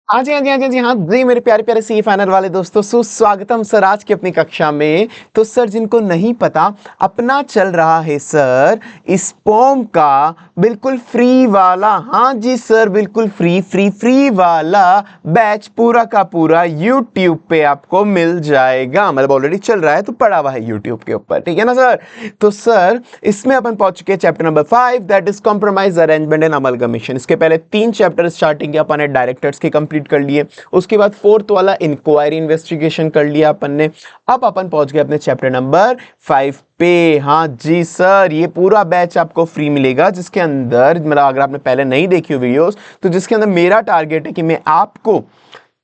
हाँ जी, हाँ जी, हाँ जी, हाँ जी, हाँ जी, मेरे प्यारे प्यारे सी फाइनल वाले दोस्तों, सुस्वागतम सर आज की अपनी कक्षा में। तो सर जिनको नहीं पता, अपना चल रहा है सर स्पॉम का बिल्कुल फ्री वाला, हाँ जी सर, बिल्कुल फ्री फ्री फ्री वाला बैच पूरा का पूरा यूट्यूब पे आपको मिल जाएगा। मतलब ऑलरेडी चल रहा है तो पड़ा हुआ है यूट्यूब के ऊपर, ठीक है ना सर। तो सर इसमें अपन पहुंच चुके हैं chapter number 5, that is compromise arrangement and amalgamation. इसके पहले 3 चैप्टर स्टार्टिंग के अपन ने डायरेक्टर्स के कंप्लीट कर लिए, उसके बाद 4th वाला इंक्वायरी इन्वेस्टिगेशन कर लिया अपन ने। अब अपन पहुंच गए अपने चैप्टर नंबर 5 पे। हाँ जी सर, ये पूरा बैच आपको फ्री मिलेगा, जिसके अंदर मतलब अगर आपने पहले नहीं देखी हो वीडियोस, तो जिसके अंदर मेरा टारगेट है कि मैं आपको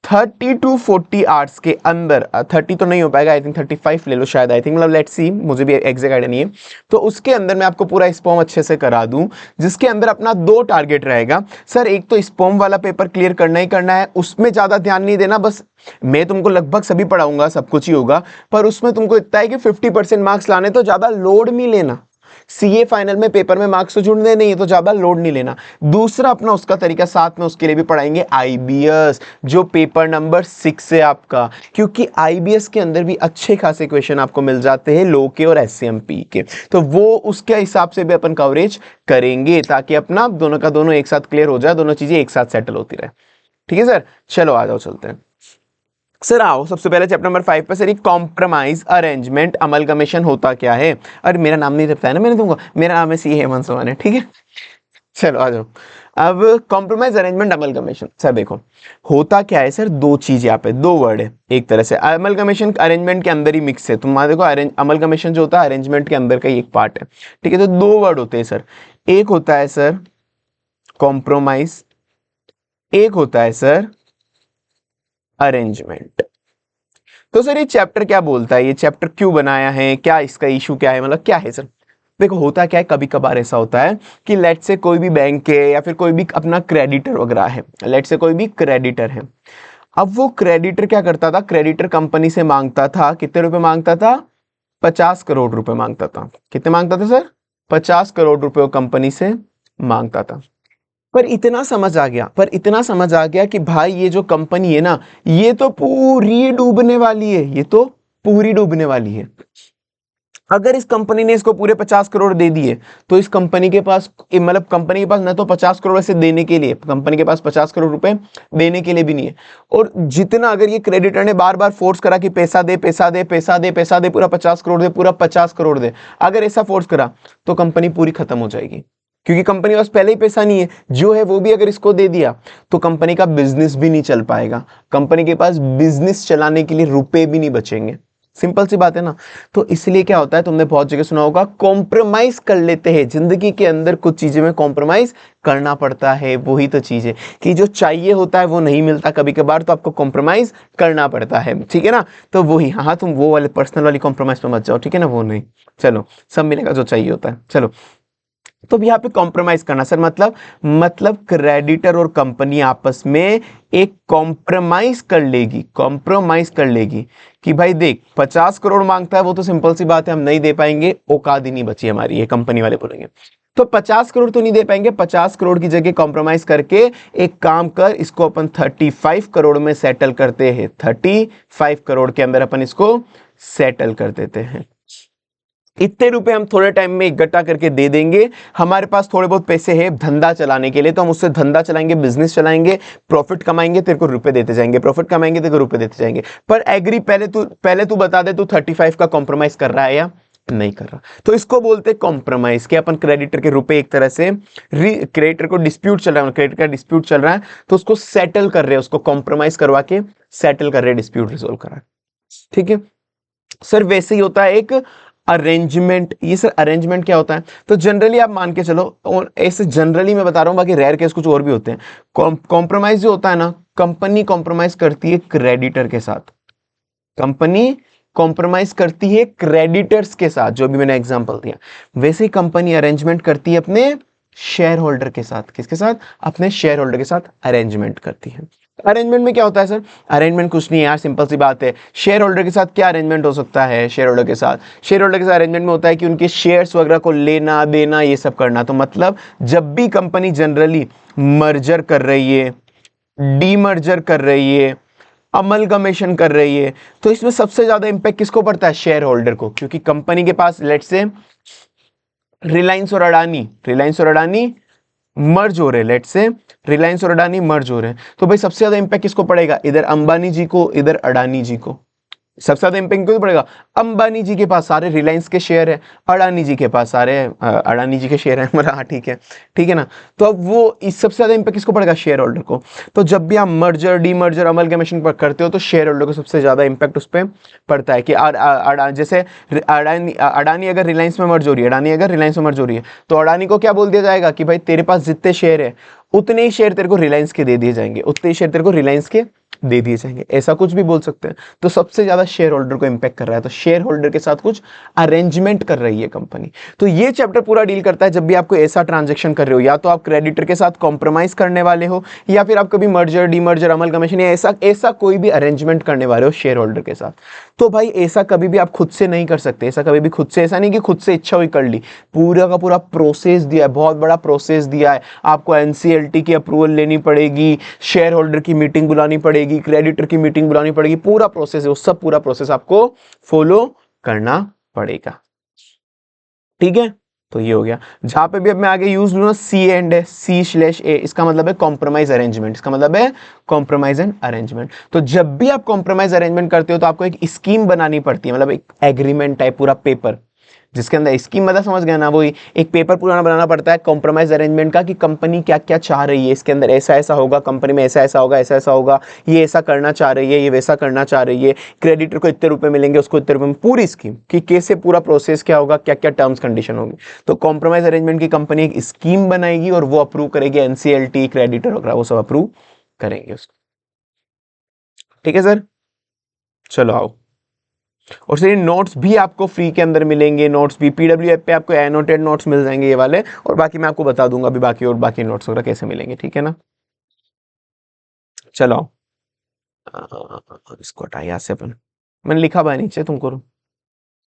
30 टू 40 आवर्स के अंदर, 30 तो नहीं हो पाएगा, आई थिंक 35 ले लो शायद, आई थिंक, मतलब लेट्स सी, मुझे भी एग्जैक्ट आइडिया नहीं है। तो उसके अंदर मैं आपको पूरा स्पॉम अच्छे से करा दूं, जिसके अंदर अपना 2 टारगेट रहेगा सर। एक तो स्पॉम वाला पेपर क्लियर करना ही करना है, उसमें ज्यादा ध्यान नहीं देना, बस मैं तुमको लगभग सभी पढ़ाऊंगा, सब कुछ ही होगा, पर उसमें तुमको इतना है कि 50% मार्क्स लाने, तो ज्यादा लोड नहीं लेना। सीए फाइनल में पेपर में मार्क्स तो जुड़ने नहीं है, तो ज्यादा लोड नहीं लेना। दूसरा अपना उसका तरीका साथ में उसके लिए भी पढ़ाएंगे आईबीएस, जो पेपर नंबर 6 है आपका, क्योंकि आईबीएस के अंदर भी अच्छे खासे क्वेश्चन आपको मिल जाते हैं लो के और एससीएमपी के, तो वो उसके हिसाब से भी अपन कवरेज करेंगे, ताकि अपना दोनों का दोनों एक साथ क्लियर हो जाए, दोनों चीजें एक साथ सेटल होती रहे। ठीक है सर, चलो आ जाओ चलते हैं। सर आओ सबसे पहले चैप्टर नंबर 5 पे सर, कॉम्प्रोमाइज अरेंजमेंट अमलगमेशन होता क्या है। अरे मेरा नाम नहीं बताया ना मैंने तुमको, मेरा नाम है सी हेमंत सोहान है, ठीक है। चलो आ जाओ। अब कॉम्प्रोमाइज अरेंजमेंट अमलगमेशन सर देखो, होता क्या है सर, दो चीज यहाँ पे, दो वर्ड है एक तरह से। अमलगमेशन अरेंजमेंट के अंदर ही मिक्स है, तुम मान देखो अमलगमेशन जो होता है अरेंजमेंट के अंदर का ही एक पार्ट है, ठीक है। तो दो वर्ड होते हैं सर, एक होता है सर कॉम्प्रोमाइज, एक होता है सर अरेंजमेंट। तो सर ये चैप्टर क्या बोलता है, ये चैप्टर क्यों बनाया है, क्या इसका इशू क्या है, मतलब क्या है सर। देखो होता क्या है, कभी कभार ऐसा होता है कि लेट से कोई भी बैंक है या फिर कोई भी अपना क्रेडिटर वगैरह है, लेट से कोई भी क्रेडिटर है। अब वो क्रेडिटर क्या करता था, क्रेडिटर कंपनी से मांगता था, कितने रुपए मांगता था, 50 करोड़ रुपए मांगता था। कितने मांगता था सर, 50 करोड़ रुपए वो कंपनी से मांगता था। पर इतना समझ आ गया, पर इतना समझ आ गया कि भाई ये जो कंपनी है ना, ये तो पूरी डूबने वाली है, ये तो पूरी डूबने वाली है। अगर इस कंपनी ने इसको पूरे 50 करोड़ दे दिए, तो इस कंपनी के पास, मतलब कंपनी के पास न तो 50 करोड़ ऐसे देने के लिए, कंपनी के पास 50 करोड़ रुपए देने के लिए भी नहीं है। और जितना अगर ये क्रेडिटर ने बार बार फोर्स करा कि पैसा दे पैसा दे पैसा दे पैसा दे, पूरा 50 करोड़ दे, पूरा 50 करोड़ दे, अगर ऐसा फोर्स करा तो कंपनी पूरी खत्म हो जाएगी, क्योंकि कंपनी के पास पहले ही पैसा नहीं है, जो है वो भी अगर इसको दे दिया तो कंपनी का बिजनेस भी नहीं चल पाएगा, कंपनी के पास बिजनेस चलाने के लिए रुपए भी नहीं बचेंगे। सिंपल सी बात है ना। तो इसलिए क्या होता है, तुमने बहुत जगह सुना होगा, कॉम्प्रोमाइज कर लेते हैं जिंदगी के अंदर, कुछ चीजें में कॉम्प्रोमाइज करना पड़ता है। वही तो चीज है कि जो चाहिए होता है वो नहीं मिलता कभी कभार, तो आपको कॉम्प्रोमाइज करना पड़ता है, ठीक है ना। तो वही, हाँ तुम वो वाले पर्सनल वाली कॉम्प्रोमाइज पे मत जाओ, ठीक है ना, वो नहीं। चलो, सब मिलेगा जो चाहिए होता है। चलो, तो अब यहाँ पे कॉम्प्रोमाइज करना सर, मतलब क्रेडिटर और कंपनी आपस में एक कॉम्प्रोमाइज कर लेगी, कॉम्प्रोमाइज कर लेगी कि भाई देख 50 करोड़ मांगता है, वो तो सिंपल सी बात है, हम नहीं दे पाएंगे, औकात ही नहीं बची हमारी, ये कंपनी वाले बोलेंगे। तो 50 करोड़ तो नहीं दे पाएंगे, 50 करोड़ की जगह कॉम्प्रोमाइज करके एक काम कर, इसको अपन 35 करोड़ में सेटल करते हैं, 35 करोड़ के अंदर अपन इसको सेटल कर देते हैं। इतने रुपए हम थोड़े टाइम में इकट्ठा करके दे देंगे, हमारे पास थोड़े बहुत पैसे हैं धंधा चलाने के लिए, तो हम उससे धंधा चलाएंगे, बिजनेस चलाएंगे, प्रॉफिट कमाएंगे, तेरे को रुपए देते जाएंगे, प्रॉफिट कमाएंगे, तेरे को रुपए देते जाएंगे। पर एग्री, पहले तू बता दे, तू 35 का कॉम्प्रोमाइज कर रहा है या नहीं कर रहा। तो इसको बोलते हैं कॉम्प्रोमाइज, कि अपन क्रेडिटर के रुपए एक तरह से, क्रेडिटर को डिस्प्यूट चल रहा है, क्रेडिटर का डिस्प्यूट चल रहा है, तो उसको सेटल कर रहे हैं, उसको कॉम्प्रोमाइज करवा के सेटल कर रहे हैं, डिस्प्यूट रिजोल्व करा। ठीक है सर, वैसे ही होता है एक अरेंजमेंट। ये सर अरेंजमेंट क्या होता है, तो जनरली आप मान के चलो, और ऐसे जनरली मैं बता रहा हूं, बाकी रेयर केस कुछ और भी होते हैं। कॉम्प्रोमाइज जो होता है ना, कंपनी कॉम्प्रोमाइज करती है क्रेडिटर के साथ, कंपनी कॉम्प्रोमाइज करती है क्रेडिटर्स के साथ, जो भी मैंने एग्जांपल दिया। वैसे ही कंपनी अरेंजमेंट करती है अपने शेयर होल्डर के साथ, किसके साथ, अपने शेयर होल्डर के साथ अरेंजमेंट करती है। अरेंजमेंट में क्या होता है सर, अरेंजमेंट कुछ नहीं है यार, सिंपल सी बात है, शेयर होल्डर के साथ क्या अरेंजमेंट हो सकता है, शेयर होल्डर के साथ अरेंजमेंट में होता है कि उनके शेयर्स वगैरह को लेना देना, ये सब करना। तो मतलब जब भी कंपनी जनरली मर्जर कर रही है, डीमर्जर कर रही है, अमलगमेशन कर रही है, तो इसमें सबसे ज्यादा इंपैक्ट किसको पड़ता है? शेयर होल्डर को, क्योंकि कंपनी के पास लेट्स से रिलायंस और अडानी मर्ज हो रहे हैं, लेट्स से रिलायंस और अडानी मर्ज हो रहे हैं, तो भाई सबसे ज्यादा इंपैक्ट किसको पड़ेगा? इधर अंबानी जी को, इधर अडानी जी को। सबसे ज्यादा इंपैक्ट क्यों पड़ेगा? अंबानी जी के पास सारे रिलायंस के शेयर है, अडानी जी के पास सारे अडानी जी के शेयर है, मतलब हाँ ठीक है ना। तो अब वो इस सबसे ज्यादा इंपैक्ट किसको पड़ेगा? शेयर होल्डर को। तो जब भी आप मर्जर डीमर्जर अमलगमेशन करते हो तो शेयर होल्डर को सबसे ज्यादा इंपैक्ट उस पर पड़ता है कि जैसे अडानी अगर रिलायंस में मर्ज हो रही है, अडानी अगर रिलायंस में मर्ज हो रही है, तो अडानी को क्या बोल दिया जाएगा कि भाई तेरे पास जितने शेयर है उतने ही शेयर तेरे को रिलायंस के दे दिए जाएंगे, उतने ही शेयर तेरे को रिलायंस के दे दिए जाएंगे, ऐसा कुछ भी बोल सकते हैं। तो सबसे ज्यादा शेयर होल्डर को इंपैक्ट कर रहा है, तो शेयर होल्डर के साथ कुछ अरेंजमेंट कर रही है कंपनी। तो ये चैप्टर पूरा डील करता है जब भी आपको ऐसा ट्रांजैक्शन कर रहे हो, या तो आप क्रेडिटर के साथ कॉम्प्रोमाइज करने वाले हो, या फिर आप कभी मर्जर डीमर्जर अमलगमेशन या ऐसा कोई भी अरेंजमेंट करने वाले हो शेयर होल्डर के साथ। तो भाई ऐसा कभी भी आप खुद से नहीं कर सकते, ऐसा कभी भी खुद से, ऐसा नहीं कि खुद से इच्छा हुई कर ली, पूरा का पूरा प्रोसेस दिया है, बहुत बड़ा प्रोसेस दिया है। आपको एनसीएलटी की अप्रूवल लेनी पड़ेगी, शेयर होल्डर की मीटिंग बुलानी पड़ेगी, क्रेडिटर की मीटिंग बुलानी पड़ेगी, पूरा प्रोसेस है, वो सब पूरा प्रोसेस आपको फॉलो करना पड़ेगा। ठीक है, तो ये हो गया। जहां पे भी अब मैं आगे यूज लूँ ना C/A, इसका मतलब है कॉम्प्रोमाइज अरेंजमेंट, इसका मतलब है कॉम्प्रोमाइज एंड अरेंजमेंट। तो जब भी आप कॉम्प्रोमाइज अरेंजमेंट करते हो तो आपको एक स्कीम बनानी पड़ती है, मतलब एक एग्रीमेंट टाइप पूरा पेपर, जिसके अंदर स्कीम मतलब समझ गया ना, वही एक पेपर पूरा बनाना पड़ता है कॉम्प्रोमाइज अरेंजमेंट का, कि कंपनी क्या क्या चाह रही है, इसके अंदर ऐसा ऐसा होगा, कंपनी में ऐसा ऐसा होगा, ऐसा ऐसा होगा, ये ऐसा करना चाह रही है, ये वैसा करना चाह रही है, क्रेडिटर को इतने रुपए मिलेंगे, उसको इतने रुपए में, पूरी स्कीम कि कैसे पूरा प्रोसेस क्या होगा, क्या क्या टर्म्स कंडीशन होंगे। तो कॉम्प्रोमाइज अरेंजमेंट की कंपनी एक स्कीम बनाएगी और वो अप्रूव करेगी, एनसीएलटी क्रेडिटर वगैरह वो सब अप्रूव करेंगे उसको। ठीक है सर, चलो आओ। और सर ये नोट्स भी आपको फ्री के अंदर मिलेंगे, नोट्स भी पीडब्ल्यू ऐप पे आपको एनोटेड नोट्स मिल जाएंगे ये वाले, और बाकी मैं आपको बता दूंगा अभी बाकी, और बाकी नोट्स वगैरह कैसे मिलेंगे, ठीक है ना। चलो इसको हटा यहाँ से अपन, मैंने लिखा हुआ है नीचे तुमको,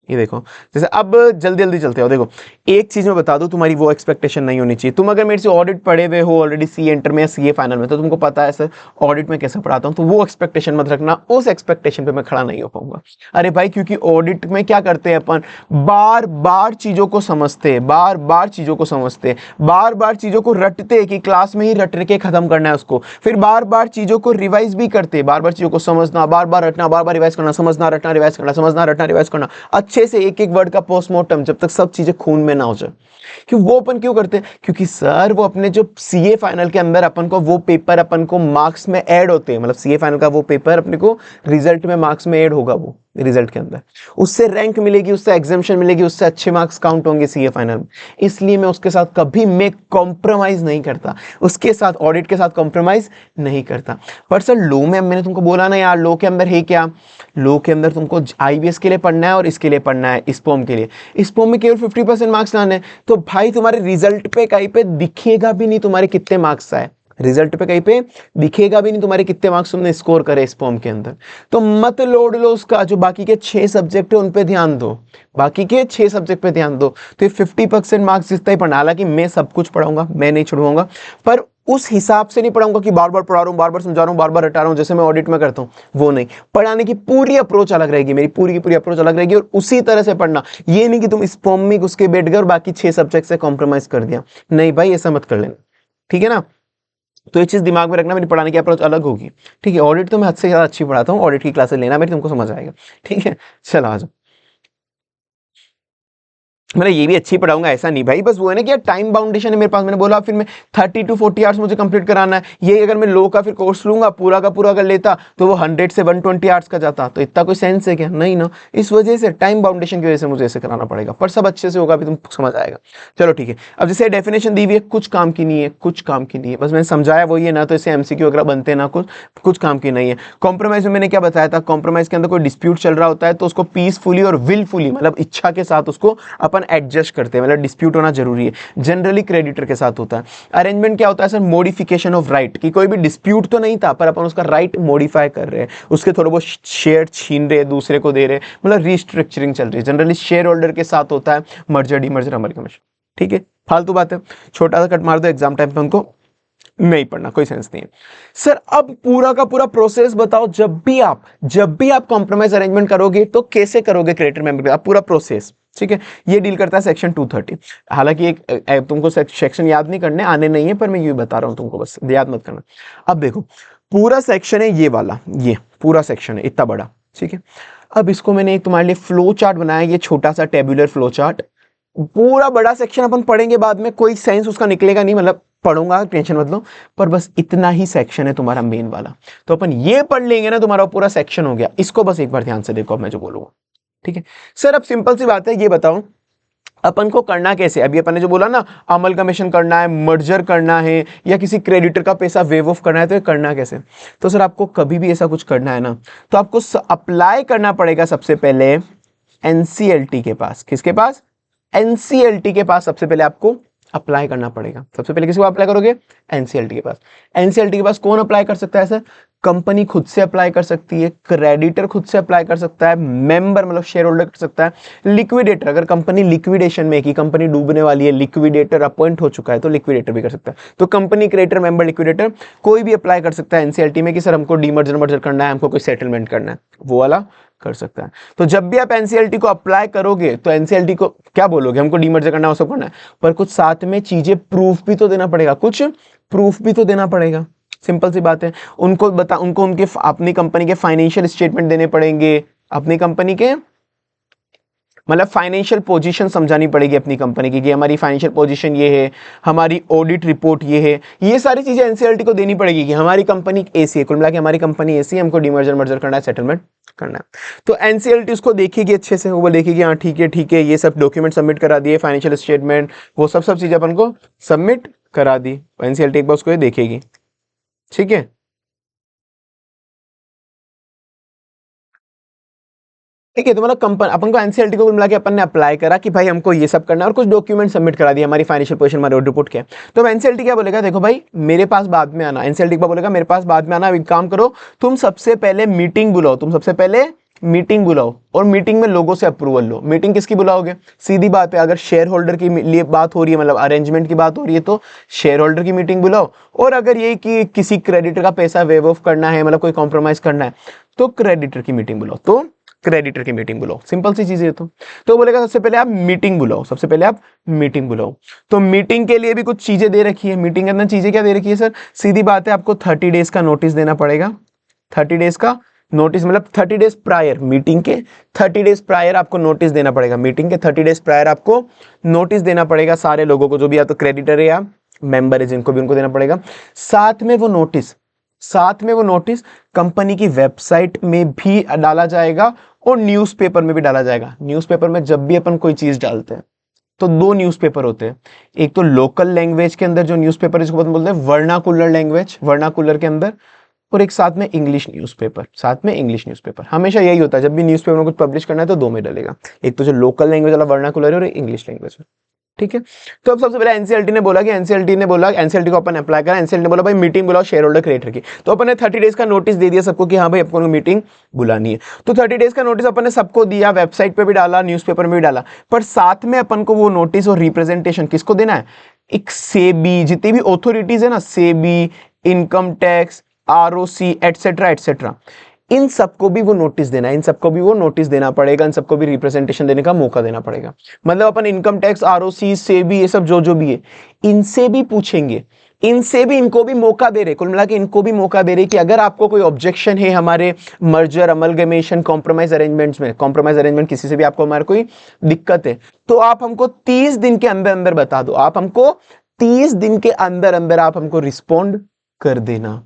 ये देखो। जैसे अब जल्दी जल्दी चलते हो, देखो एक चीज मैं बता दूं, तुम्हारी वो एक्सपेक्टेशन नहीं होनी चाहिए। तुम अगर मेरे से ऑडिट पढ़े हुए हो ऑलरेडी, सी इंटर में या सी ए फाइनल में, तो तुमको पता है सर ऑडिट में कैसे पढ़ाता हूं, तो वो एक्सपेक्टेशन मत रखना, उस एक्सपेक्टेशन पे मैं खड़ा नहीं हो पाऊंगा। अरे भाई क्योंकि ऑडिट में क्या करते हैं अपन, बार बार चीजों को समझते हैं, बार बार चीजों को समझते हैं, बार बार चीजों को रटते हैं कि क्लास में ही रट के खत्म करना है उसको, फिर बार बार चीजों को रिवाइज भी करते हैं, बार बार चीजों को समझना, बार बार रटना, बार बार रिवाइज करना, समझना रटना रिवाइज करना, समझना रटना रिवाइज करना, अच्छे से एक एक वर्ड का पोस्टमार्टम, जब तक सब चीजें खून में ना हो जाए। क्यों वो अपन क्यों करते हैं? क्योंकि सर वो अपने जो सीए फाइनल के अंदर अपन को वो पेपर अपन को मार्क्स में ऐड होते हैं, मतलब सीए फाइनल का वो पेपर अपने को रिजल्ट में मार्क्स में ऐड होगा, वो रिजल्ट के अंदर उससे रैंक मिलेगी, उससे एग्जामिशन मिलेगी, उससे अच्छे मार्क्स काउंट होंगे सीए फाइनल में। इसलिए मैं उसके साथ कभी मैं कॉम्प्रोमाइज नहीं करता, उसके साथ ऑडिट के साथ कॉम्प्रोमाइज नहीं करता। पर सर लो में मैंने तुमको बोला ना यार, लो के अंदर है क्या, लो के अंदर तुमको आईबीएस के लिए पढ़ना है और इसके लिए पढ़ना है, स्पोम के लिए। स्पोम में केवल 50% मार्क्स लाने हैं, तो भाई तुम्हारे रिजल्ट पे कहीं पे दिखेगा भी नहीं तुम्हारे कितने मार्क्स आए, रिजल्ट पे कहीं पे दिखेगा भी नहीं तुम्हारे कितने मार्क्स तुमने स्कोर करे स्पोम के अंदर। तो मत लोड लो उसका, जो बाकी के 6 सब्जेक्ट है उन पे ध्यान दो, बाकी के 6 सब्जेक्ट पे ध्यान दो। तो ये 50% मार्क्स जितना ही पढ़ना, हालांकि मैं सब कुछ पढ़ाऊंगा, मैं नहीं छुड़वाऊंगा, पर उस हिसाब से नहीं पढ़ाऊंगा कि बार बार पढ़ा रहा हूं, बार बार समझा रहा हूं, बार बार रटा रहा हूं, जैसे मैं ऑडिट में करता हूं, वो नहीं। पढ़ाने की पूरी अप्रोच अलग रहेगी, मेरी पूरी की पूरी अप्रोच अलग रहेगी, और उसी तरह से पढ़ना। ये नहीं कि तुम इस फॉर्म में घुस के बैठ गए और बाकी 6 सब्जेक्ट से कॉम्प्रोमाइज कर दिया, नहीं भाई ऐसा मत कर लेना, ठीक है ना। तो ये चीज दिमाग में रखना, मेरी पढ़ाने की अप्रोच अलग होगी, ठीक है। ऑडिट तो मैं हद से ज्यादा अच्छी पढ़ाता हूँ, ऑडिट की क्लासेस लेना मेरी, तुमको समझ आएगा, ठीक है। चलो आ जाओ, मतलब ये भी अच्छी पढ़ाऊंगा ऐसा नहीं भाई, बस वो है ना कि यार टाइम बाउंडेशन है मेरे पास, मैंने बोला फिर मैं 30 to 40 आवर्स मुझे कंप्लीट कराना है। ये अगर मैं लो का फिर कोर्स लूंगा पूरा का पूरा अगर लेता तो वो 100 से 120 आवर्स का जाता, तो इतना कोई सेंस है क्या, नहीं ना। इस वजह से टाइम बाउंडेशन की वजह से मुझे ऐसे कराना पड़ेगा, पर सब अच्छे से होगा, अभी तुम समझ आएगा। चलो ठीक है, अब जैसे डेफिनेशन दी हुई है, कुछ काम की नहीं है, कुछ काम की नहीं है, बस मैंने समझाया वही है ना, तो इसे एमसीक्यू वगैरह बनते ना, कुछ काम की नहीं है। कॉम्प्रोमाइज में मैंने क्या बताया था, कॉम्प्रोमाइज के अंदर कोई डिस्प्यूट चल रहा होता है तो उसको पीसफुली और विलफुली, मतलब इच्छा के साथ उसको अपन एडजस्ट करते हैं, मतलब डिस्प्यूट होना जरूरी है, जनरली क्रेडिटर के साथ होता है। अरेंजमेंट क्या होता है सर, मॉडिफिकेशन ऑफ राइट, कि कोई भी डिस्प्यूट तो नहीं था पर अपन उसका राइट मॉडिफाई कर रहे हैं, उसके थोड़े बहुत शेयर छीन रहे, दूसरे को दे रहे, मतलब रीस्ट्रक्चरिंग चल रही है, जनरली शेयर होल्डर के साथ होता है मर्जर डीमर्जर अमलगमेशन, ठीक है। फालतू बात है, छोटा सा कट मार दो एग्जाम टाइम पे उनको, नहीं पढ़ना, कोई सेंस नहीं है। सर अब पूरा का पूरा प्रोसेस बताओ, जब भी आप कॉम्प्रोमाइज अरेंजमेंट करोगे तो कैसे करोगे क्रेडिटर मेंबर के साथ, पूरा प्रोसेस। ठीक है, ये डील करता है सेक्शन 230। हालांकि तुमको सेक्शन याद नहीं करने, आने नहीं है, पर मैं ये बता रहा हूं तुमको, बस याद मत करना। अब देखो पूरा सेक्शन है ये वाला, ये पूरा सेक्शन है इतना बड़ा। ठीक है, अब इसको मैंने एक तुम्हारे लिए फ्लो चार्ट बनाया, ये छोटा सा टेबुलर फ्लो चार्ट। पूरा बड़ा सेक्शन अपन पढ़ेंगे बाद में, कोई सेंस उसका निकलेगा नहीं, मतलब पढ़ूंगा टेंशन मत लो, पर बस इतना ही सेक्शन है तुम्हारा मेन वाला। तो अपन ये पढ़ लेंगे ना, तुम्हारा पूरा सेक्शन हो गया। इसको बस एक बार ध्यान से देखो अब मैं जो बोलूंगा। ठीक है सर, अब सिंपल सी बात है, ये बताओ अपन को करना कैसे। अभी अपन ने जो बोला ना, अमलगमेशन करना है, मर्जर करना है, या किसी क्रेडिटर का पैसा वेव ऑफ करना है, तो ये करना कैसे। तो सर आपको कभी भी ऐसा कुछ करना है ना, तो आपको अप्लाई करना पड़ेगा सबसे पहले एनसीएलटी के पास। किसके पास? एनसीएलटी के पास सबसे पहले आपको अप्लाई करना पड़ेगा। सबसे पहले किसको अप्लाई करोगे? एनसीएलटी के पास। एनसीएलटी के पास कौन अप्लाई कर सकता है सर? कंपनी खुद से अप्लाई कर सकती है, क्रेडिटर खुद से अप्लाई कर सकता है, मेंबर मतलब शेयर होल्डर कर सकता है, लिक्विडेटर अगर कंपनी लिक्विडेशन में, कि कंपनी डूबने वाली है, लिक्विडेटर अपॉइंट हो चुका है, तो लिक्विडेटर भी कर सकता है। तो कंपनी, क्रेडिटर, मेंबर, लिक्विडेटर कोई भी अप्लाई कर सकता है एनसीएलटी में कि सर हमको डीमर्जर मर्जर करना है, हमको कोई सेटलमेंट करना है, वो वाला कर सकता है। तो जब भी आप एनसीएलटी को अप्लाई करोगे तो एनसीएलटी को क्या बोलोगे? हमको डीमर्जर करना है, वो सब करना है, पर कुछ साथ में चीजें प्रूफ भी तो देना पड़ेगा, कुछ प्रूफ भी तो देना पड़ेगा। सिंपल सी बात है, उनको उनके अपनी कंपनी के फाइनेंशियल स्टेटमेंट देने पड़ेंगे, अपनी कंपनी के मतलब फाइनेंशियल पोजीशन समझानी पड़ेगी अपनी कंपनी की, कि हमारी फाइनेंशियल पोजीशन ये है, हमारी ऑडिट रिपोर्ट ये है, ये सारी चीजें एनसीएलटी को देनी पड़ेगी कि हमारी कंपनी ऐसी है, कुल मिला के हमारी कंपनी ऐसी है, हमको डीमर्जर मर्जर करना है, सेटलमेंट करना है। तो एनसीएलटी उसको देखेगी अच्छे से, वो देखेगी हाँ ठीक है, ये सब डॉक्यूमेंट सबमिट करा दिए, फाइनेंशियल स्टेटमेंट, वो सब चीजें अपन को सबमिट करा दी, एनसीएलटी एक बार उसको देखेगी। ठीक है, ठीक है, तो मतलब कंपनी अपन को एनसीएलटी को मिला के अपन ने अप्लाई करा कि भाई हमको ये सब करना है, और कुछ डॉक्यूमेंट सबमिट करा दिया, हमारी फाइनेंशियल पोजीशन, हमारी ऑडिट रिपोर्ट क्या है। तो अब एनसीएलटी क्या बोलेगा? देखो भाई मेरे पास बाद में आना, एनसीएलटी क्या बोलेगा? मेरे पास बाद में आना, एक काम करो, तुम सबसे पहले मीटिंग बुलाओ, तुम सबसे पहले मीटिंग बुलाओ, और मीटिंग में लोगों से अप्रूवल लो। मीटिंग किसकी बुलाओगे? सीधी बात है, अगर शेयर होल्डर की लिए बात हो रही है, मतलब अरेंजमेंट की बात हो रही है, तो शेयर होल्डर की मीटिंग बुलाओ, और अगर ये कि किसी क्रेडिटर का पैसा वेव ऑफ करना है, मतलब कोई कॉम्प्रोमाइज करना है, तो क्रेडिटर की मीटिंग बुलाओ, तो क्रेडिटर की मीटिंग बुलाओ। सिंपल सी चीज है। तो बोलेगा सबसे पहले आप मीटिंग बुलाओ, सबसे पहले आप मीटिंग बुलाओ। तो मीटिंग के लिए भी कुछ चीजें दे रखी है। मीटिंग के अंदर चीजें क्या दे रखी है सर? सीधी बात है, आपको 30 डेज का नोटिस देना पड़ेगा। 30 डेज का नोटिस मतलब 30 डेज प्रायर, मीटिंग के 30 डेज प्रायर आपको नोटिस देना पड़ेगा। मीटिंग के 30 डेज प्रायर आपको नोटिस देना पड़ेगा सारे लोगों को, जो भी या तो क्रेडिटर है या मेंबर है, जिनको भी उनको देना पड़ेगा। साथ में वो नोटिस कंपनी की वेबसाइट में भी डाला जाएगा और न्यूज़पेपर में भी डाला जाएगा। न्यूज़पेपर में जब भी अपन कोई चीज डालते हैं तो दो न्यूज़पेपर होते हैं, एक तो लोकल लैंग्वेज के अंदर जो न्यूज़पेपर जिसको अपन बोलते हैं वर्नाकुलर लैंग्वेज, वर्नाकुलर के अंदर, और एक साथ में इंग्लिश न्यूज़पेपर। साथ में इंग्लिश न्यूज़पेपर हमेशा यही होता है, जब भी न्यूज़पेपर में कुछ पब्लिश करना है तो दो में डलेगा, एक तो जो लोकल लैंग्वेज वाला वर्नाकुलर है और इंग्लिश लैंग्वेज है। ठीक है, तो अब सबसे पहले एनसीएलटी ने बोला एनसीएलटी को अपन अप्लाई करा। एनसीएलटी ने बोला भाई मीटिंग बुलाओ शेयर होल्डर क्रिएटर की। तो अपन ने 30 डेज का नोटिस दे दिया सबको कि हाँ भाई आपको मीटिंग बुलानी है। तो 30 डेज का नोटिस अपन ने सबको दिया, वेबसाइट पे भी डाला, न्यूज़पेपर में भी डाला, पर साथ में अपन को वो नोटिस और रिप्रेजेंटेशन किसको देना है? एक सेबी, जितनी भी ऑथोरिटीज है ना, SEBI, income tax, ROC, etcetera etcetera, इन सबको भी वो नोटिस देना है, इन सबको भी वो नोटिस देना पड़ेगा, इन सबको भी रिप्रेजेंटेशन देने का मौका देना पड़ेगा। मतलब अपन इनकम टैक्स, आरओसी, सेबी, ये सब जो भी है, इनसे भी पूछेंगे, इनसे भी इनको भी मौका दे रहे, कुल मिला के इनको भी मौका दे रहे कि अगर आपको कोई ऑब्जेक्शन है हमारे मर्जर, अमलगमेशन, कॉम्प्रोमाइज अरेंजमेंट्स में, कॉम्प्रोमाइज अरेंजमेंट किसी से भी आपको हमारे कोई दिक्कत है, तो आप हमको 30 दिन के अंदर अंदर बता दो। आप हमको 30 दिन के अंदर अंदर आप हमको रिस्पॉन्ड कर देना।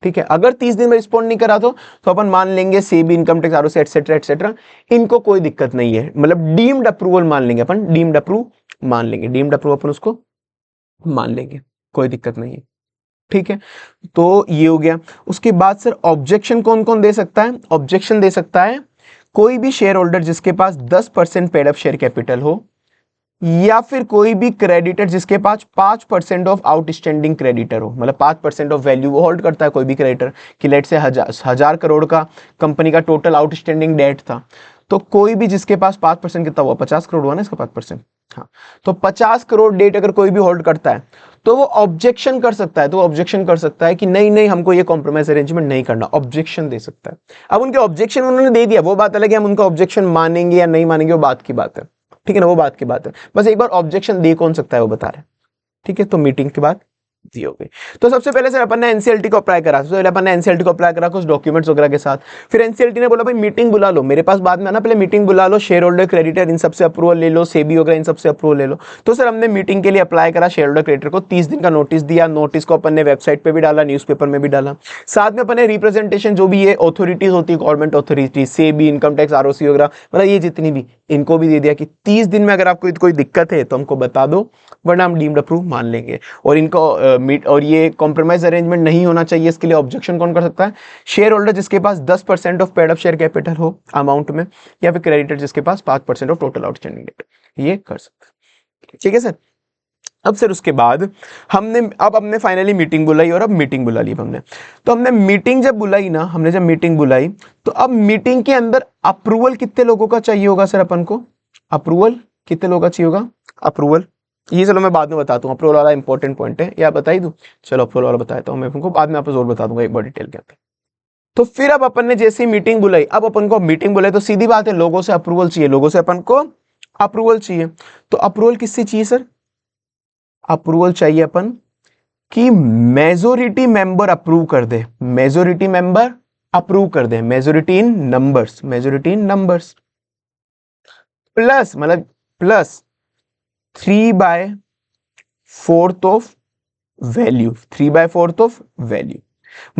ठीक है, अगर 30 दिन में रिस्पॉन्ड नहीं करा तो अपन मान लेंगे SEBI, income tax, ROC etcetera etcetera, इनको कोई दिक्कत नहीं है, मतलब डीम्ड अप्रूवल मान लेंगे अपन, डीम्ड अप्रूव मान लेंगे, डीम्ड अप्रूव अपन उसको मान लेंगे, कोई दिक्कत नहीं है। ठीक है, तो ये हो गया। उसके बाद सर ऑब्जेक्शन कौन कौन दे सकता है? ऑब्जेक्शन दे सकता है कोई भी शेयर होल्डर जिसके पास 10% पेड अप शेयर कैपिटल हो, या फिर कोई भी क्रेडिटर जिसके पास 5% ऑफ आउटस्टैंडिंग क्रेडिटर हो, मतलब 5% ऑफ वैल्यू वो होल्ड करता है कोई भी क्रेडिटर, कि लेट से 1000 करोड़ का कंपनी का टोटल आउटस्टैंडिंग डेट था, तो कोई भी जिसके पास 5% कितना हुआ, 50 करोड़ हुआ ना इसका 5%, हाँ, तो 50 करोड़ डेट अगर कोई भी होल्ड करता है, तो वो ऑब्जेक्शन कर सकता है, तो ऑब्जेक्शन कर सकता है कि नहीं नहीं हमको ये कॉम्प्रोमाइज अरेंजमेंट नहीं करना, ऑब्जेक्शन दे सकता है। अब उनके ऑब्जेक्शन उन्होंने दे दिया, वो बात अलग है, हम उनका ऑब्जेक्शन मानेंगे या नहीं मानेंगे वो बात की बात है, ठीक है ना, वो बात की बात है। बस एक बार ऑब्जेक्शन दे कौन सकता है वो बता रहे हैं, ठीक है। तो मीटिंग के बाद जी हो गई। तो सबसे पहले सर अपन ने एनसीएलटी को अप्लाई करा, सबसे पहले अपन ने एनसीएलटी को अप्लाई करा कुछ डॉक्यूमेंट्स वगैरह के साथ। फिर एनसीएलटी ने बोला भाई मीटिंग बुला लो, मेरे पास बाद में आना, पहले मीटिंग बुला लो, शेयर होल्डर क्रेडिटर इन सबसे अप्रूवल ले लो, सेबी वगैरह इन सबसे अप्रूवल ले लो। तो सर हमने मीटिंग के लिए अप्लाई करा, शेयर होल्डर क्रेडिटर को 30 दिन का नोटिस दिया, नोटिस को अपन ने वेबसाइट पे भी डाला, न्यूज़पेपर में भी डाला। साथ में अपन ने रिप्रेजेंटेशन जो भी ये अथॉरिटीज होती है, government authorities, SEBI, income tax, ROC वगैरह, मतलब ये जितनी भी, इनको भी दे दिया कि 30 दिन में अगर आपको कोई दिक्कत है तो हमको बता दो, वरना हम डीम्ड अप्रूव मान लेंगे। और इनको और ये कॉम्प्रोमाइज अरेंजमेंट नहीं होना चाहिए, इसके लिए ऑब्जेक्शन कौन कर सकता है? शेयर होल्डर जिसके पास 10% of paid up share capital हो अमाउंट में, या फिर क्रेडिटर जिसके पास 5% ऑफ टोटल आउटस्टैंडिंग डेट, ये कर सकता है, ठीक है सर। अब सर उसके बाद हमने फाइनली मीटिंग बुलाई, और अब मीटिंग बुला ली हमने। तो हमने मीटिंग जब बुलाई ना, हमने जब मीटिंग बुलाई तो अब मीटिंग के अंदर अप्रूवल कितने लोगों का चाहिए होगा सर? अपन को अप्रूवल कितने लोगों का चाहिए होगा? अप्रूवल ये चलो मैं बाद में बताता हूँ, अप्रूवल वाला इंपॉर्टेंट पॉइंट है, या बता ही दूं? चलो अप्रूवल वाला बताता हूँ मैं आपको, बाद में आपको और बता दूंगा एक बार डिटेल के अंदर। तो फिर अब अपन ने जैसे ही मीटिंग बुलाई, अब अपन को मीटिंग बुलाई तो सीधी बात है, लोगों से अप्रूवल चाहिए, लोगों से अपन को अप्रूवल चाहिए। तो अप्रूवल किससे चाहिए सर? अप्रूवल चाहिए अपन कि मेजोरिटी मेंबर अप्रूव कर दे, मेजोरिटी मेंबर अप्रूव कर दे, majority in numbers, majority in numbers, plus मतलब plus 3/4 of value, 3/4 of value,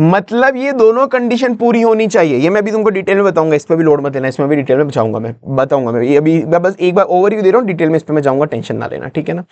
मतलब ये दोनों कंडीशन पूरी होनी चाहिए। ये मैं भी तुमको डिटेल में बताऊंगा, इस पे भी लोड मत लेना, इसमें भी डिटेल में बताऊंगा, मैं बताऊंगा, मैं ये अभी मैं बस एक बार ओवरव्यू दे रहा हूँ, डिटेल में इस पे मैं जाऊंगा, टेंशन ना लेना, ठीक है ना।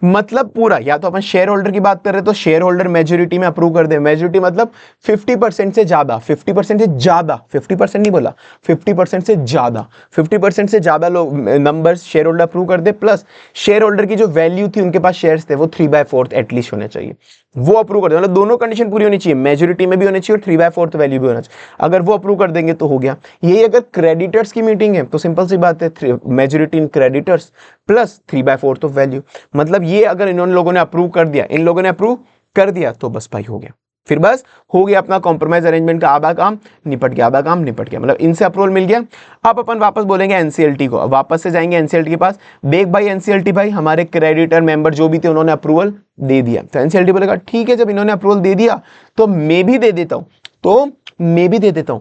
मतलब पूरा, या तो अपन शेयर होल्डर की बात कर रहे हैं तो शेयर होल्डर मेजोरिटी में अप्रूव कर दे, मेजोरिटी मतलब 50% से ज्यादा, 50% से ज्यादा, 50% नहीं बोला, 50% से ज्यादा, 50% से ज्यादा लोग नंबर शेयर होल्डर अप्रूव कर दे, प्लस शेयर होल्डर की जो वैल्यू थी, उनके पास शेयर्स थे, वो 3/4 एटलीस्ट होने चाहिए, वो अप्रूव कर दे, मतलब दोनों कंडीशन पूरी होनी चाहिए, मेजोरिटी में भी होनी चाहिए और 3/4 वैल्यू भी होना चाहिए। अगर वो अप्रूव कर देंगे तो हो गया। यही अगर क्रेडिटर्स की मीटिंग है तो सिंपल सी बात है, majority in creditors plus 3/4 of value, मतलब ये अगर इन लोगों ने अप्रूव कर दिया, इन लोगों ने अप्रूव कर दिया तो बस भाई हो गया, फिर बस हो गया अपना कॉम्प्रोमाइज अरेंजमेंट का आधा काम निपट गया, आधा काम निपट गया, मतलब इनसे अप्रूवल मिल गया। अब अपन वापस बोलेंगे एनसीएलटी को, अब वापस से जाएंगे एनसीएलटी के पास, देख भाई एनसीएलटी भाई हमारे क्रेडिटर मेंबर जो भी थे उन्होंने अप्रूवल दे दिया। तो एनसीएलटी बोलेगा ठीक है, जब इन्होंने अप्रूवल दे दिया तो मैं भी दे देता हूं, तो मैं भी दे देता हूं।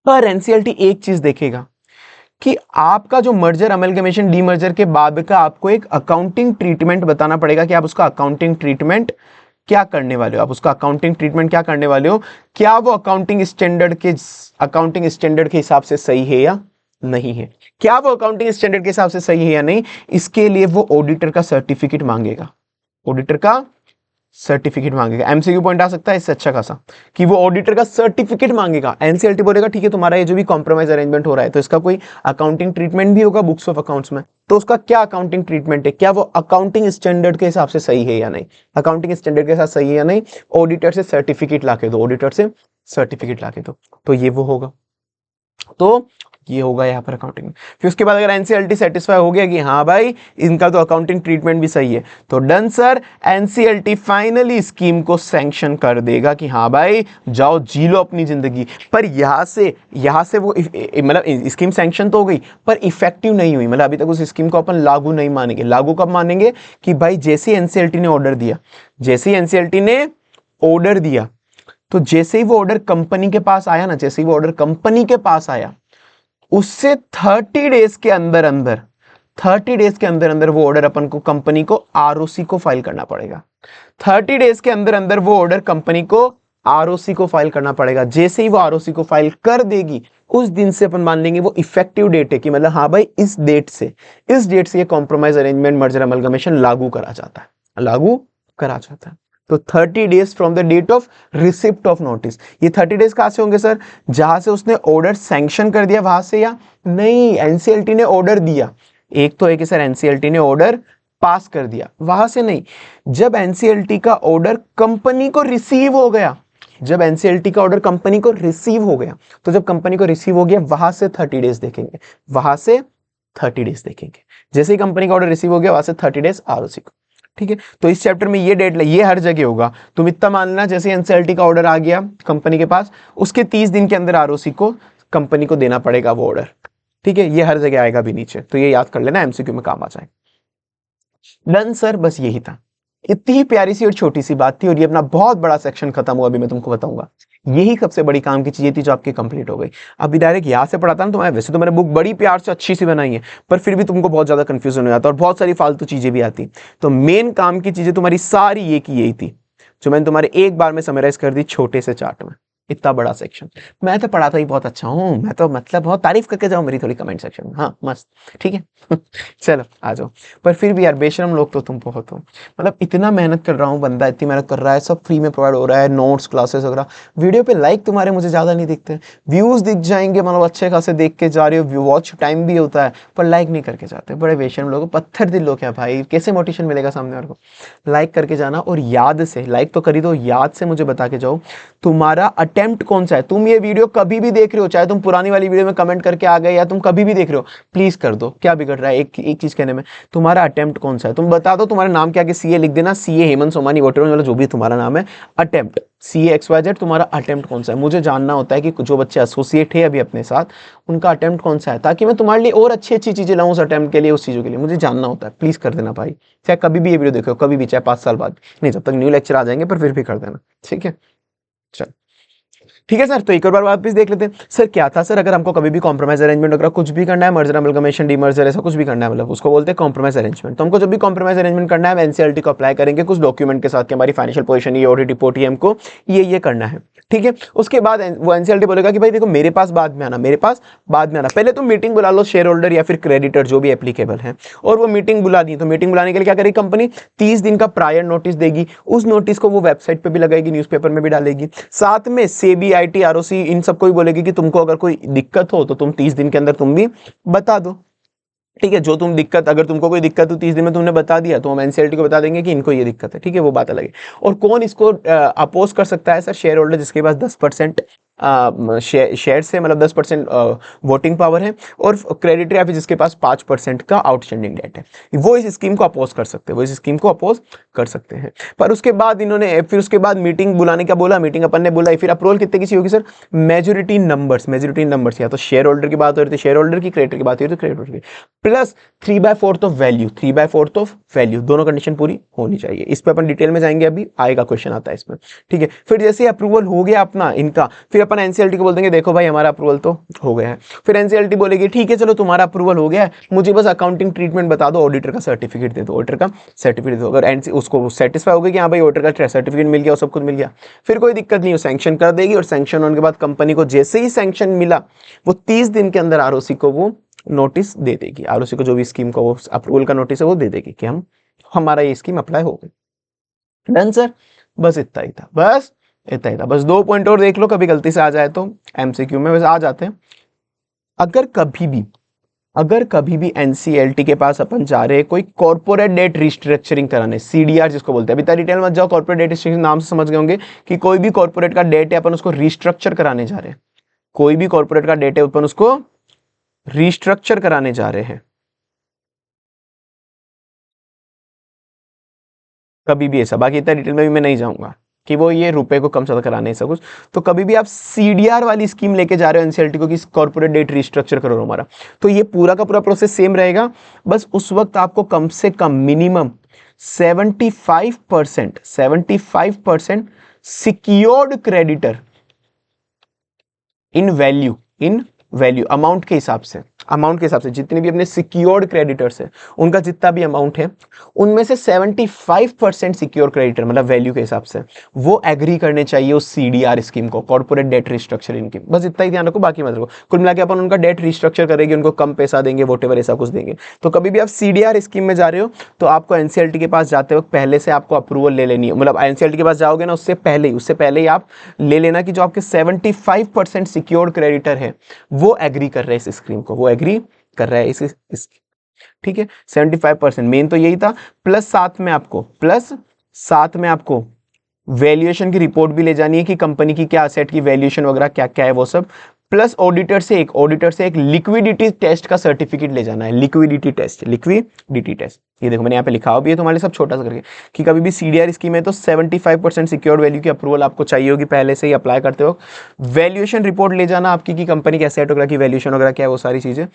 पर एनसीएलटी एक चीज देखेगा कि आपका जो मर्जर अमलगमेशन डीमर्जर के बाद का आपको एक अकाउंटिंग ट्रीटमेंट बताना पड़ेगा कि आप उसका अकाउंटिंग ट्रीटमेंट क्या करने वाले हो, आप उसका अकाउंटिंग ट्रीटमेंट क्या करने वाले हो, क्या वो अकाउंटिंग स्टैंडर्ड के हिसाब से सही है या नहीं है, क्या वो अकाउंटिंग स्टैंडर्ड के हिसाब से सही है या नहीं। इसके लिए वो ऑडिटर का सर्टिफिकेट मांगेगा, ऑडिटर का सर्टिफिकेट मांगेगा। एमसीक्यू पॉइंट आ सकता है इससे अच्छा खासा कि वो ऑडिटर का सर्टिफिकेट मांगेगा। एनसीएलटी बोलेगा ठीक है तुम्हारा ये जो भी कॉम्प्रोमाइज अरेंजमेंट हो रहा है तो इसका कोई अकाउंटिंग ट्रीटमेंट भी होगा बुक्स ऑफ अकाउंट्स में, तो उसका क्या अकाउंटिंग ट्रीटमेंट है, क्या वो अकाउंटिंग स्टैंडर्ड के हिसाब से सही है या नहीं, अकाउंटिंग स्टैंडर्ड के साथ सही है या नहीं, ऑडिटर से सर्टिफिकेट लाके दो, ऑडिटर से सर्टिफिकेट लाके दो, तो ये वो होगा, तो ये होगा यहाँ पर अकाउंटिंग में। फिर उसके बाद अगर एनसीएलटी सेटिस्फाई हो गया कि हाँ भाई इनका तो अकाउंटिंग ट्रीटमेंट भी सही है, तो done sir, NCLT finally scheme को सैंक्शन कर देगा कि हाँ भाई जाओ जी लो अपनी जिंदगी। पर यहाँ से वो मतलब स्कीम सैंक्शन तो हो गई पर इफेक्टिव नहीं हुई, मतलब अभी तक उस स्कीम को अपन लागू नहीं मानेंगे। लागू कब मानेंगे कि भाई जैसे एनसीएलटी ने ऑर्डर दिया, जैसे ही एनसीएलटी ने ऑर्डर दिया, तो जैसे ही वो ऑर्डर कंपनी के पास आया ना, जैसे ही वो ऑर्डर कंपनी के पास आया उससे 30 डेज के अंदर अंदर, 30 डेज के अंदर अंदर वो ऑर्डर अपन को कंपनी को आरओसी को फाइल करना पड़ेगा। 30 डेज के अंदर अंदर वो ऑर्डर कंपनी को आरओसी को फाइल करना पड़ेगा। जैसे ही वो आरओसी को फाइल कर देगी उस दिन से अपन मान लेंगे वो इफेक्टिव डेट है कि मतलब हाँ भाई इस डेट से ये कॉम्प्रोमाइज अरेंजमेंट मर्जर अमलगमेशन लागू करा जाता है, लागू करा जाता है। तो 30 days from the date of receipt of notice. ये 30 डेज कहां से होंगे सर? जहां से उसने ऑर्डर सैंक्शन कर दिया वहां से, या नहीं एनसीएलटी ने ऑर्डर दिया, एक तो है कि सर एनसीएलटी ने ऑर्डर पास कर दिया, वहां से नहीं, जब एनसीएलटी का ऑर्डर कंपनी को रिसीव हो गया, जब एनसीएलटी का ऑर्डर कंपनी को रिसीव हो गया, तो जब कंपनी को रिसीव हो गया वहां से 30 डेज देखेंगे, वहां से 30 डेज देखेंगे। जैसे ही कंपनी का ऑर्डर रिसीव हो गया वहां से 30 डेज आरओसी को। ठीक है, तो इस चैप्टर में ये डेट ये हर जगह होगा। तुम इतना मान लेना, जैसे एनसीईआरटी का ऑर्डर आ गया कंपनी के पास, उसके 30 दिन के अंदर आरओसी को कंपनी को देना पड़ेगा वो ऑर्डर। ठीक है, ये हर जगह आएगा भी नीचे, तो ये याद कर लेना, एमसीक्यू में काम आ जाए। डन सर, बस यही था, इतनी ही प्यारी सी और छोटी सी बात थी, और ये अपना बहुत बड़ा सेक्शन खत्म हुआ। अभी मैं तुमको बताऊंगा, यही सबसे बड़ी काम की चीजें थी जो आपकी कंप्लीट हो गई। अभी डायरेक्ट यहाँ से पढ़ाता ना तो मैं, वैसे तो मैंने बुक बड़ी प्यार से अच्छी सी बनाई है, पर फिर भी तुमको बहुत ज्यादा कंफ्यूजन हो जाता और बहुत सारी फालतू चीजें भी आती। तो मेन काम की चीजें तुम्हारी सारी ये की यही थी, जो मैंने तुम्हारे एक बार में समराइज कर दी छोटे से चार्ट में। इतना बड़ा सेक्शन, मैं तो पढ़ाता ही बहुत अच्छा हूँ, मैं तो मतलब बहुत तारीफ करके जाऊँ मेरी थोड़ी कमेंट सेक्शन में, हाँ मस्त, ठीक है। चलो आ जाओ। पर फिर भी यार बेशरम लोग तो तुम बहुत हो, मतलब इतना मेहनत कर रहा हूँ, बंदा इतनी मेहनत कर रहा है, सब फ्री में प्रोवाइड हो रहा है, नोट्स क्लासेस वगैरह। वीडियो पे लाइक तुम्हारे मुझे ज्यादा नहीं दिखते, व्यूज दिख जाएंगे, मतलब अच्छे खासे देख के जा रहे हो, वॉच टाइम भी होता है, पर लाइक नहीं करके जाते। बड़े बेशरम लोग, पत्थर दिल लोग हैं भाई, कैसे मोटिवेशन मिलेगा सामने वाले को। लाइक करके जाना, और याद से लाइक तो करी दो, याद से मुझे बता के जाओ तुम्हारा अटेम्प्ट कौन सा है। तुम ये वीडियो कभी भी देख रहे हो, चाहे तुम पुरानी वाली वीडियो में कमेंट करके आ गए या तुम कभी भी देख रहे हो, प्लीज कर दो, क्या बिगड़ रहा है एक चीज कहने में। तुम्हारा अटेम्प्ट कौन सा है, तुम बता दो। तुम्हारा नाम क्या, सीए लिख देना, सीए हेमंत सोमानी वोटर, जो भी तुम्हारा नाम है, अटेम्प्ट CXYZ, तुम्हारा अटेम्प्ट कौन सा है। मुझे जानना होता है कि जो बच्चे एसोसिएट है अभी अपने साथ, उनका अटेम्प्ट कौन सा है, ताकि मैं तुम्हारे लिए और अच्छी अच्छी चीजें लाऊं उस अटेम्प्ट के लिए, उस चीजों के लिए मुझे जानना होता है। प्लीज कर देना भाई, चाहे कभी भी ये वीडियो देखो, कभी भी, चाहे 5 साल बाद, नहीं जब तक न्यू लेक्चर आ जाएंगे, पर फिर भी कर देना, ठीक है। चल ठीक है सर, तो एक और बार वापस देख लेते हैं। सर क्या था सर, अगर हमको कभी भी कॉम्प्रोमाइज अरेंजमेंट वगैरह कुछ भी करना है, मर्जर अमलगमेशन डीमर्जर ऐसा कुछ भी करना है, मतलब उसको बोलते हैं कॉम्प्रोमाइज अरेंजमेंट। तो हमको जब भी कॉम्प्रोमाइज अरेंजमेंट करना है, एनसीईआरटी को अप्लाई करेंगे कुछ डॉक्यूमेंट के साथ कि हमारी फाइनेंशियल पोजीशन ये ऑडिट रिपोर्ट ही हमको ये करना है, ठीक है। उसके बाद वो एनसीईआरटी बोलेगा कि भाई देखो मेरे पास बाद में आना, मेरे पास बाद में आना। पहले तुम मीटिंग बुला लो, शेयर होल्डर या फिर क्रेडिटर जो भी एप्लीकेबल है, और वो मीटिंग बुला दी, तो मीटिंग बुलाने के लिए क्या करेगी कंपनी, 30 दिन का प्रायर नोटिस देगी। उस नोटिस को वो वेबसाइट पे भी लगाएगी, न्यूज़पेपर में भी डालेगी, साथ में सेबी, आईटी, आरओसी इन सबको भी बोलेगी कि तुमको अगर कोई दिक्कत हो तो तुम 30 दिन के अंदर तुम भी बता दो, ठीक है। जो तुम दिक्कत, अगर तुमको कोई दिक्कत हो 30 दिन में तुमने बता दिया, तो हम एनसीईआरटी को बता देंगे कि इनको ये दिक्कत है, ठीक है, वो बात अलग है। और कौन इसको अपोज कर सकता है सर, शेयर होल्डर जिसके पास 10% शेयर से, मतलब 10% वोटिंग पावर है, और क्रेडिटर या फिर जिसके पास 5% का आउटस्टैंडिंग डेट है, वो इस स्कीम को अपोज कर सकते हैं, वो इस स्कीम को अपोज कर सकते हैं। पर उसके बाद इन्होंने फिर उसके बाद मीटिंग बुलाने का बोला, मीटिंग अपन ने बुलाई, फिर अप्रूवल कितने की होगी सर, मेजोरिटी नंबर्स, या तो शेयर होल्डर की बात हो रही थी शेयर होल्डर की, क्रेडिटर की बात हो रही थी क्रेडिटर की, प्लस 3/4 ऑफ वैल्यू, दोनों कंडीशन पूरी होनी चाहिए। इस पे अपन डिटेल में जाएंगे, अभी आएगा क्वेश्चन आता है इसमें, ठीक है। फिर जैसे अप्रूवल हो गया अपना इनका, फिर अपन एनसीईआरटी को बोल देंगे देखो भाई हमारा अप्रूवल तो हो गया है। फिर एनसीईआरटी बोलेगी ठीक है चलो तुम्हारा अप्रूवल हो गया है, मुझे बस अकाउंटिंग ट्रीटमेंट बता दो, ऑडिटर का सर्टिफिकेट दे दो, ऑडिटर का सर्टिफिकेट दो। अगर उसको सेटिस्फाई हो गया कि हाँ भाई ऑडिटर का सर्टिफिकेट मिल गया और सब कुछ मिल गया, फिर कोई दिक्कत नहीं, हो सैंक्शन कर देगी, और सैंक्शन होने के बाद कंपनी को जैसे ही सैंक्शन मिला, वो 30 दिन के अंदर आरओसी को वो नोटिस दे देगी, आरओसी को जो भी स्कीम का वो अप्रूवल का नोटिस है वो दे देगी कि हमारा ये स्कीम अप्लाई हो गई। डन सर, बस इतना ही था, बस 2 पॉइंट और देख लो, कभी गलती से आ जाए तो एमसीक्यू में वैसे आ जाते हैं। अगर कभी भी एनसीईआरटी के पास अपन जा रहे हैं कोई कॉर्पोरेट डेट रिस्ट्रक्चरिंग कराने, सीडीआर जिसको बोलते हैं, अभी डिटेल मत जाओ, कॉर्पोरेट डेट रिस्ट्रक्चरिंग नाम से समझ गए होंगे कि कोई भी कॉर्पोरेट का डेट है अपन उसको रिस्ट्रक्चर कराने जा रहे हैं, कोई भी कॉर्पोरेट का डेट है अपन उसको रिस्ट्रक्चर कराने जा रहे हैं। कभी भी ऐसा, बाकी इतना डिटेल में भी मैं नहीं जाऊंगा कि वो ये रुपए को कम ज्यादा कराने ऐसा कुछ। तो कभी भी आप सीडीआर वाली स्कीम लेके जा रहे हो एनसीईआरटी को कि कॉर्पोरेट डेट रिस्ट्रक्चर करो हमारा, तो ये पूरा का पूरा प्रोसेस सेम रहेगा, बस उस वक्त आपको कम से कम मिनिमम 75% सिक्योर्ड क्रेडिटर इन वैल्यू अमाउंट के हिसाब से, जितने भी अपने सिक्योर्ड क्रेडिटर्स है उनका जितना भी अमाउंट है, उनमें से 75% सिक्योर क्रेडिटर मतलब वैल्यू के हिसाब से वो एग्री करने चाहिए उस सीडीआर स्कीम को, कॉर्पोरेट डेट रिस्ट्रक्चरिंग स्कीम। बस इतना ही ध्यान रखो, बाकी मत रखो। कुल मिला के अपन उनका डेट रिस्ट्रक्चर करेंगे, उनको कम पैसा देंगे, वोटेवर ऐसा कुछ देंगे। तो कभी भी आप सीडीआर स्कीम में जा रहे हो तो आपको एनसीईआरटी के पास जाते वक्त पहले से आपको अप्रूवल ले लेनी है, मतलब एनसीईआरटी के पास जाओगे ना उससे पहले ही आप ले लेना कि जो आपके 75% सिक्योर्ड क्रेडिटर है वो एग्री कर रहे हैं इस स्कीम को, वो एग्री कर रहा है इस ठीक है। 75% मेन तो यही था, प्लस साथ में आपको वैल्यूएशन की रिपोर्ट भी ले जानी है कि कंपनी की क्या असेट की वैल्यूएशन वगैरह क्या क्या है वो सब, प्लस ऑडिटर से एक लिक्विडिटी टेस्ट का सर्टिफिकेट ले जाना है, लिक्विडिटी टेस्ट ये देखो मैंने यहाँ पे लिखा हुआ भी है तुम्हारे लिए सब छोटा सा करके कि कभी भी सीडीआर स्कीम है तो 75% सिक्योर्ड वैल्यू की अप्रूवल आपको चाहिए होगी पहले से ही अप्लाई करते हो। वैल्यूएशन रिपोर्ट ले जाना आपकी कि कंपनी के एसेट वगैरह की वैल्यूएशन वगैरह क्या है वो सारी चीजें।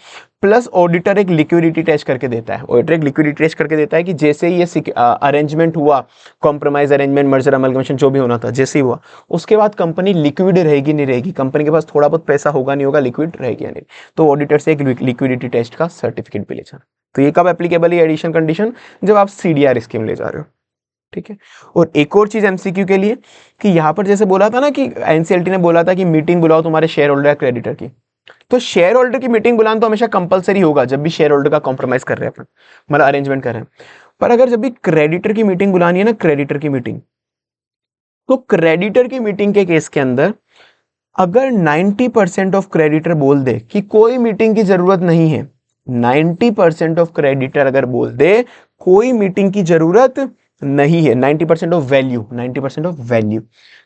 प्लस ऑडिटर एक लिक्विडिटी टेस्ट करके देता है, ऑडिटर एक लिक्विडिटी टेस्ट करके देता है कि जैसे ही ये अरेंजमेंट हुआ, कॉम्प्रोमाइज अरेंजमेंट मर्जर अमलगमेशन जो भी होना था जैसे ही हुआ, उसके बाद कंपनी लिक्विड रहेगी नहीं रहेगी, कंपनी के पास थोड़ा बहुत पैसा होगा नहीं होगा, लिक्विड रहेगी या नहीं, तो ऑडिटर से एक लिक्विडिटी टेस्ट का सर्टिफिकेट भी ले जाना। तो ये कब एप्लीकेबल है एडिशन कंडीशन, जब आप सीडीआर स्कीम ले जा रहे हो, ठीक है। और एक और चीज एमसीक्यू के लिए कि यहां पर जैसे बोला था ना कि एनसीएलटी ने बोला था कि मीटिंग बुलाओ तुम्हारे शेयर होल्डर या क्रेडिटर की, तो शेयर होल्डर की मीटिंग बुलाना तो हमेशा कंपलसरी होगा जब भी शेयर होल्डर का कॉम्प्रोमाइज कर रहे हैं अपन, मतलब अरेंजमेंट कर रहे हैं। पर अगर जब भी क्रेडिटर की मीटिंग बुलानी है ना, क्रेडिटर की मीटिंग, तो क्रेडिटर की मीटिंग के केस के अंदर अगर 90% ऑफ क्रेडिटर बोल दे कि कोई मीटिंग की जरूरत नहीं है, 90% ऑफ क्रेडिटर अगर बोल दे कोई मीटिंग की जरूरत नहीं है, 90% ऑफ वैल्यू, 90% ऑफ वैल्यू,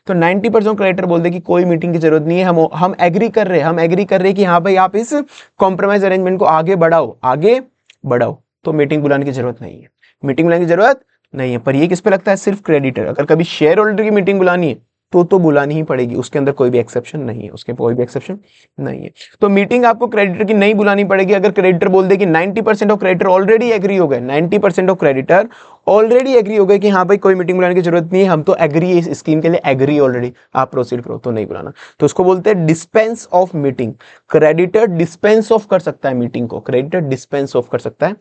तो 90% ऑफ क्रेडिटर बोल दे कि कोई मीटिंग की जरूरत नहीं है, हम एग्री कर रहे हैं, हम एग्री कर रहे हैं कि हाँ भाई आप इस कॉम्प्रोमाइज अरेंजमेंट को आगे बढ़ाओ, आगे बढ़ाओ, तो मीटिंग बुलाने की जरूरत नहीं है, मीटिंग बुलाने की जरूरत नहीं है। पर ये किस पे लगता है, सिर्फ क्रेडिटर। अगर कभी शेयर होल्डर की मीटिंग बुलानी है तो बुलानी ही पड़ेगी, उसके अंदर कोई भी एक्सेप्शन नहीं है, उसके कोई भी एक्सेप्शन नहीं है। तो मीटिंग आपको क्रेडिटर की नहीं बुलानी पड़ेगी अगर क्रेडिटर बोल दे कि 90% ऑफ क्रेडिटर ऑलरेडी एग्री हो गए, 90% ऑफ क्रेडिटर ऑलरेडी एग्री हो गए कि हाँ भाई कोई मीटिंग बुलाने की जरूरत नहीं है, हम तो एग्री है, इस स्कीम के लिए एग्री ऑलरेडी, आप प्रोसीड करो, तो नहीं बुलाना। तो उसको बोलते हैं dispense of meeting. Creditor dispense of कर सकता है मीटिंग को, क्रेडिटर डिस्पेंस ऑफ कर सकता है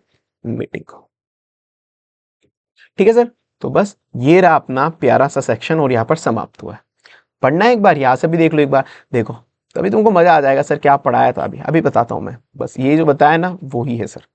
मीटिंग को, ठीक है सर। तो बस ये रहा अपना प्यारा सा सेक्शन और यहाँ पर समाप्त हुआ है। पढ़ना है एक बार, यहाँ से भी देख लो एक बार, देखो तभी तुमको मजा आ जाएगा सर क्या पढ़ाया था। अभी अभी बताता हूँ मैं, बस ये जो बताया ना वो ही है सर।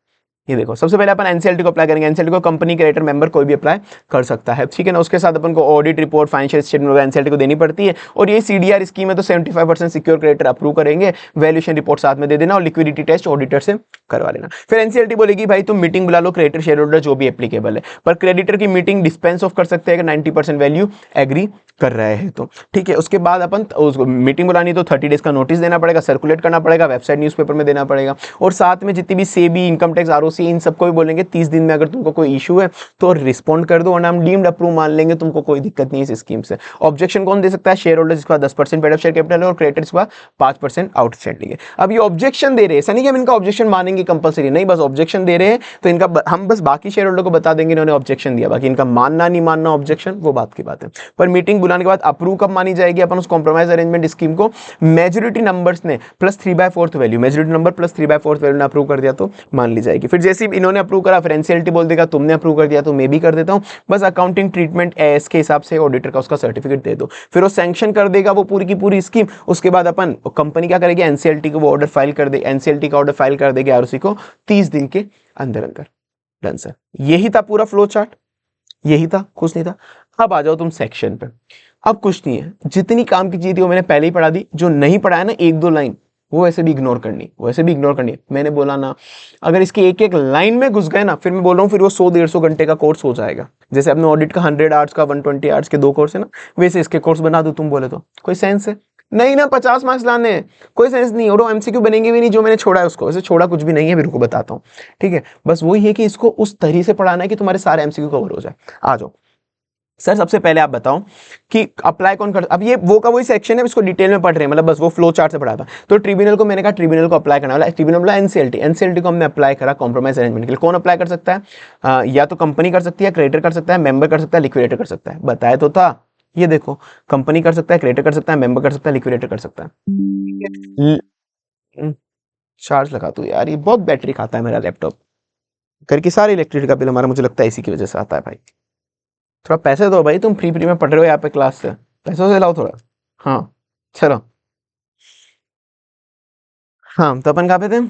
ये देखो सबसे पहले अपन एनसीएलटी को अप्लाई करेंगे, एनसीएलटी को कंपनी क्रेडिटर मेंबर कोई भी अप्लाई कर सकता है, ठीक है ना। उसके साथ अपन को ऑडिट रिपोर्ट फाइनेंशियल स्टेटमेंट वगैरह एनसीएलटी को देनी पड़ती है। और ये सीडीआर स्कीम है तो 75% सिक्योर क्रेडिटर अप्रूव करेंगे, वैल्यूएशन रिपोर्ट साथ में दे देना और लिक्विडिटी टेस्ट ऑडिटर से करवा लेना। फिर एनसीएलटी बोलेगी भाई तुम मीटिंग बुला लो क्रेडिटर शेयर होल्डर जो भी एप्लीकेबल है, पर क्रेडिटर की मीटिंग डिस्पेंस ऑफ कर सकते हैं अगर 90% वैल्यू एग्री कर रहे हैं तो, ठीक है। उसके बाद अपन उसको मीटिंग बुलानी तो 30 डेज का नोटिस देना पड़ेगा, सर्कुलेट करना पड़ेगा, वेबसाइट न्यूज़पेपर में देना पड़ेगा। और साथ में जितनी भी सेबी इनकम टैक्स आरओसी इन सबको भी बोलेंगे 30 दिन में अगर तुमको कोई इशू है तो रिस्पॉन्ड कर दो, वरना हम डीम्ड अप्रूव मान लेंगे, तुमको कोई दिक्कत नहीं है इस स्कीम से। ऑब्जेक्शन कौन दे सकता है, शेयर होल्डर जिसका 10% पेड अप शेयर कैपिटल है और क्रेडिटर जिसका 5% आउटस्टैंडिंग है। अब ये ऑब्जेक्शन दे रहे हैं, ऐसा नहीं कि हम इनका ऑब्जेक्शन मानेंगे कंपलसरी, नहीं, बस ऑब्जेक्शन दे रहे हैं तो इनका हम बस बाकी शेयर होल्डर को बता देंगे इन्होंने ऑब्जेक्शन दिया, बाकी इनका मानना नहीं मानना ऑब्जेक्शन वो बात की बात है। पर मीटिंग बुलाने के बाद अप्रूव कब मानी जाएगी, अपन उस कॉम्प्रोमाइज अरेंजमेंट स्कीम को मेजॉरिटी नंबर्स ने plus 3/4 value, majority number plus 3/4 value ने अप्रूव कर दिया तो मान ली जाएगी। फिर जैसे इन्होंने अप्रूव करा फिर एनसीएलटी बोल देगा तुमने अप्रूव कर दिया तो मैं भी कर देता हूं, बस अकाउंटिंग ट्रीटमेंट एएस के हिसाब से ऑडिटर का उसका सर्टिफिकेट दे दो, फिर वो सैंक्शन कर देगा वो पूरी की पूरी स्कीम। उसके बाद अपन कंपनी क्या करेगी, एनसीएलटी को वो ऑर्डर फाइल कर दे, एनसीएलटी का ऑर्डर फाइल कर देगी आरओसी को 30 दिन के अंदर अंदर। डन सर, यही था पूरा फ्लो चार्ट, यही था, कुछ नहीं था। अब आ जाओ तुम सेक्शन पे। अब कुछ नहीं है, जितनी काम की चीज थी वो मैंने पहले ही पढ़ा दी, जो नहीं पढ़ा है ना 1-2 लाइन वो वैसे भी इग्नोर करनी, वैसे भी इग्नोर करनी है। मैंने बोला ना अगर इसकी एक एक लाइन में घुस गए ना, फिर मैं बोल रहा हूँ फिर वो 100-150 घंटे का कोर्स हो जाएगा। जैसे अपने ऑडिट का 100 आवर्स का 120 आवर्स के 2 कोर्स है ना, वैसे इसके कोर्स बना दो तुम बोले तो कोई सेंस है नहीं ना। 50 मार्क्स लाने हैं, कोई सेंस नहीं। और एमसीक्यू बनेंगे भी नहीं जो मैंने छोड़ा है उसको, वैसे छोड़ा कुछ भी नहीं है, मेरे को बताता हूँ, ठीक है। बस वही है कि इसको उस तरीके से पढ़ाना है कि तुम्हारे सारे एमसीक्यू कवर हो जाए। आ जाओ सर, सबसे पहले आप बताओ कि अप्लाई कौन कर, अब ये वो का वही सेक्शन है, इसको डिटेल में पढ़ रहे हैं, मतलब बस वो फ्लो चार्ट से पढ़ा था। तो ट्रिब्यूनल को मैंने कहा ट्रिब्यूनल को अप्लाई करना वाला, ट्रिब्यूनल बोला एनसीएलटी, एनसीएलटी को हमने अप्लाई करा कॉम्प्रोमाइज अरेंजमेंट के लिए। कौन अप्लाई कर सकता है, या तो कंपनी कर सकती है, क्रेडिटर कर सकता है, मेंबर कर सकता है, लिक्विडेटर कर सकता है। बताया तो था, ये देखो कंपनी कर सकता है, क्रेडिटर कर सकता है, मेंबर कर सकता है, लिक्विडेटर कर सकता है। चार्ज लगा तू यार, ये बहुत बैटरी खाता है मेरा लैपटॉप, घर की सारी इलेक्ट्रिसिटी का बिल हमारा मुझे लगता है इसी की वजह से आता है भाई। थोड़ा पैसे दो भाई, तुम फ्री में पढ़ रहे हो यहाँ पे क्लास से, पैसों से लाओ थोड़ा। हाँ चलो, हाँ तो अपन कहाँ पे थे।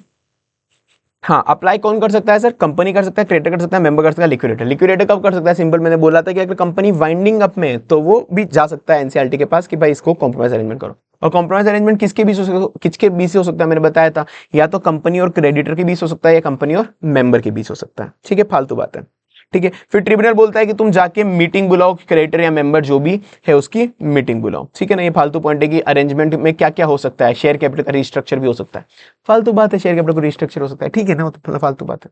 हाँ, अप्लाई कौन कर सकता है सर, कंपनी कर सकता है, क्रेडिटर कर सकता है, मेंबर कर सकता है, लिक्विडेटर। लिक्विडेटर कब कर सकता है, सिंपल मैंने बोला था कि अगर कंपनी वाइंडिंग अप में तो वो भी जा सकता है एनसीएलटी के पास कि भाई इसको कॉम्प्रोमाइज अरेंजमेंट करो। और कॉम्प्रोमाइज अरेंजमेंट किसके बीच हो सकता है मैंने बताया था, या तो कंपनी और क्रेडिटर के बीच हो सकता है या कंपनी और मेंबर के बीच हो सकता है, ठीक है, फालतू बात है। ठीक है। फिर ट्रिब्यूनल बोलता है कि तुम जाके मीटिंग बुलाओ, क्रेडिटर या मेंबर जो भी है उसकी मीटिंग बुलाओ, ठीक है ना। ये फालतू पॉइंट है कि अरेंजमेंट में क्या क्या हो सकता है, शेयर कैपिटल का रिस्ट्रक्चर भी हो सकता है, फालतू बात है, शेयर कैपिटल का रिस्ट्रक्चर हो सकता है, ठीक है ना, वो तो फालतू बात है।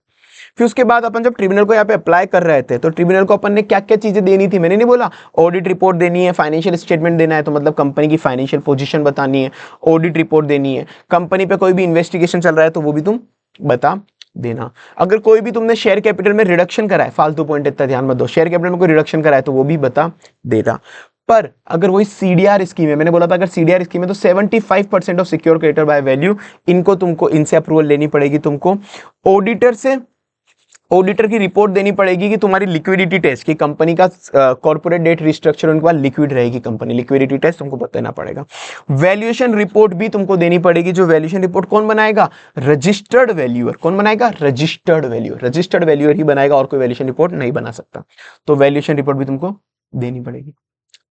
फिर उसके बाद अपन जब ट्रिब्यूनल को यहाँ पे अप्लाई कर रहे थे तो ट्रिब्यूनल को अपन ने क्या क्या चीजें देनी थी, मैंने नहीं बोला ऑडिट रिपोर्ट देनी है, फाइनेंशियल स्टेटमेंट देना है, तो मतलब कंपनी की फाइनेंशियल पोजीशन बतानी है, ऑडिट रिपोर्ट देनी है, कंपनी पे कोई भी इन्वेस्टिगेशन चल रहा है तो वो भी तुम बता देना। अगर कोई भी तुमने शेयर कैपिटल में रिडक्शन करा है, फालतू पॉइंट इतना ध्यान मत दो, शेयर कैपिटल में कोई रिडक्शन करा है तो वो भी बता देना। पर अगर वही सीडीआर स्कीम है, मैंने बोला था अगर सीडीआर स्कीम है तो 75% of secure creditor by value, इनको तुमको इनसे अप्रूवल लेनी पड़ेगी तुमको। ऑडिटर से, ऑडिटर की रिपोर्ट देनी पड़ेगी कि तुम्हारी लिक्विडिटी टेस्ट की कंपनी का कॉर्पोरेट डेट रिस्ट्रक्चर उनके बाद लिक्विड रहेगी कंपनी, लिक्विडिटी टेस्ट तुमको बताना पड़ेगा। वैल्यूएशन रिपोर्ट भी तुमको देनी पड़ेगी, जो वैल्यूएशन रिपोर्ट कौन बनाएगा, रजिस्टर्ड वैल्यूअर। कौन बनाएगा, रजिस्टर्ड वैल्यूअर, रजिस्टर्ड वैल्यूअर ही बनाएगा और कोई वैल्यूएशन रिपोर्ट नहीं बना सकता, तो वैल्यूएशन रिपोर्ट भी तुमको देनी पड़ेगी,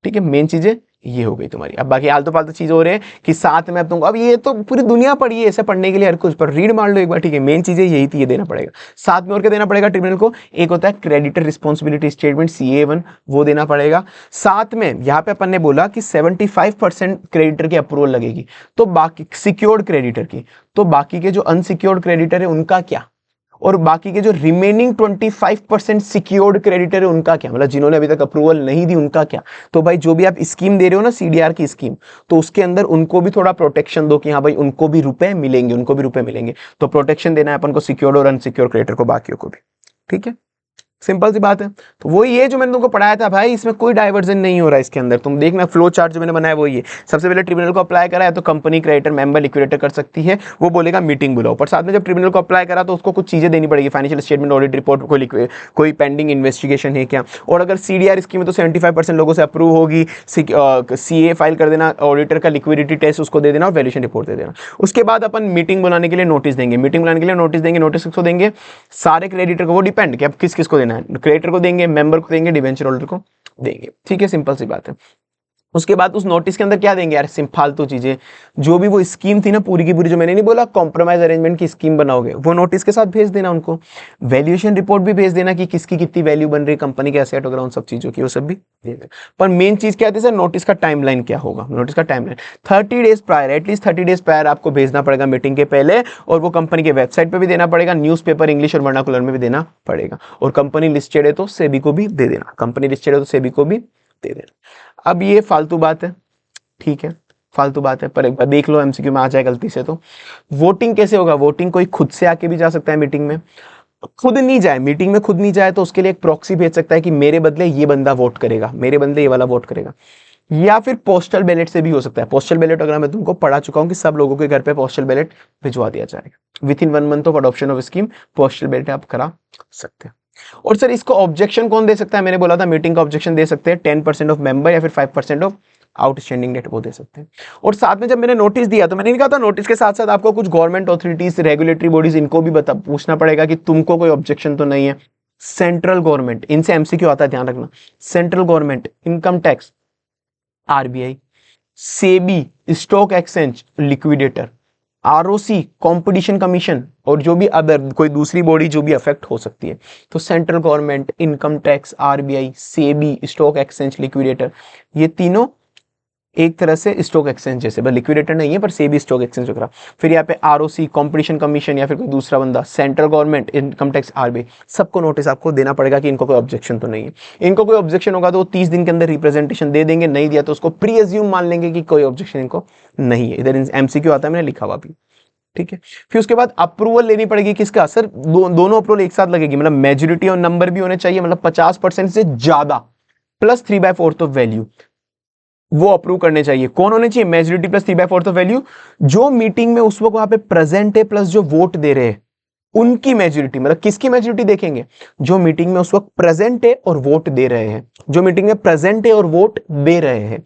ठीक है। मेन चीजें ये हो गई तुम्हारी। अब बाकी आलतू फालतू चीज हो रहे हैं कि साथ में अब तुमको, अब ये तो पूरी दुनिया पड़ी है ऐसे पढ़ने के लिए हर कुछ, पर रीड मार लो एक बार, ठीक है। मेन चीजें यही थी, ये देना पड़ेगा। साथ में और क्या देना पड़ेगा ट्रिब्यूनल को, एक होता है क्रेडिटर रिस्पॉन्सिबिलिटी स्टेटमेंट CA1, वो देना पड़ेगा। साथ में यहाँ पे अपन ने बोला कि 75% क्रेडिटर की अप्रूवल लगेगी, तो बाकी सिक्योर्ड क्रेडिटर की, तो बाकी के जो अनसिक्योर्ड क्रेडिटर है उनका क्या, और बाकी के जो रिमेनिंग 25% सिक्योर्ड क्रेडिटर है उनका क्या, मतलब जिन्होंने अभी तक अप्रूवल नहीं दी उनका क्या। तो भाई जो भी आप स्कीम दे रहे हो ना, सीडीआर की स्कीम, तो उसके अंदर उनको भी थोड़ा प्रोटेक्शन दो कि हाँ भाई उनको भी रुपए मिलेंगे, उनको भी रुपए मिलेंगे, तो प्रोटेक्शन देना है अपन को सिक्योर्ड और अनसिक्योर्ड क्रेडिटर को, बाकियों को भी, ठीक है। सिंपल सी बात है। तो वो ये जो मैंने तुमको पढ़ाया था भाई, इसमें कोई डाइवर्जन नहीं हो रहा है इसके अंदर, तुम देखना फ्लो चार्ट जो मैंने बनाया वो ये। सबसे पहले ट्रिब्यूनल को अप्लाई करा है तो कंपनी क्रेडिटर मेंबर लिक्विडेटर कर सकती है, वो बोलेगा मीटिंग बुलाओ, पर साथ में जब ट्रिब्यूनल को अप्लाई करा तो उसको कुछ चीजें देनी पड़ेगी, फाइनेंशियल स्टेटमेंट, ऑडिट रिपोर्ट, कोई पेंडिंग इन्वेस्टिगेशन है क्या, और अगर सीडीआर स्कीम में तो 75% लोगों से अप्रूव होगी, CA फाइल कर देना, ऑडिटर का लिक्विडिटी टेस्ट उसको दे देना और वैल्यूएशन रिपोर्ट दे देना। उसके बाद अपन मीटिंग बुलाने के लिए नोटिस देंगे, मीटिंग बुलाने के लिए नोटिस देंगे, नोटिस किसको देंगे, सारे क्रेडिटर को, वो डिपेंड कि अब किस किस को देना है, क्रेडिटर को देंगे, मेंबर को देंगे, डिवेंचर होल्डर को देंगे, ठीक है, सिंपल सी बात है। उसके बाद उस नोटिस के अंदर क्या देंगे यार, फालतू चीजें, जो भी वो स्कीम थी ना पूरी की पूरी, जो मैंने नहीं बोला कॉम्प्रोमाइज अरेंजमेंट की स्कीम बनाओगे, वो नोटिस के साथ भेज देना उनको। वैल्यूएशन रिपोर्ट भी भेज देना कि किसकी कितनी वैल्यू बन रही, कंपनी के एसेट वगैरह, उन सब चीजों की वो सब भी भेज देना। पर मेन चीज क्या थी सर, नोटिस का टाइमलाइन क्या होगा, नोटिस का timeline 30 days prior, at least 30 days prior आपको भेजना पड़ेगा मीटिंग के पहले, और वो कंपनी के वेबसाइट पर भी देना पड़ेगा, न्यूज़पेपर इंग्लिश और वर्नाकुलर में भी देना पड़ेगा, और कंपनी लिस्टेड है तो सेबी को भी दे देना, कंपनी लिस्टेड है तो सेबी को भी दे देना। अब ये फालतू बात है, ठीक है, फालतू बात है, पर एक बार देख लो एमसीक्यू में आ जाए गलती से तो। वोटिंग कैसे होगा, वोटिंग कोई खुद से आके भी जा सकता है मीटिंग में, खुद नहीं जाए मीटिंग में, खुद नहीं जाए तो उसके लिए एक प्रॉक्सी भेज सकता है कि मेरे बदले ये बंदा वोट करेगा, मेरे बदले ये वाला वोट करेगा, या फिर पोस्टल बैलेट से भी हो सकता है। पोस्टल बैलेट अगर मैं तुमको पढ़ा चुका हूं कि सब लोगों के घर पे पोस्टल बैलेट भिजवा दिया जाएगा, with in 1 month of adoption of scheme postal ballot आप करा सकते हैं। और सर इसको ऑब्जेक्शन कौन दे सकता है, मैंने बोला था मीटिंग का ऑब्जेक्शन दे सकते हैं 10% ऑफ मेंबर या फिर 5% ऑफ आउटस्टैंडिंग डेट, वो दे सकते हैं। और साथ में जब मैंने नोटिस दिया तो मैंने नहीं कहा था नोटिस के साथ साथ आपको कुछ गवर्नमेंट अथॉरिटीज, रेगुलेटरी बॉडीज, इनको भी पूछना पड़ेगा कि तुमको कोई ऑब्जेक्शन तो नहीं है। सेंट्रल गवर्नमेंट, इनसे एमसीक्यू आता है, ध्यान रखना। Central government, income tax, RBI, SEBI, stock exchange, liquidator, ROC, competition commission, और जो भी अदर कोई दूसरी बॉडी जो भी अफेक्ट हो सकती है। तो central government, income tax, RBI, SEBI, stock exchange, liquidator, ये तीनों एक तरह से स्टॉक एक्सचेंज जैसे, बस लिक्विडेटर नहीं है पर सेबी स्टॉक एक्सचेंज वगैरह। फिर यहाँ पे ROC, कंपटीशन कमीशन, या फिर कोई दूसरा बंदा, central government, income tax, RBI, सबको नोटिस आपको देना पड़ेगा कि इनको कोई ऑब्जेक्शन तो नहीं है। इनको कोई ऑब्जेक्शन होगा तो वो 30 दिन के अंदर रिप्रेजेंटेशन दे देंगे, नहीं दिया तो उसको प्री एज्यूम मान लेंगे कि कोई ऑब्जेक्शन इनको नहीं है। इधर एमसीक्यू आता है, मैंने लिखा हुआ भी, ठीक है। फिर उसके बाद अप्रूवल लेनी पड़ेगी किसका सर, दोनों अप्रूवल एक साथ लगेगी, मतलब मेजोरिटी और नंबर भी होने चाहिए, मतलब 50% से ज्यादा प्लस 3/4 ऑफ वैल्यू, वो अप्रूव करने चाहिए। कौन होने चाहिए, मेजोरिटी प्लस 3/4 ऑफ वैल्यू, जो मीटिंग में उस वक्त वहां पे प्रेजेंट है प्लस जो वोट दे रहे हैं उनकी मेजोरिटी, मतलब किसकी मेजोरिटी देखेंगे, जो मीटिंग में उस वक्त प्रेजेंट है और वोट दे रहे हैं, जो मीटिंग में प्रेजेंट है और वोट दे रहे हैं,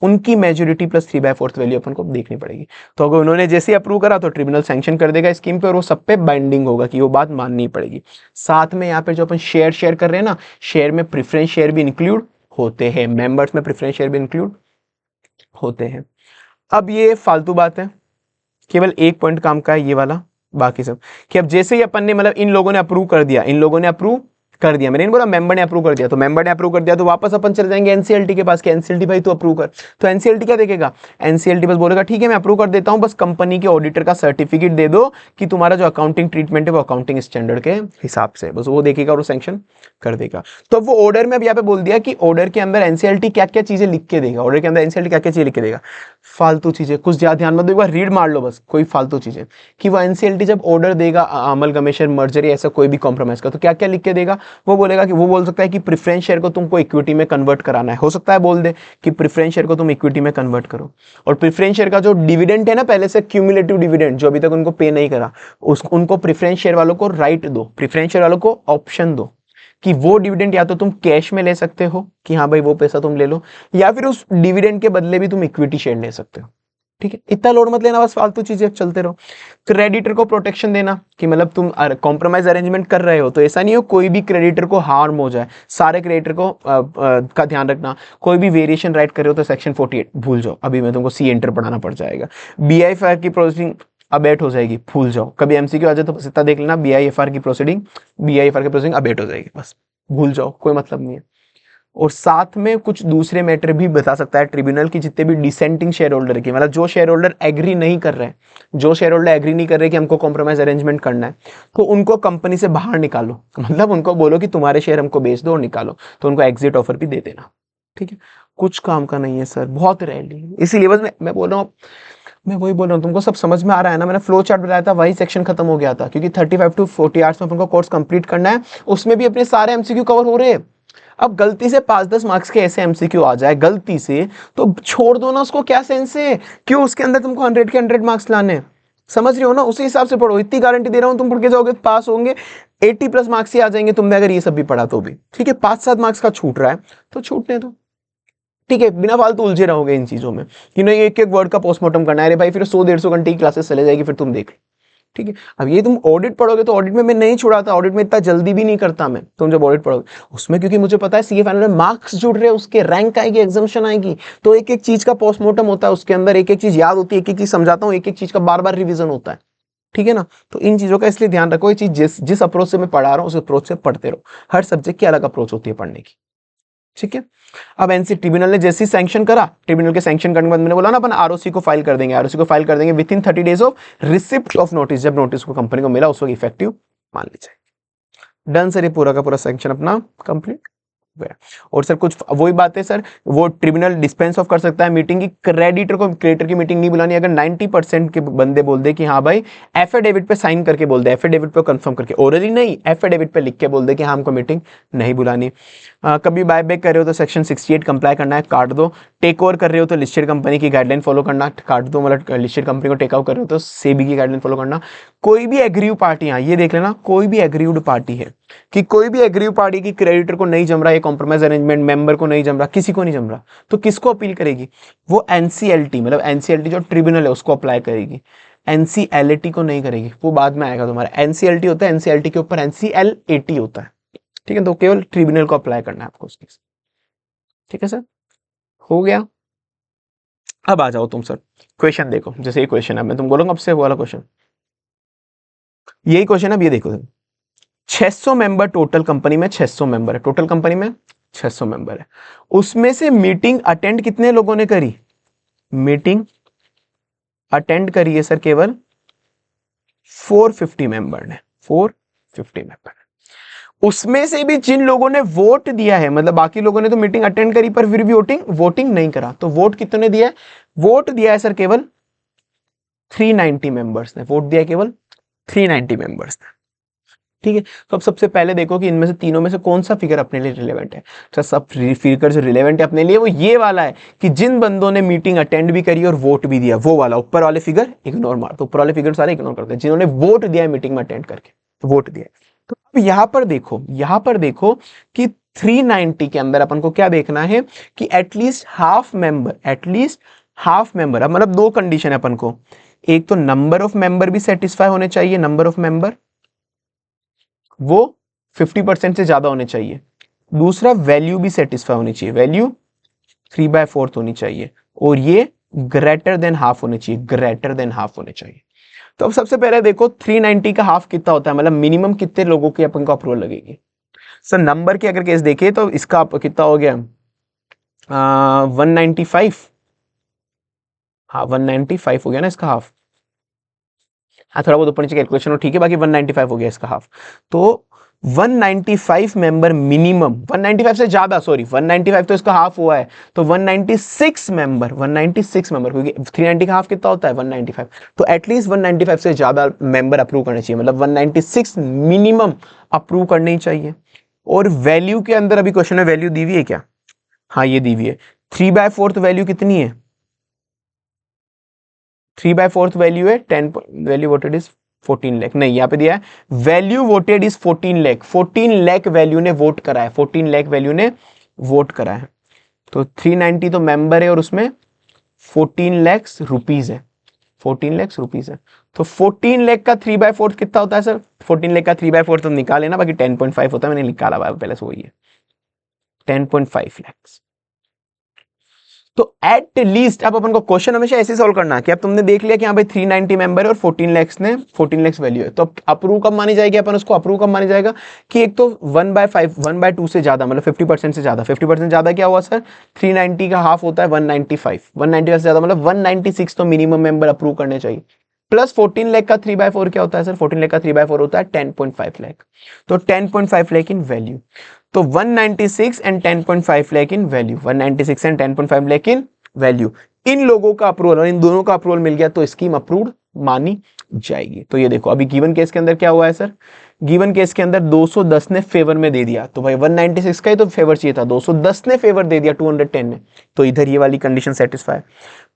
उनकी मेजोरिटी प्लस 3/4 वैल्यू अपन को देखनी पड़ेगी। तो अगर उन्होंने जैसे अप्रूव करा तो ट्रिब्यूनल सैंक्शन कर देगा स्कीम पे, और वो सब पे बाइंडिंग होगा कि वो बात माननी पड़ेगी। साथ में यहाँ पे जो अपन शेयर कर रहे हैं ना, शेयर में प्रेफरेंस शेयर भी इंक्लूड होते हैं, मेंबर्स में प्रेफरेंस शेयर भी इंक्लूड होते हैं। अब ये फालतू बात है, केवल एक पॉइंट काम का है ये वाला, बाकी सब कि अब जैसे ही अपन ने, मतलब इन लोगों ने अप्रूव कर दिया, इन लोगों ने अप्रूव कर दिया, मैंने नहीं बोला मेंबर ने अप्रूव कर दिया, तो मेंबर ने अप्रूव कर दिया तो वापस अपन चले जाएंगे एनसीएलटी के पास कि एनसीएलटी भाई तू अप्रूव कर। तो एनसीएलटी क्या देखेगा, एनसीएलटी बस बोलेगा ठीक है मैं अप्रूव कर देता हूं, बस कंपनी के ऑडिटर का सर्टिफिकेट दे दो कि तुम्हारा जो अकाउंटिंग ट्रीटमेंट है वो अकाउंटिंग स्टैंडर्ड के हिसाब से, बस वो देखेगा और वो सैंक्शन कर देगा। तो वो ऑर्डर में अब यहाँ पे बोल दिया कि ऑर्डर के अंदर एनसीएलटी क्या क्या चीजें लिख के देगा, ऑर्डर के अंदर एनसीएलटी क्या क्या चीजें लिख के देगा, फालतू चीजें कुछ ज्यादा ध्यान मत दो, एक बार रीड मार लो बस, कोई फालतू चीजें कि वो एनसीएलटी जब ऑर्डर देगा अमलगमेशन मर्जर या ऐसा कोई भी कॉम्प्रोमाइज का, तो क्या क्या लिख के देगा, वो बोलेगा कि वो बोल सकता है कि प्रेफरेंस शेयर को तुमको इक्विटी में कन्वर्ट कराना है, हो सकता है बोल दे कि प्रेफरेंस शेयर को तुम इक्विटी में कन्वर्ट करो, और प्रेफरेंस शेयर का जो डिविडेंड है ना पहले से क्यूमुलेटिव डिविडेंड जो अभी तक उनको पे नहीं करा, उनको प्रेफरेंस शेयर वालों को राइट दो, प्रेफरेंस शेयर वालों को ऑप्शन दो कि वो डिविडेंड या तो तुम कैश में ले सकते हो कि हाँ भाई वो पैसा तुम ले लो, या फिर उस डिविडेंड के बदले भी तुम इक्विटी शेयर ले सकते हो। ठीक है, इतना लोड मत लेना, बस फालतू चीजें चलते रहो। क्रेडिटर को प्रोटेक्शन देना कि मतलब तुम कॉम्प्रोमाइज अरेंजमेंट कर रहे हो तो ऐसा नहीं हो कोई भी क्रेडिटर को हार्म हो जाए, सारे क्रेडिटर को का ध्यान रखना। कोई भी वेरिएशन राइट कर रहे हो तो सेक्शन 48 भूल जाओ, अभी मैं तुमको सी एंटर पढ़ाना पड़ जाएगा। बीआईएफआर की प्रोसीडिंग अबेट हो जाएगी, भूल जाओ, कभी एमसीक्यू आ जाए तो बस इतना देख लेना, बीआईएफआर की प्रोसीडिंग अबेट हो जाएगी, बस भूल जाओ, कोई मतलब नहीं है। और साथ में कुछ दूसरे मैटर भी बता सकता है ट्रिब्यूनल की, जितने भी डिसेंटिंग शेयर होल्डर की, मतलब जो शेयर होल्डर एग्री नहीं कर रहे, जो शेयर होल्डर एग्री नहीं कर रहे कि हमको कॉम्प्रोमाइज अरेंजमेंट करना है, तो उनको कंपनी से बाहर निकालो, मतलब उनको बोलो कि तुम्हारे शेयर हमको बेच दो और निकालो, तो उनको एग्जिट ऑफर भी दे देना। ठीक है, कुछ काम का नहीं है सर, बहुत रैली, इसीलिए बस मैं बोल रहा हूँ, मैं वही बोल रहा हूँ, तुमको सब समझ में आ रहा है ना, मैंने फ्लो चार्ट बताया था वही सेक्शन खत्म हो गया था, क्योंकि 35 to 40 आवर्स में अपन को कोर्स कंप्लीट करना है, उसमें भी अपने सारे एमसीक्यू कवर हो रहे हैं। अब गलती से 5-10 मार्क्स के ऐसे एमसीक्यू आ जाए गलती से तो छोड़ दो ना उसको, क्या सेंस है, क्यों उसके अंदर तुमको 100 के 100 मार्क्स लाने, समझ रहे हो ना, उसी हिसाब से पढ़ो, इतनी गारंटी दे रहा हूं तुम पढ़ के जाओगे पास होंगे, 80+ मार्क्स ही आ जाएंगे तुमने अगर ये सब भी पढ़ा तो भी। ठीक है, 5-7 मार्क्स का छूट रहा है तो छूटने दो, ठीक है, बिना फालतू उलझे रहोगे इन चीजों में कि नहीं एक एक वर्ड का पोस्टमार्टम करना है, अरे भाई फिर 100-150 घंटे की क्लासेस चले जाएगी, फिर तुम देख। ठीक है, अब ये तुम ऑडिट पढ़ोगे तो ऑडिट में मैं नहीं छुड़ाता, ऑडिट में इतना जल्दी भी नहीं करता मैं, तुम जब ऑडिट पढ़ोगे उसमें, क्योंकि मुझे पता है सीए फाइनल में मार्क्स जुड़ रहे हैं, उसके रैंक आएगी, एग्जामिनेशन आएगी, तो एक एक चीज का पोस्टमार्टम होता है, उसके अंदर एक एक चीज याद होती है, एक एक चीज समझाता हूँ, एक एक चीज का बार बार रिविजन होता है। ठीक है ना, तो इन चीजों का इसलिए ध्यान रखो, ये चीज जिस अप्रोच से मैं पढ़ा रहा हूँ उस अप्रोच से पढ़ते रहो, हर सब्जेक्ट की अलग अप्रोच होती है पढ़ने की। ठीक है, अब एनसी ट्रिब्यूनल ने जैसे ही सैंक्शन करा, ट्रिब्यूनल के सैंक्शन करने के बाद मैंने बोला ना अपन आरओसी को फाइल कर देंगे, आरओसी को फाइल कर देंगे with in 30 days of receipt of notice, जब नोटिस को कंपनी को मिला उस वक्त इफेक्टिव मान लीजिए। डन सर, ये पूरा का पूरा सैंक्शन अपना कंप्लीट। और सर कुछ वही बात है सर, वो ट्रिब्यूनल डिस्पेंस ऑफ कर सकता है मीटिंग की, क्रेडिटर को क्रेडिटर की मीटिंग नहीं बुलानी अगर 90% के बंदे बोल दे कि हाँ भाई, एफिडेविट पे साइन करके बोल दे, एफिडेविट पे कंफर्म करके, ओरली नहीं, एफिडेविट पे लिख के बोल दे कि हाँ हमको मीटिंग नहीं बुलानी। कभी बाय बैक कर रहे हो तो सेक्शन 68 कंप्लाई करना है, काट दो। टेक ओवर कर रहे हो तो लिस्टेड कंपनी की गाइडलाइन फॉलो करना, काट दो, मतलब लिस्टेड कंपनी को टेक आउट कर रहे हो तो सेबी की गाइडलाइन फॉलो करना। कोई भी एग्रीव पार्टी, हाँ ये देख लेना, कोई भी एग्रीव्ड पार्टी है कि कोई भी एग्रीव पार्टी की क्रेडिटर को नहीं जम रहा, ये कॉम्प्रोमाइज अरेंजमेंट मेंबर को नहीं जम रहा, किसी को नहीं जम रहा, तो किसको अपील करेगी, वो एनसीएलटी, मतलब एनसीएलटी जो ट्रिब्यूनल है उसको अप्लाई करेगी, एनसीएलटी को नहीं करेगी, वो बाद में आएगा तुम्हारा। एनसीएलटी होता है, एनसीएलटी के ऊपर एनसीएलएटी होता है। ठीक है, तो केवल ट्रिब्यूनल को अप्लाई करना है आपको उसके। ठीक है सर, हो गया। अब आ जाओ तुम सर, क्वेश्चन देखो, जैसे ये क्वेश्चन है, मैं तुम बोलूंगा अब से वो वाला क्वेश्चन, यही क्वेश्चन है, ये देखो 600 मेंबर टोटल कंपनी में, 600 मेंबर है टोटल कंपनी में, 600 मेंबर है, उसमें से मीटिंग अटेंड कितने लोगों ने करी, मीटिंग अटेंड करी है सर केवल 450 मेंबर ने, 450 मेंबर। उसमें से भी जिन लोगों ने वोट दिया है, मतलब बाकी लोगों ने तो मीटिंग अटेंड करी पर फिर भी वोटिंग नहीं करा, तो वोट कितने दिया है, वोट दिया है सर केवल 390 मेंबर्स ने, वोट दिया केवल 390 मेंबर्स ने। ठीक है, तो अब सबसे पहले देखो कि इनमें से तीनों में से कौन सा फिगर अपने लिए रिलेवेंट है। तो सब फिगर जो रिलेवेंट है अपने लिए वो ये वाला है कि जिन बंदों ने मीटिंग अटेंड भी करी और वोट भी दिया, वो वाला ऊपर वाले फिगर इग्नोर मार, तो ऊपर वाले फिगर सारे इग्नोर करते हैं, जिन्होंने वोट दिया है मीटिंग में अटेंड करके, तो वोट दिया है। तो अब यहां पर देखो कि 390 के अंदर अपन को क्या देखना है कि एटलीस्ट हाफ मेंबर, अब मतलब दो कंडीशन है अपन को, एक तो नंबर ऑफ मेंबर भी सेटिस्फाई होने चाहिए, नंबर ऑफ मेंबर वो 50% से ज्यादा होने चाहिए, दूसरा वैल्यू भी सेटिस्फाई होनी चाहिए, वैल्यू 3/4 होनी चाहिए, और ये ग्रेटर देन हाफ होने चाहिए, ग्रेटर देन हाफ होने चाहिए। तो अब सबसे पहले देखो 390 का हाफ कितना होता है, मतलब मिनिमम कितने लोगों की अपन को अप्रूवल लगेगी। सर नंबर की अगर केस देखिए तो इसका कितना हो गया 195, हाँ 195 हो गया ना इसका हाफ। हाँ थोड़ा बहुत ऊपर नीचे कैलकुलेशन हो ठीक है, बाकी 195 हो गया इसका हाफ। तो 195 मेंबर मिनिमम, 195 से ज्यादा, सॉरी 195 तो इसका हाफ हुआ है, तो 196 मेंबर, 196 मेंबर, क्योंकि 390 का हाफ कितना होता है 195, तो एटलीस्ट 195 से ज्यादा मेंबर अप्रूव करने चाहिए, मतलब 196 मिनिमम अप्रूव करने ही चाहिए। और वैल्यू के अंदर अभी क्वेश्चन में वैल्यू दी हुई है क्या? हाँ ये दी हुई है। 3/4 वैल्यू कितनी है? 3/4 वैल्यू है 10, वैल्यू वोटेड इज 14 लाख, नहीं यहाँ पे दिया है value voted is 14 lakh, 14 lakh value ने वोट करा है, 14 लाख वैल्यू ने वोट करा है। तो 390 तो मेंबर है और उसमें 14 लाख रुपीज है, 14 लाख रुपीज है। तो 14 लाख का 3/4 कितना होता है सर? 14 लाख का 3/4 तो निकाले ना, बाकी 10.5 होता है, मैंने निकाला हुआ है पहले से, वही है 10.5 लाख। तो एट लीस्ट अब अपन को क्वेश्चन हमेशा ऐसे सॉल्व करना है कि अब तुमने देख लिया कि यहाँ पे 390 मेंबर है और 14 लाख ने 14 लाख वैल्यू है, तो अब अप्रूव कब मानी जाएगी? अपन उसको अप्रूव कब मानी जाएगा कि एक तो 1/5 1/2 से ज्यादा, मतलब 50% से ज्यादा। 50% ज्यादा क्या हुआ सर? 390 का हाफ होता है 195, 195 से ज्यादा मतलब 196 तो मिनिमम मेंबर अप्रूव करने चाहिए। प्लस 14 लाख का 3/4 क्या होता है सर? 14 लाख का 3/4 होता है 10.5 लाख, तो 10.5 लाख इन वैल्यू। तो 196 and 10.5 lakh in value, 196 and 10.5 lakh in value, इन लोगों का अप्रूवल और इन दोनों का अप्रूवल मिल गया तो स्कीम अप्रूव्ड मानी जाएगी। तो ये देखो अभी गिवन केस के अंदर क्या हुआ है सर? गिवन केस के अंदर 210 ने फेवर में दे दिया, तो भाई 196 का ही तो फेवर चाहिए था, 210 ने फेवर दे दिया 210 ने, तो इधर ये वाली कंडीशन सेटिस्फाई।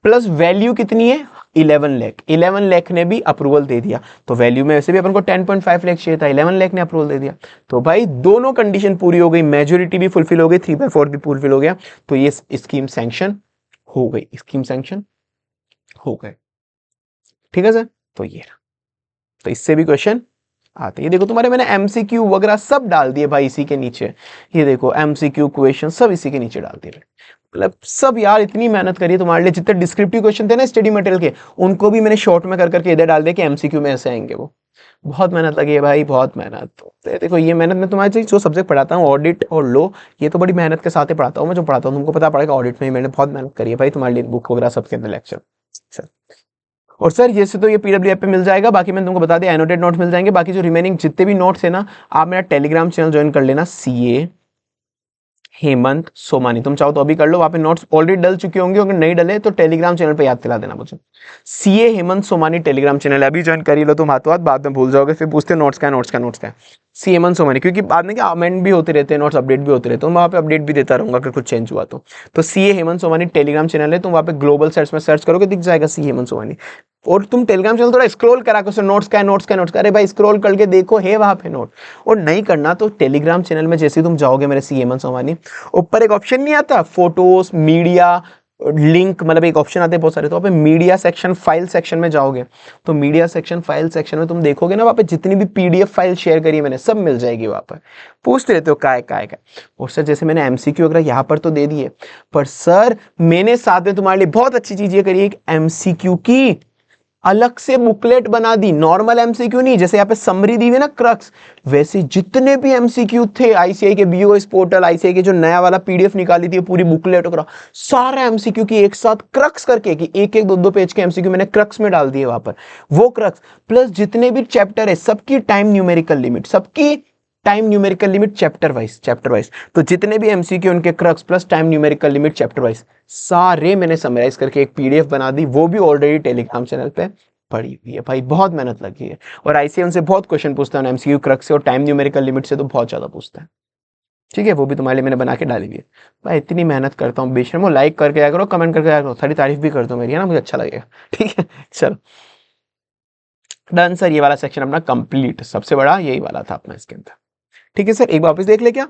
प्लस वैल्यू कितनी है 11 लाख, 11 लाख ने भी अप्रूवल दे दिया, तो वैल्यू में वैसे भी अपन को 10.5 लाख चाहिए था, 11 लाख ने अप्रूवल दे दिया, तो भाई दोनों कंडीशन पूरी हो गई, मेजोरिटी भी फुलफिल हो गई, 3/4 भी फुलफिल हो गया, तो ये स्कीम सैंक्शन हो गई, स्कीम सैंक्शन हो गए। ठीक है सर, तो ये रहा। तो इससे भी क्वेश्चन आते हैं। ये देखो तुम्हारे मैंने एमसीक्यू वगैरह सब डाल दिए भाई इसी के नीचे, ये देखो एमसीक्यू क्वेश्चन सब इसी के नीचे डाल दिए, मतलब सब यार इतनी मेहनत करी तुम्हारे लिए, जितने डिस्क्रिप्टिव क्वेश्चन थे ना स्टडी मटेरियल के, उनको भी मैंने शॉर्ट में कर करके इधर डाल दिया कि एमसीक्यू में ऐसे आएंगे। वो बहुत मेहनत लगी है भाई, बहुत मेहनत। तो देखो ये मेहनत मैं तुम्हारे जो सब्जेक्ट पढ़ाता हूँ ऑडिट और लो, ये तो बड़ी मेहनत के साथ ही पढ़ाता हूँ मैं, जो पढ़ाता हूँ तुमको पता पड़ेगा, ऑडिट में मैंने बहुत मेहनत करी है भाई तुम्हारे लिए, बुक वगैरह सबके अंदर लेक्चर सर। और सर ये से तो ये पीडब्ल्यू पे मिल जाएगा, बाकी मैंने तुमको बता दिया एनोटेड नोट्स मिल जाएंगे, बाकी जो रिमेनिंग जितने भी नोट्स है ना, आप मेरा टेलीग्राम चैनल ज्वाइन कर लेना, सीए हेमंत सोमानी, तुम चाहो तो अभी कर लो, वहां पे नोट्स ऑलरेडी डल चुके होंगे, अगर नहीं डले तो टेलीग्राम चैनल पे याद दिला देना मुझे, CA Hemant Somani Telegram channel अभी ज्वाइन कर ही लो तुम, हाथों हाथ, बाद में भूल जाओगे, फिर पूछते नोट्स का नोट्स का नोट्स का। सी हेमंत सोमानी, क्योंकि बाद में क्या अमेंड भी होते रहते हैं, नोट्स अपडेट भी होते रहते हैं, वहाँ पे अपडेट भी देता रहूंगा अगर कुछ चेंज हुआ तो सी हेमंत सोमानी टेलीग्राम चैनल है, तुम वहाँ पे ग्लोबल सर्च में सर्च करोगे दिख जाएगा सी हेमंत सोमानी, और तुम टेलीग्राम चैनल थोड़ा स्क्रॉल करा कर नोट्स का नोट्स का नोट्स का, अरे भाई स्क्रॉल करके देखो है वहां पे नोट, और नहीं करना तो टेलीग्राम चैनल में जैसे तुम जाओगे मेरे सी हेमंत सोमानी, ऊपर एक ऑप्शन नहीं आता फोटोज मीडिया लिंक, मतलब एक ऑप्शन आते हैं बहुत सारे, तो वहाँ पे मीडिया सेक्शन फाइल सेक्शन में जाओगे, तो मीडिया सेक्शन फाइल सेक्शन में तुम देखोगे ना, वहाँ पे जितनी भी पीडीएफ फाइल शेयर करी है मैंने सब मिल जाएगी वहाँ पर, पूछते रहते हो काय। और सर जैसे मैंने एमसीक्यू वगैरह यहाँ पर तो दे दिए, पर सर मैंने साथ में तुम्हारे लिए बहुत अच्छी चीज ये करी, एक एमसीक्यू की अलग से बुकलेट बना दी, नॉर्मल एमसीक्यू नहीं, जैसे यहाँ पे समरी दी हुई ना क्रक्स, वैसे जितने भी एमसीक्यू थे आईसीआई के बीओएस पोर्टल, आईसीआई के जो नया वाला पीडीएफ निकाली थी पूरी बुकलेट वगैरह, सारा एमसीक्यू की एक साथ क्रक्स करके कि एक एक दो पेज के एमसीक्यू मैंने क्रक्स में डाल दिए वहां पर, वो क्रक्स प्लस जितने भी चैप्टर है सबकी टाइम न्यूमेरिकल लिमिट, सबकी time numerical limit chapter wise, तो जितने भी एमसीक्यू उनके crux plus time numerical limit chapter wise सारे मैंने समराइज करके एक पीडीएफ बना दी, वो भी ऑलरेडी टेलीग्राम चैनल पे पड़ी हुई है भाई, बहुत मेहनत लगी है, और आईसीएम से बहुत क्वेश्चन पूछता है एमसीक्यू क्रक्स से और टाइम न्यूमेरिकल लिमिट से तो बहुत ज्यादा पूछता है। ठीक है, वो भी तुम्हारे लिए मैंने बना के डाली हुई है भाई, इतनी मेहनत करता हूँ बेशर्मो, लाइक करके आया करो, कमेंट करके आया करो, थोड़ी तारीफ भी कर दो मेरी, है ना, मुझे अच्छा लगेगा। ठीक है चलो डन सर, ये वाला सेक्शन अपना कंप्लीट, सबसे बड़ा यही वाला था अपना इसके अंदर। ठीक है सर, एक बार वापस देख ले क्या,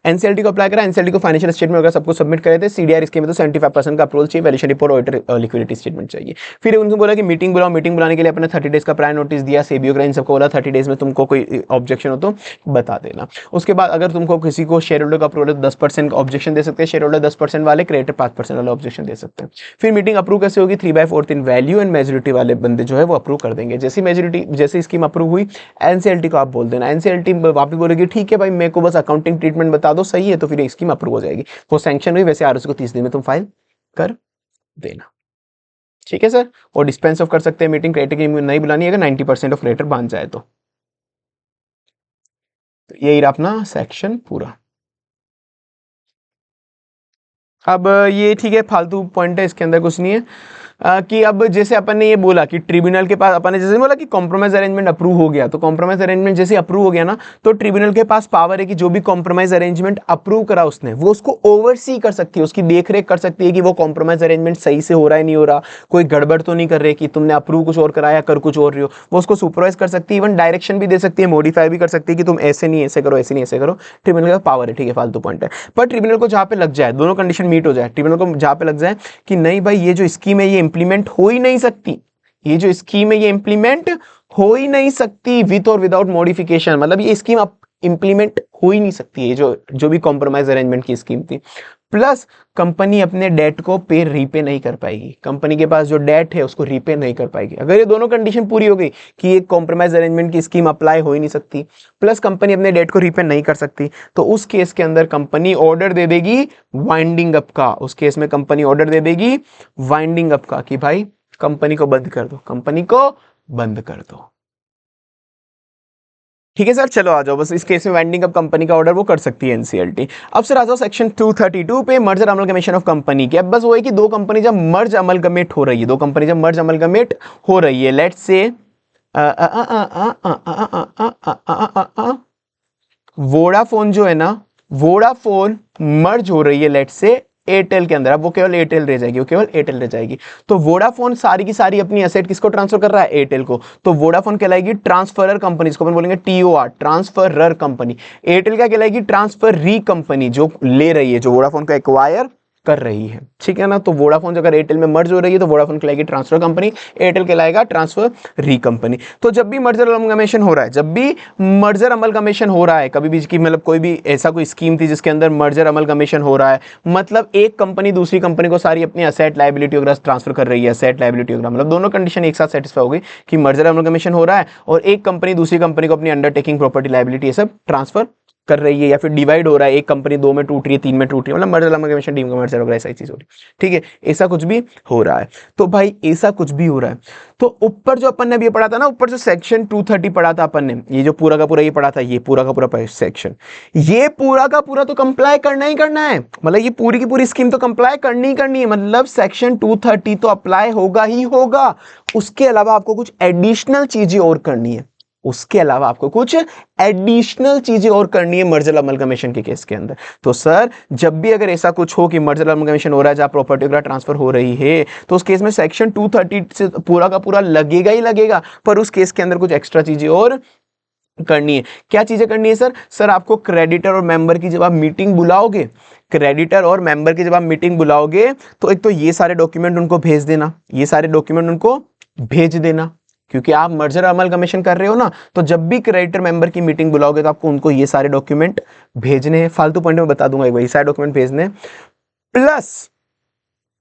एनसीएलटी को अप्लाई करा, एनसीएलटी को फाइनेंशियल स्टेटमेंट वगैरह सबको सबमिट करे थे, सीडीआर इसके में तो 75% का अप्रूवल चाहिए, valuation report, auditor, liquidity statement चाहिए। फिर उनको बोला कि मीटिंग बुलाओ, मीटिंग बुलाने के लिए अपने 30 डेज का प्रायर नोटिस दिया, सेबी वगैरह इन सबको बोला 30 डेज में तुमको कोई ऑब्जेक्शन हो तो बता देना। उसके बाद अगर तुमको किसी को शेयर होल्डर का अप्रूवल है 10% का ऑब्जेक्शन दे सकते हैं, शेयर होल्डर 10% वाले, क्रिएटर 5% वाले ऑब्जेक्शन दे सकते हैं। फिर मीटिंग अप्रूव कैसे होगी, 3/4 इन वैल्यू एंड मेजोरिटी वाले बंदे जो है वो अप्रूव कर देंगे। जैसी मेजोरिटी, जैसी स्कीम अप्रूव हुई, एनसीएलटी को आप बोल देना, एनसीएलटी वापस बोलेगी ठीक है भाई मेरे को बस अकाउंटिंग ट्रीटमेंट बता दो, सही है, तो फिर स्कीम अप्रूव हो जाएगी, वो सैंक्शन हुई। वैसे आरओसी को 30 दिन में तुम फाइल कर देना, ठीक है सर। और डिस्पेंस ऑफ कर सकते हैं मीटिंग, क्रेडिटर की नहीं बुलानी अगर 90% ऑफ क्रेडिटर बांध जाए तो यही रहा अपना सेक्शन पूरा। अब ये ठीक है, फालतू पॉइंट है, इसके अंदर कुछ नहीं है। कि अब जैसे अपन ने ये बोला कि ट्रिब्यूनल के पास, अपन ने जैसे बोला कि कॉम्प्रोमाइज अरेंजमेंट अप्रूव हो गया, तो कॉम्प्रोमाइज अरेंजमेंट जैसे अप्रूव हो गया ना, तो ट्रिब्यूनल के पास पावर है कि जो भी कॉम्प्रोमाइज अरेंजमेंट अप्रूव करा उसने, वो उसको ओवरसी कर सकती है, उसकी देखरेख कर सकती है कि वो कॉम्प्रोमाइज अरेंजमेंट सही से हो रहा है नहीं हो रहा, कोई गड़बड़ तो नहीं कर रहे कि तुमने अप्रूव कुछ और कराया कर कुछ और रही हो, वो उसको सुपरवाइज कर सकती है, इवन डायरेक्शन भी दे सकती है, मॉडिफाई भी कर सकती है कि तुम ऐसे नहीं ऐसे करो, ऐसे नहीं ऐसे करो। ट्रिब्यूनल का पावर है, ठीक है, फालतू पॉइंट है। पर ट्रिब्यूनल को जहां पे लग जाए, दोनों कंडीशन मीट हो जाए, ट्रिब्यूनल को जहां पे लग जाए कि नहीं भाई ये जो स्कीम है ये इंप्लीमेंट हो ही नहीं सकती, ये जो स्कीम है ये इंप्लीमेंट हो ही नहीं सकती विद और विदाउट मॉडिफिकेशन, मतलब ये स्कीम अब इंप्लीमेंट हो ही नहीं सकती है, जो भी कॉम्प्रोमाइज अरेंजमेंट की स्कीम थी। प्लस कंपनी अपने डेट को रीपे नहीं कर पाएगी, कंपनी के पास जो डेट है उसको रीपे नहीं कर पाएगी। अगर ये दोनों कंडीशन पूरी हो गई कि ये कॉम्प्रोमाइज अरेंजमेंट की स्कीम अप्लाई हो ही नहीं सकती, प्लस कंपनी अपने डेट को रीपे नहीं कर सकती, तो उस केस के अंदर कंपनी ऑर्डर दे देगी वाइंडिंग अप का। उस केस में कंपनी ऑर्डर दे देगी वाइंडिंग अप का कि भाई कंपनी को बंद कर दो, कंपनी को बंद कर दो, ठीक है सर। चलो आ जाओ, बस इस केस में वाइंडिंग अप कंपनी का ऑर्डर वो कर सकती है एनसीएलटी। अब सर आ जाओ सेक्शन 232 पे, मर्जर अमलगमेशन ऑफ कंपनी के। अब बस वो है कि दो कंपनी जब मर्ज अमलगमेट हो रही है, दो कंपनी जब मर्ज अमलगमेट हो रही है, लेट्स से वोडाफोन जो है ना, वोडाफोन मर्ज हो रही है लेट्स से एयरटेल के अंदर, अब वो केवल एयरटेल रह जाएगी, वो केवल एयरटेल रह जाएगी। तो वोडाफोन सारी की सारी अपनी एसेट किसको ट्रांसफर कर रहा है, एयरटेल को, तो वोडाफोन कहलाएगी ट्रांसफरर कंपनी, इसको अपन बोलेंगे टीओआर, ट्रांसफरर कंपनी। एयरटेल क्या कहलाएगी, ट्रांसफर री कंपनी, जो ले रही है, जो वोडाफोन को एक्वायर कर रही है, ठीक है ना। तो वोडाफोन अगर एयरटेल में मर्ज हो रही है तो वोडाफोन कहलाएगी ट्रांसफर कंपनी, एयरटेल कहलाएगा ट्रांसफर री कंपनी। तो जब भी मर्जर अमलगमेशन हो रहा है, जब भी मर्जर अमलगमेशन हो रहा है, कभी भी की मतलब कोई भी ऐसा कोई स्कीम थी जिसके अंदर मर्जर अमलगमेशन हो रहा है, मतलब एक कंपनी दूसरी कंपनी को सारी अपनी असेट लायबिलिटी वगैरह ट्रांसफर कर रही है, असेट लायबिलिटी वगैरह, मतलब दोनों कंडीशन एक साथ सेटिस्फाई हो गई कि मर्जर अमलगमेशन हो रहा है और एक कंपनी दूसरी कंपनी को अपनी अंडरटेकिंग प्रॉपर्टी लायबिलिटी ये सब ट्रांसफर कर रही है, या फिर डिवाइड हो रहा है, एक कंपनी दो में टूट रही है, तीन में टूट रही है, मतलब मर्जर अमलगमेशन, डीमर्जर वगैरह ऐसा चीज हो रही है, ठीक है, ऐसा कुछ भी हो रहा है। तो भाई ऐसा कुछ भी हो रहा है, तो ऊपर जो अपन ने अभी पढ़ा था ना, ऊपर जो सेक्शन 230 पढ़ा था अपन ने, ये जो पूरा का पूरा ये पढ़ा था, ये पूरा का पूरा सेक्शन, ये पूरा का पूरा तो कंप्लाई करना ही करना है, मतलब ये पूरी की पूरी स्कीम तो कंप्लाई करनी ही करनी है, मतलब सेक्शन 230 तो अप्लाई होगा ही होगा। उसके अलावा आपको कुछ एडिशनल चीजें और करनी है, उसके अलावा आपको कुछ एडिशनल चीजें और करनी है मर्जर अमलगमेशन के केस के अंदर। तो सर जब भी अगर ऐसा कुछ हो कि मर्जर अमलगमेशन हो रहा है जहां प्रॉपर्टी वगैरह ट्रांसफर हो रही है, तो उस केस में सेक्शन 230 से पूरा का पूरा लगेगा ही लगेगा, पर उस केस के अंदर कुछ एक्स्ट्रा चीजें और करनी है। क्या चीजें करनी है सर? सर आपको क्रेडिटर और मेंबर की जब आप मीटिंग बुलाओगे, क्रेडिटर और मेंबर की जब आप मीटिंग बुलाओगे, तो एक तो ये सारे डॉक्यूमेंट उनको भेज देना, ये सारे डॉक्यूमेंट उनको भेज देना, क्योंकि आप मर्जर अमलगमेशन कर रहे हो ना, तो जब भी क्रेडिटर मेंबर की मीटिंग बुलाओगे तो आपको उनको ये सारे डॉक्यूमेंट भेजने हैं। फालतू पॉइंट में बता दूंगा, ये सारे डॉक्यूमेंट भेजने। प्लस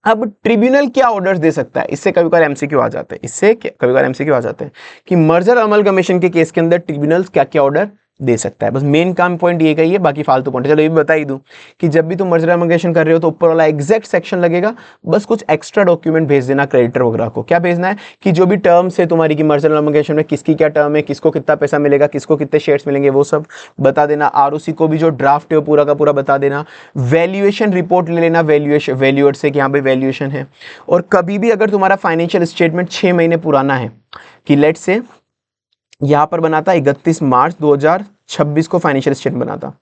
अब ट्रिब्यूनल क्या ऑर्डर्स दे सकता है, इससे कभी बार एमसीक्यू आ जाते हैं, इससे कभी बार एमसीक्यू आ जाते हैं कि मर्जर अमलगमेशन के केस के अंदर ट्रिब्यूनल क्या क्या ऑर्डर दे सकता है। बस मेन काम पॉइंट ये कही है, बाकी फालतू पॉइंट चलो ये भी बता ही दूं कि जब भी तुम मर्जर अमलगमेशन कर रहे हो तो ऊपर वाला एग्जैक्ट सेक्शन लगेगा, बस कुछ एक्स्ट्रा डॉक्यूमेंट भेज देना क्रेडिटर वगैरह को। क्या भेजना है कि जो भी टर्म्स है तुम्हारी की मर्जर अमलगमेशन में, किसकी क्या टर्म है, किसको कितना पैसा मिलेगा, किसको कितने शेयर्स मिलेंगे, वो सब बता देना। आरओसी को भी जो ड्राफ्ट है वो पूरा का पूरा बता देना। वैल्यूएशन रिपोर्ट ले लेना वैल्यूअर से कि यहाँ पे वैल्यूएशन है। और कभी भी अगर तुम्हारा फाइनेंशियल स्टेटमेंट 6 महीने पुराना है, कि लेट से यहां पर बना था 31 मार्च 2026 को फाइनेंशियल स्टेटमेंट बना था,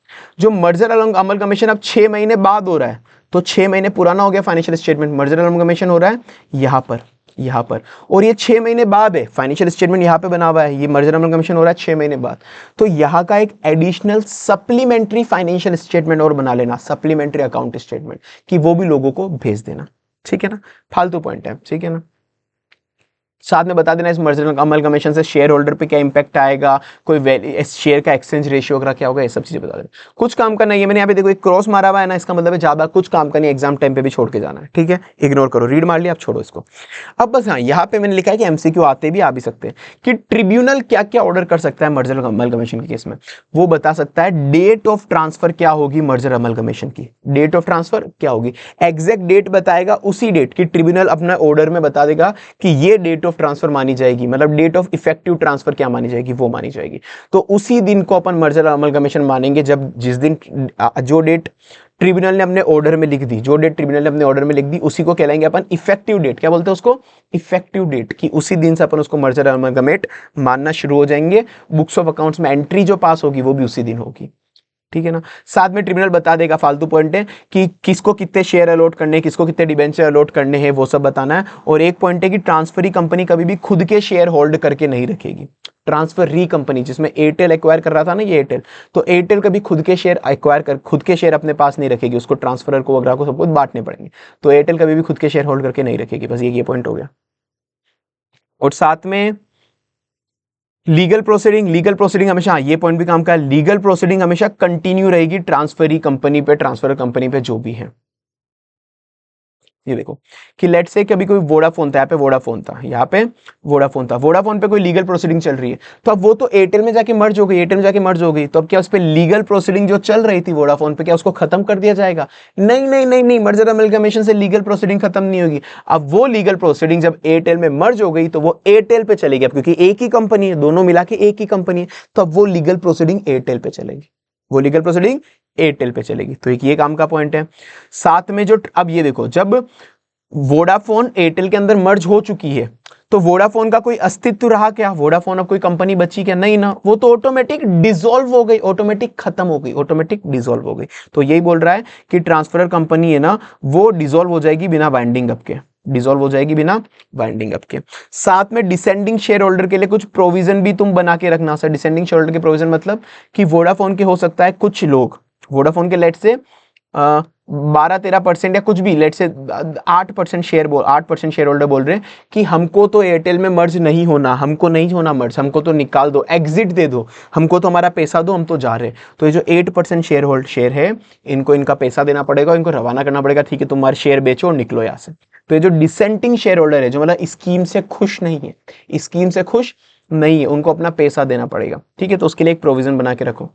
जो मर्जर अमलगमेशन अब 6 महीने बाद हो रहा है, तो 6 महीने पुराना हो गया फाइनेंशियल स्टेटमेंट, मर्जर अमलगमेशन हो रहा है यहां पर, यहाँ पर, और ये 6 महीने बाद है, फाइनेंशियल स्टेटमेंट यहाँ पे बना हुआ है, ये मर्जर अमलगमेशन हो रहा है 6 महीने बाद, तो यहाँ का एक एडिशनल सप्लीमेंट्री फाइनेंशियल स्टेटमेंट और बना लेना, सप्लीमेंट्री अकाउंट स्टेटमेंट, कि वो भी लोगों को भेज देना, ठीक है ना, फालतू पॉइंट है, ठीक है ना। साथ में बता देना इस मर्जर अमलगमेशन से शेयर होल्डर पे क्या इंपैक्ट आएगा, कोई इस शेयर का एक्सचेंज रेशियो वगैरह क्या होगा, ये सब चीजें बता देना। कुछ काम करना है, ये मैंने यहाँ पे देखो एक क्रॉस मारा हुआ है ना, इसका मतलब है ज्यादा कुछ काम करनी है, एग्जाम टाइम पे भी छोड़ के जाना है, ठीक है, इग्नोर करो, रीड मार लिया, आप छोड़ो इसको। अब बस हाँ, यहाँ पे मैंने लिखा है कि एमसीक्यू आते भी आ भी सकते हैं, कि ट्रिब्यूनल क्या क्या ऑर्डर कर सकता है मर्जर अमलगमेशन के केस में, वो बता सकता है डेट ऑफ ट्रांसफर क्या होगी मर्जर अमलगमेशन की, डेट ऑफ ट्रांसफर क्या होगी, एग्जैक्ट डेट बताएगा, उसी डेट की ट्रिब्यूनल अपना ऑर्डर में बता देगा कि ये डेट ऑफ ट्रांसफर मानी जाएगी, मतलब डेट ऑफ इफेक्टिव ट्रांसफर क्या मानी जाएगी, वो मानी जाएगी। तो उसी दिन को अपन मर्जर अमलगमेशन मानेंगे जब जिस दिन जो डेट ट्रिब्यूनल ने अपने ऑर्डर में लिख दी, जो डेट ट्रिब्यूनल ने अपने ऑर्डर में लिख दी, उसी को कहलाएंगे अपन इफेक्टिव डेट, क्या बोलते हैं उसको, इफेक्टिव डेट, कि उसी दिन से अपन उसको मर्जर अमलगमेट मानना शुरू हो जाएंगे, बुक्स ऑफ अकाउंट्स में एंट्री जो पास होगी वो भी उसी दिन होगी, ठीक है ना। साथ में ट्रिब्यूनल बता देगा, फालतू पॉइंट है कि किसको कितने शेयर अलॉट करने हैं, किसको कितने डिबेंचर अलॉट करने हैं, वो सब बताना है। और एक पॉइंट है कि ट्रांसफरी कंपनी कभी भी खुद के शेयर होल्ड करके नहीं रखेगी, ट्रांसफर री कंपनी, जिसमें एयरटेल एक्वायर कर रहा था ना, ये एयरटेल, तो एयरटेल कभी खुद के शेयर एक्वायर कर, खुद के शेयर अपने पास नहीं रखेगी, उसको ट्रांसफरर को वगैरह को सबको बांटने पड़ेंगे, तो एयरटेल कभी भी खुद के शेयर होल्ड करके नहीं रखेगी, बस ये पॉइंट हो गया। और साथ में लीगल प्रोसीडिंग हमेशा, ये पॉइंट भी काम का है, लीगल प्रोसीडिंग हमेशा कंटिन्यू रहेगी ट्रांसफरी कंपनी पे, ट्रांसफर कंपनी पे जो भी है। ये देखो कि लेट से कभी कोई वोडाफोन था, यहाँ पे वोडाफोन था, यहाँ पे वोडाफोन था, वोडाफोन पे कोई लीगल प्रोसीडिंग चल रही है, तो अब वो तो एयरटेल में जाके मर्ज हो गई, एयरटेल में जाके मर्ज हो गई, तो अब क्या उस पे लीगल प्रोसीडिंग जो चल रही थी वोडाफोन पे, क्या उसको खत्म कर दिया जाएगा? नहीं नहीं नहीं नहीं, मर्जर अमलगमेशन से लीगल प्रोसीडिंग खत्म नहीं होगी। अब वो लीगल प्रोसीडिंग जब एयरटेल में मर्ज हो गई तो वो एयरटेल पे चलेगी, क्योंकि एक ही कंपनी है, दोनों मिला के एक ही कंपनी है, तो अब वो लीगल प्रोसीडिंग एयरटेल पे चलेगी, वो लीगल प्रोसीडिंग एयरटेल पे चलेगी। तो एक ये काम का पॉइंट है। साथ में जो अब ये देखो, जब वोडाफोन एयरटेल के अंदर मर्ज हो चुकी है तो वोडाफोन का कोई अस्तित्व रहा क्या? वोडाफोन अब कोई कंपनी बची क्या? नहीं ना, वो तो ऑटोमेटिक डिसॉल्व हो गई, ऑटोमेटिक खत्म हो गई, ऑटोमेटिक डिसॉल्व हो गई। तो यही बोल रहा है कि ट्रांसफरर कंपनी है ना, वो डिसॉल्व हो जाएगी बिना बाइंडिंग अप के, डिसॉल्व हो जाएगी बिना बाइंडिंग अप के। साथ में डिसेंडिंग शेयर होल्डर के लिए कुछ प्रोविजन भी तुम बना के रखना। सर डिसेंडिंग शेयर होल्डर के प्रोविजन मतलब कि वोडाफोन के हो सकता है कुछ लोग, वोडाफोन के लेट से 12-13% या कुछ भी, लेट से 8% शेयर होल्डर बोल रहे हैं कि हमको तो एयरटेल में मर्ज नहीं होना, हमको नहीं होना मर्ज, हमको तो निकाल दो, एग्जिट दे दो, हमको तो हमारा पैसा दो, हम तो जा रहे हैं। तो ये जो 8% शेयर है, इनको इनका पैसा देना पड़ेगा, इनको रवाना करना पड़ेगा, ठीक है तुम्हारे शेयर बेचो और निकलो यहाँ से। तो ये जो डिसेंटिंग शेयर होल्डर है, जो मतलब स्कीम से खुश नहीं है, स्कीम से खुश नहीं है, उनको अपना पैसा देना पड़ेगा, ठीक है। तो उसके लिए एक प्रोविजन बना के रखो,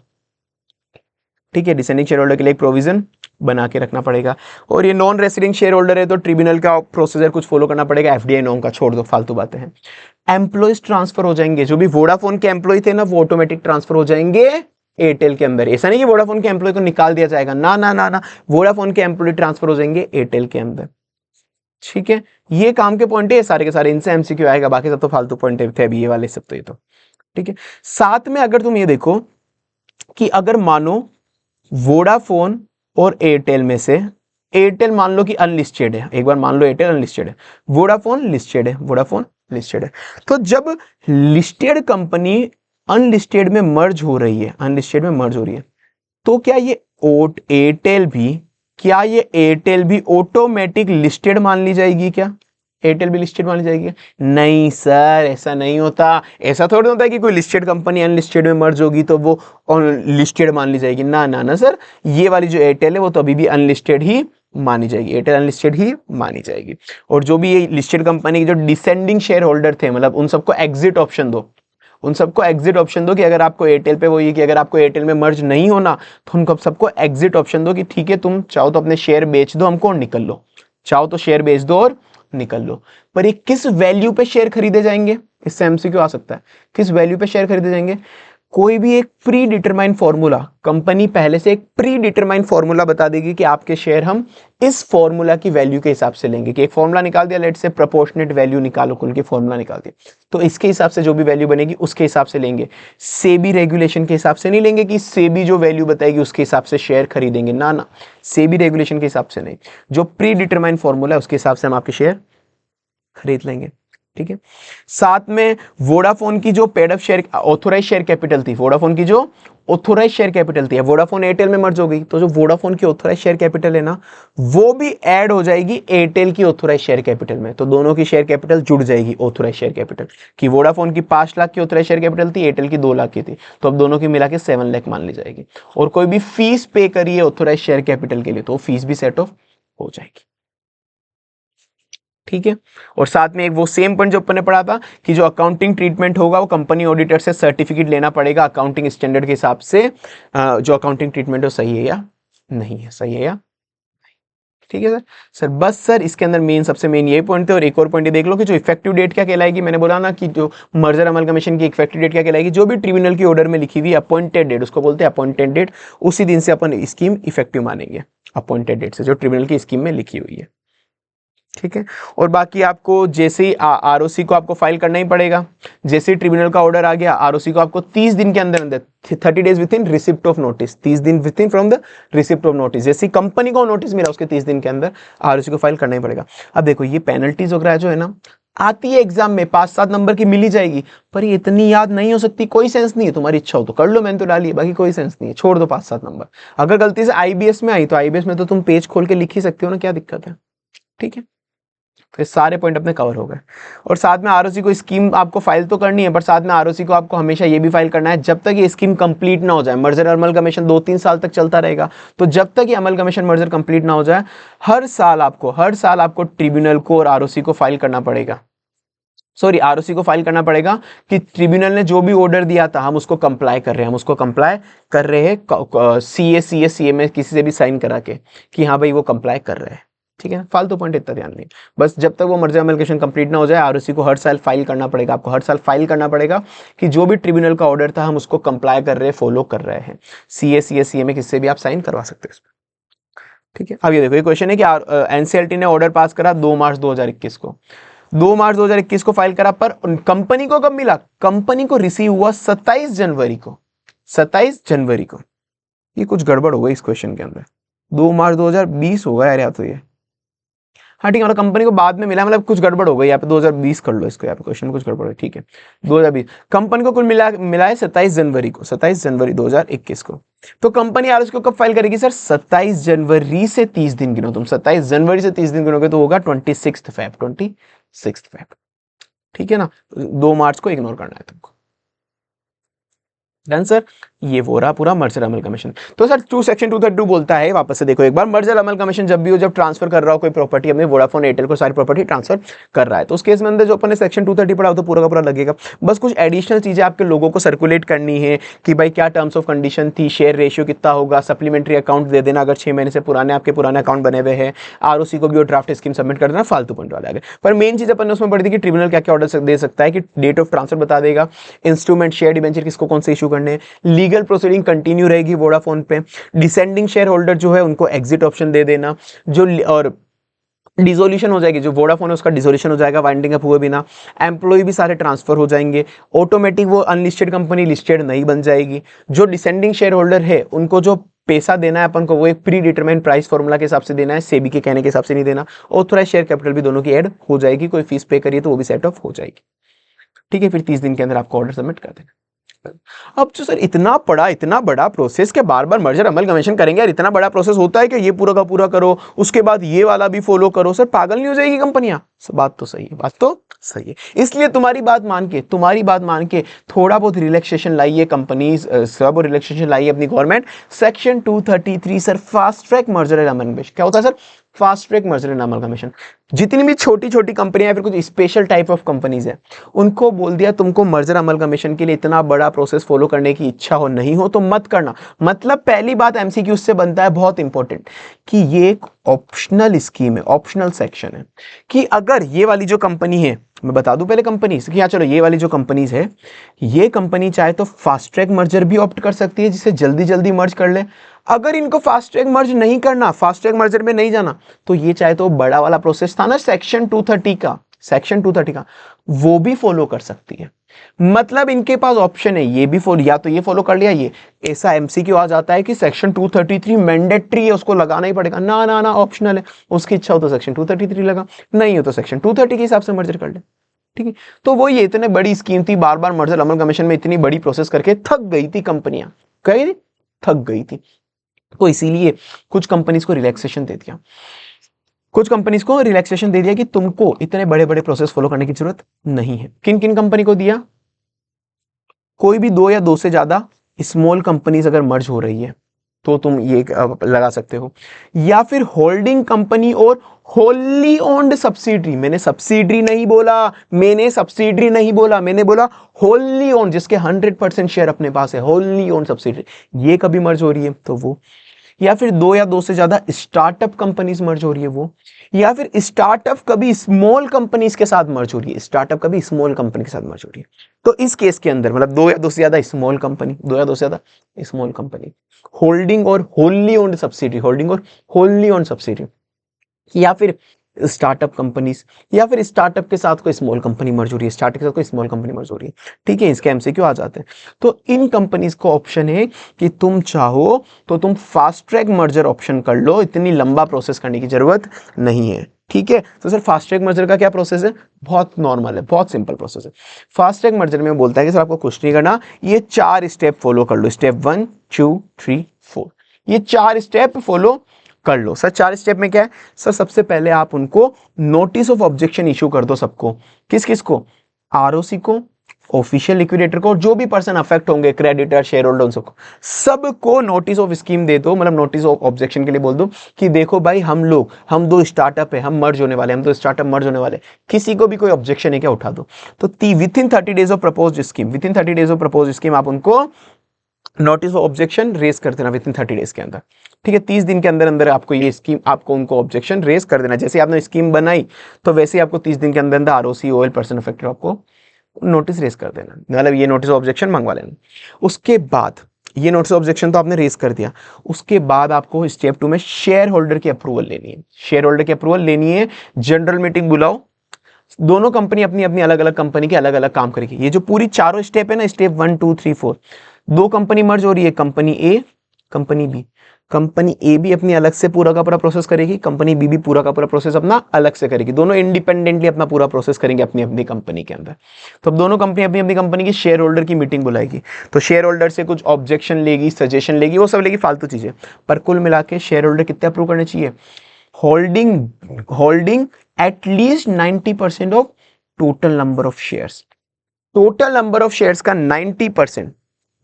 ठीक है, डिसेंडिंग शेयर होल्डर के लिए एक प्रोविजन बना के रखना पड़ेगा। और ये नॉन रेसिडेंट शेयर होल्डर है तो ट्रिब्यूनल का प्रोसीजर कुछ फॉलो करना पड़ेगा, एफडीआई नॉर्म का छोड़ दो, फालतू बातें हैं। एम्प्लॉइज ट्रांसफर हो जाएंगे, जो भी वोडाफोन के एम्प्लॉय थे ना, वो ऑटोमेटिक ट्रांसफर हो जाएंगे एयरटेल के अंदर। ऐसा नहीं कि वोडाफोन के एम्प्लॉय को निकाल दिया जाएगा, ना ना ना ना, वोडाफोन के एम्प्लॉय ट्रांसफर हो जाएंगे एयरटेल के अंदर, ठीक है। ये काम के पॉइंट है सारे के सारे, इनसे एमसीक्यू आएगा, बाकी सब तो फालतू पॉइंट थे अभी ये वाले सब, तो ये तो ठीक है। साथ में अगर तुम ये देखो कि अगर मानो वोडाफोन और एयरटेल में से, एयरटेल मान लो कि अनलिस्टेड है, एक बार मान लो एयरटेल अनलिस्टेड है, वोडाफोन लिस्टेड है, वोडाफोन लिस्टेड है, तो जब लिस्टेड कंपनी अनलिस्टेड में मर्ज हो रही है, अनलिस्टेड में मर्ज हो रही है, तो क्या ये एयरटेल भी ऑटोमेटिक लिस्टेड मान ली जाएगी क्या? एयरटेल भी लिस्टेड मान ली जाएगी? नहीं सर, ऐसा नहीं होता। ऐसा थोड़ी होता है कि कोई लिस्टेड कंपनी अनलिस्टेड में मर्ज होगी तो वो लिस्टेड मान ली जाएगी, ना ना ना सर, ये वाली जो एयरटेल है वो तो अभी भी अनलिस्टेड ही मानी जाएगी, एयरटेल अनलिस्टेड ही मानी जाएगी। और जो भी ये लिस्टेड कंपनी के जो डिसेंडिंग शेयर होल्डर थे, मतलब उन सबको एग्जिट ऑप्शन दो, उन सबको एग्जिट ऑप्शन दो कि अगर आपको एयरटेल पे वो ये कि अगर आपको एयरटेल में मर्ज नहीं होना तो उनको सबको एग्जिट ऑप्शन दो कि ठीक है तुम चाहो तो अपने शेयर बेच दो हमको और निकल लो, चाहो तो शेयर बेच दो और निकल लो। पर ये किस वैल्यू पे शेयर खरीदे जाएंगे? इससे एमसीक्यू आ सकता है, किस वैल्यू पे शेयर खरीदे जाएंगे? कोई भी एक प्री डिटरमाइन फॉर्मूला, कंपनी पहले से एक प्री डिटरमाइन फॉर्मूला बता देगी कि आपके शेयर हम इस फॉर्मूला की वैल्यू के हिसाब से लेंगे, कि एक फॉर्मूला निकाल दिया, लेट से प्रोपोर्शनेट वैल्यू निकालो, कुल की फॉर्मूला निकाल दिया, तो इसके हिसाब से जो भी वैल्यू बनेगी उसके हिसाब से लेंगे, सेबी रेगुलेशन के हिसाब से नहीं लेंगे कि सेबी जो वैल्यू बताएगी उसके हिसाब से शेयर खरीदेंगे, ना ना, सेबी रेगुलेशन के हिसाब से नहीं, जो प्री डिटरमाइन फॉर्मूला है उसके हिसाब से हम आपके शेयर खरीद लेंगे, ठीक है। साथ में वोडाफोन की जो paid up share authorise share capital थी, वोडाफोन की जो ऑथोराइज शेयर कैपिटल थी, वोडाफोन एयरटेल में मर्ज हो गई, तो जो वोडाफोन की ऑथोराइज शेयर कैपिटल है ना, वो भी ऐड हो जाएगी एयरटेल की ऑथोराइज शेयर कैपिटल में। तो दोनों की शेयर कैपिटल जुड़ जाएगी ऑथोराइज शेयर कैपिटल की। वोडाफोन की 5 लाख की ऑथोराइज शेयर कैपिटल थी, एयरटेल की 2 लाख की थी, तो अब दोनों की मिला के 7 लाख मान ली जाएगी। और कोई भी फीस पे करिए ऑथोराइज शेयर कैपिटल के लिए तो फीस भी सेट ऑफ हो जाएगी, ठीक है। और साथ में एक वो सेम पॉइंट जो अपन ने पढ़ा था कि जो अकाउंटिंग ट्रीटमेंट होगा वो कंपनी ऑडिटर से सर्टिफिकेट लेना पड़ेगा अकाउंटिंग स्टैंडर्ड के हिसाब से, जो अकाउंटिंग ट्रीटमेंट है सही है या नहीं है, सही है या, ठीक है सर। बस सर इसके अंदर मेन सबसे मेन यही पॉइंट थे। और एक और पॉइंट ये देख लो कि जो इफेक्टिव डेट क्या कहलाएगी, मैंने बोला ना कि जो मर्जर अमलगमेशन की इफेक्टिव डेट क्या कहलाएगी, जो भी ट्रिब्यूनल की ऑर्डर में लिखी हुई अपॉइंटेड डेट, उसको बोलते हैं अपॉइंटेड डेट, उसी दिन से अपन स्कीम इफेक्टिव मानेंगे, अपॉइंटेड डेट से जो ट्रिब्यूनल की स्कीम में लिखी हुई है, ठीक है। और बाकी आपको जैसे ही आरओसी को आपको फाइल करना ही पड़ेगा, जैसे ही ट्रिब्यूनल का ऑर्डर आ गया आरओसी को आपको 30 दिन के अंदर अंदर 30 days with in receipt of notice, 30 दिन with in from the receipt of notice, जैसे कंपनी को नोटिस मिला उसके 30 दिन के अंदर आरओसी को फाइल करना ही पड़ेगा। अब देखो ये पेनल्टीज वगैरह जो है ना आती है एग्जाम में 5-7 नंबर की मिली जाएगी, पर ये इतनी याद नहीं हो सकती, कोई सेंस नहीं है, तुम्हारी इच्छा हो तो कर लो, मैंने तो डाली है, बाकी कोई सेंस नहीं है, छोड़ दो 5-7 नंबर। अगर गलती से आईबीएस में आई तो आईबीएस में तो तुम पेज खोल के लिख ही सकते हो ना, क्या दिक्कत है, ठीक है। तो ये सारे पॉइंट अपने कवर हो गए। और साथ में आरओसी को स्कीम आपको फाइल तो करनी है, पर साथ में आरओसी को आपको हमेशा ये भी फाइल करना है जब तक ये स्कीम कंप्लीट ना हो जाए। मर्जर अमलगमेशन 2-3 साल तक चलता रहेगा, तो जब तक ये अमलगमेशन मर्जर कंप्लीट ना हो जाए हर साल आपको ट्रिब्यूनल को और आरओसी को फाइल करना पड़ेगा, सॉरी आरओसी को फाइल करना पड़ेगा कि ट्रिब्यूनल ने जो भी ऑर्डर दिया था हम उसको कंप्लाई कर रहे हैं, हम उसको कंप्लाई कर रहे हैं सीए में किसी से भी साइन करा के कि हाँ भाई वो कंप्लाई कर रहे हैं, ठीक है। फालतू पॉइंट इतना ध्यान नहीं, बस जब तक वो मर्जर अमलगमेशन कंप्लीट ना हो जाए आरओसी को हर साल फाइल करना पड़ेगा, आपको हर साल फाइल करना पड़ेगा कि जो भी ट्रिब्यूनल का ऑर्डर था हम उसको कंप्लाई कर रहे हैं, फॉलो कर रहे हैं। सीए में किससे भी आप साइन करवा सकते हैं, ठीक है। अब ये देखो ये क्वेश्चन है कि एनसीएलटी ने ऑर्डर पास करा 2 मार्च 2021 को, 2 मार्च 2021 को फाइल करा, पर कंपनी को कब मिला, कंपनी को रिसीव हुआ 27 जनवरी को, 27 जनवरी को। ये कुछ गड़बड़ हो गई इस क्वेश्चन के अंदर, 2 मार्च 2020 होगा यार, या तो ये हाँ ठीक है, मतलब कंपनी को बाद में मिला, मतलब कुछ गड़बड़ हो गई यहाँ पे, 2020 कर लो इसको, यहाँ पे क्वेश्चन में कुछ गड़बड़ है, ठीक है। 2020 कंपनी को कुल मिला है 27 जनवरी को, 27 जनवरी 2021 को। तो कंपनी आरओसी को कब फाइल करेगी सर, 27 जनवरी से 30 दिन गिनो तुम, 27 जनवरी से 30 दिन गिनोगे तो होगा 26 फेब, ठीक है ना। 2 मार्च को इग्नोर करना है तुमको, डन सर। ये वो रहा पूरा मर्जर अमलगमेशन। तो सर सेक्शन 232 बोलता है, वापस से देखो एक बार, मर्जर अमलगमेशन जब भी हो, जब ट्रांसफर कर रहा हो कोई प्रॉपर्टी, अपने वोडाफोन एयरटेल को सारी प्रॉपर्टी ट्रांसफर कर रहा है, तो उस केस में अंदर जो अपन ने सेक्शन 230 पढ़ा हो तो पूरा का पूरा लगेगा। बस कुछ एडिशनल चीजें आपके लोगों को सर्कुलेट करनी है कि भाई क्या टर्म्स ऑफ कंडीशन थी, शेयर रेशियो कितना होगा, सप्लीमेंट्री अकाउंट दे देना अगर 6 महीने से पुराने आपके पुराने अकाउंट बने हुए हैं, आरओसी को भी वो ड्राफ्ट स्कीम सबमिट कर देना, फालतू पॉइंट वाले आ गए। पर मेन चीज अपन ने उसमें पढ़ी थी कि ट्रिब्यूनल क्या क्या ऑर्डर दे सकता है, कि डेट ऑफ ट्रांसफर बता देगा, इंस्ट्रूमेंट शेयर डिबेंचर किसको कौन से इशू करने, लीगल प्रोसीडिंग कंटिन्यू रहेगी वोडाफोन पे, डिसेंडिंग शेयर होल्डर जो है उनको एग्जिट ऑप्शन दे देना, जो और डिसोल्यूशन हो जाएगी, जो वोडाफोन है उसका डिसोल्यूशन हो जाएगा वाइंडिंग अप हुए बिना, एम्प्लॉय भी सारे ट्रांसफर हो जाएंगे, ऑटोमेटिक वो अनलिस्टेड कंपनी लिस्टेड नहीं बन जाएगी, जो डिसेंडिंग शेयर होल्डर है उनको जो पैसा देना है अपन को वो एक प्री डिटरमाइंड प्राइस फॉर्मूला के हिसाब से देना है, सेबी के कहने के हिसाब से नहीं देना, ऑथराइज शेयर कैपिटल भी दोनों की ऐड हो जाएगी, कोई फीस पे करिए तो वो भी सेट ऑफ हो जाएगी, ठीक है। फिर 30 दिन के अंदर आपको ऑर्डर सबमिट कर देना। अब जो सर इतना बड़ा प्रोसेस के बार बार मर्जर अमलगमेशन करेंगे यार, इतना बड़ा प्रोसेस होता है कि ये पूरा का पूरा करो उसके बाद ये वाला भी फॉलो करो, सर पागल नहीं हो जाएगी कंपनियां। बात तो सही है, बात तो सही है, इसलिए तुम्हारी बात मान के थोड़ा बहुत रिलैक्सेशन लाइए कंपनीज, सब रिलैक्सेशन लाइए अपनी government. Section 233 sir fast track merger and amalgamation क्या होता है sir, fast track merger and amalgamation. जितनी भी छोटी छोटी कंपनियां फिर कुछ स्पेशल टाइप ऑफ कंपनीज है उनको बोल दिया तुमको मर्जर अमलगमेशन के लिए इतना बड़ा प्रोसेस फॉलो करने की इच्छा हो नहीं हो तो मत करना। मतलब पहली बात एमसीक्यू से बनता है बहुत इंपॉर्टेंट कि ये एक ऑप्शनल स्कीम है, ऑप्शनल सेक्शन है, कि अगर ये वाली जो कंपनी है, मैं बता दूं पहले कंपनीज कि हाँ चलो ये वाली जो कंपनीज है ये कंपनी चाहे तो फास्ट ट्रैक मर्जर भी ऑप्ट कर सकती है जिसे जल्दी जल्दी मर्ज कर ले। अगर इनको फास्ट ट्रैक मर्ज नहीं करना, फास्ट ट्रैक मर्जर में नहीं जाना, तो ये चाहे तो बड़ा वाला प्रोसेस था ना सेक्शन 230 का, सेक्शन 230 का, वो भी फॉलो कर सकती है। मतलब इनके पास ऑप्शन है, ये भी फॉलो, या तो ये फॉलो कर लिया, ये ऐसा एमसीक्यू आ जाता है कि सेक्शन 233 मैंडेटरी है, उसको लगाना ही पड़ेगा, ना ना ना ऑप्शनल है, उसकी इच्छा हो तो सेक्शन 233 लगा, नहीं हो तो सेक्शन 230 के हिसाब से मर्जर कर ले। ठीक है, तो वो ये इतने बड़ी स्कीम थी, बार बार मर्जर अमल कमीशन में इतनी बड़ी प्रोसेस करके थक गई थी कंपनियां, कही थी थक गई थी, तो इसीलिए कुछ कंपनीज को रिलैक्सेशन दे दिया, कुछ कंपनीज को रिलैक्सेशन दे दिया कि तुमको इतने बड़े बड़े प्रोसेस फॉलो करने की जरूरत नहीं है। किन किन कंपनी को दिया? कोई भी दो या दो से ज्यादा स्मॉल कंपनीज अगर मर्ज हो रही है तो तुम ये लगा सकते हो, या फिर होल्डिंग कंपनी और होली ओन्ड सब्सिडरी, मैंने सब्सिडरी नहीं बोला, मैंने सब्सिडरी नहीं बोला, मैंने बोला होली ओन्ड, जिसके 100% शेयर अपने पास है, होली ओन्ड सब्सिडरी, ये कभी मर्ज हो रही है तो वो, या फिर दो या दो से ज्यादा स्टार्टअप कंपनीज मर्ज हो रही है वो, या फिर स्टार्टअप कभी स्मॉल कंपनीज के साथ मर्ज हो रही है, स्टार्टअप कभी स्मॉल कंपनी के साथ मर्ज हो रही है। तो इस केस के अंदर मतलब दो या दो से ज्यादा स्मॉल कंपनी, दो या दो से ज्यादा स्मॉल कंपनी, होल्डिंग और होली ओन्ड सब्सिडरी, होल्डिंग और होली ओन्ड सब्सिडरी, या फिर स्टार्टअप कंपनीज, या फिर स्टार्टअप के साथ कोई स्मॉल कंपनी मर्ज हो रही है, स्टार्टअप के साथ कोई स्मॉल कंपनी मर्ज हो रही है। ठीक है, इसके एमसीक्यू आ जाते हैं। तो इन कंपनीज को ऑप्शन है कि तुम चाहो तो तुम फास्ट ट्रैक मर्जर ऑप्शन कर लो, इतनी लंबा प्रोसेस करने की जरूरत नहीं है। ठीक है, तो सर फास्ट ट्रैक मर्जर का क्या प्रोसेस है? बहुत नॉर्मल है, बहुत सिंपल प्रोसेस है। फास्ट ट्रैक मर्जर में बोलता है कि सर आपको कुछ नहीं करना, ये 4 स्टेप फॉलो कर लो, स्टेप 1 2 3 4, ये 4 स्टेप फॉलो कर लो। सर 4 स्टेप में क्या है? सर सबसे पहले आप उनको नोटिस ऑफ ऑब्जेक्शन इशू कर दो सबको। किस किस को? आरओसी को, ऑफिशियल लिक्विडेटर को, जो भी पर्सन अफेक्ट होंगे, क्रेडिटर, शेयर होल्डर, सबको सबको नोटिस ऑफ स्कीम दे दो, मतलब नोटिस ऑफ ऑब्जेक्शन के लिए बोल दो कि देखो भाई हम दो स्टार्टअप है, हम मर्ज होने वाले, हम दो स्टार्टअप मर्ज होने वाले, किसी को भी कोई ऑब्जेक्शन है क्या, उठा दो। तो with in 30 days of proposed scheme, with in 30 days of proposed scheme आप उनको नोटिस ऑफ ऑब्जेक्शन रेज कर देना विद इन 30 डेज के अंदर। ठीक है, 30 दिन के अंदर अंदर आपको ये स्कीम, आपको उनको ऑब्जेक्शन रेज कर देना, जैसे आपने स्कीम बनाई तो वैसे ही आपको 30 दिन के अंदर अंदर आरओसी ओएल पर्सन अफेक्टेड आपको नोटिस रेज कर देना, मतलब ये नोटिस ऑब्जेक्शन मंगवा लेना। उसके बाद ये नोटिस ऑब्जेक्शन तो आपने रेज कर दिया, उसके बाद आपको स्टेप 2 में शेयर होल्डर की अप्रूवल लेनी है, शेयर होल्डर की अप्रूवल लेनी है, जनरल मीटिंग बुलाओ, दोनों कंपनी अपनी अपनी अलग अलग कंपनी के अलग अलग काम करेगी। ये जो पूरी चारों स्टेप है ना, स्टेप 1 2 3 4, दो कंपनी मर्ज हो रही है, कंपनी ए कंपनी बी, कंपनी ए भी अपनी अलग से पूरा का पूरा प्रोसेस करेगी, कंपनी बी भी पूरा का पूरा प्रोसेस अपना अलग से करेगी, दोनों इंडिपेंडेंटली अपना पूरा प्रोसेस करेंगे अपनी अपनी कंपनी के अंदर। तो अब दोनों कंपनी अपनी अपनी कंपनी की शेयर होल्डर की मीटिंग बुलाएगी, तो शेयर होल्डर से कुछ ऑब्जेक्शन लेगी, सजेशन लेगी, वो सब लेगी, फालतू चीजें, पर कुल मिला के शेयर होल्डर कितने अप्रूव करने चाहिए? Holding at least 90% of total number of shares, total number of shares का 90%,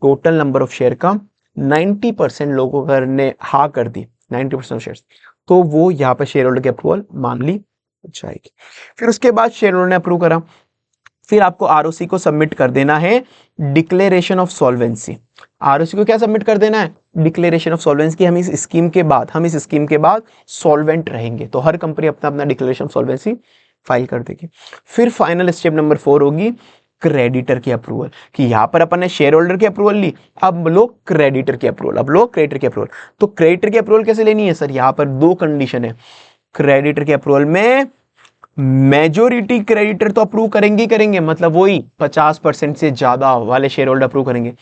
टोटल नंबर ऑफ शेयर का 90% लोगों ने हाँ कर दी, 90% ऑफ शेयर्स, तो वो यहाँ पे शेयर होल्डर की अप्रूवल मान ली जाएगी। फिर उसके बाद शेयर होल्डर ने अप्रूव करा, फिर आपको आरओसी को सबमिट कर देना है डिक्लेरेशन ऑफ सॉल्वेंसी। आरओसी को क्या सबमिट कर देना है? डिक्लेरेशन ऑफ सॉल्वेंसी, की हम इस स्कीम के बाद सॉल्वेंट रहेंगे, तो हर कंपनी अपना अपना डिक्लेरेशन ऑफ सॉल्वेंसी फाइल कर देगी। फिर फाइनल स्टेप नंबर 4 होगी क्रेडिटर की अप्रूवल, कि यहां पर अपन ने शेयर होल्डर की अप्रूवल ली, अब लोग क्रेडिटर की अप्रूवल, तो क्रेडिटर की अप्रूवल कैसे लेनी है? सर यहां पर दो कंडीशन है, क्रेडिटर की अप्रूवल में मेजोरिटी क्रेडिटर तो अप्रूव करेंगे ही करेंगे, मतलब वही 50% से ज्यादा वाले शेयर होल्डर अप्रूव करेंगे,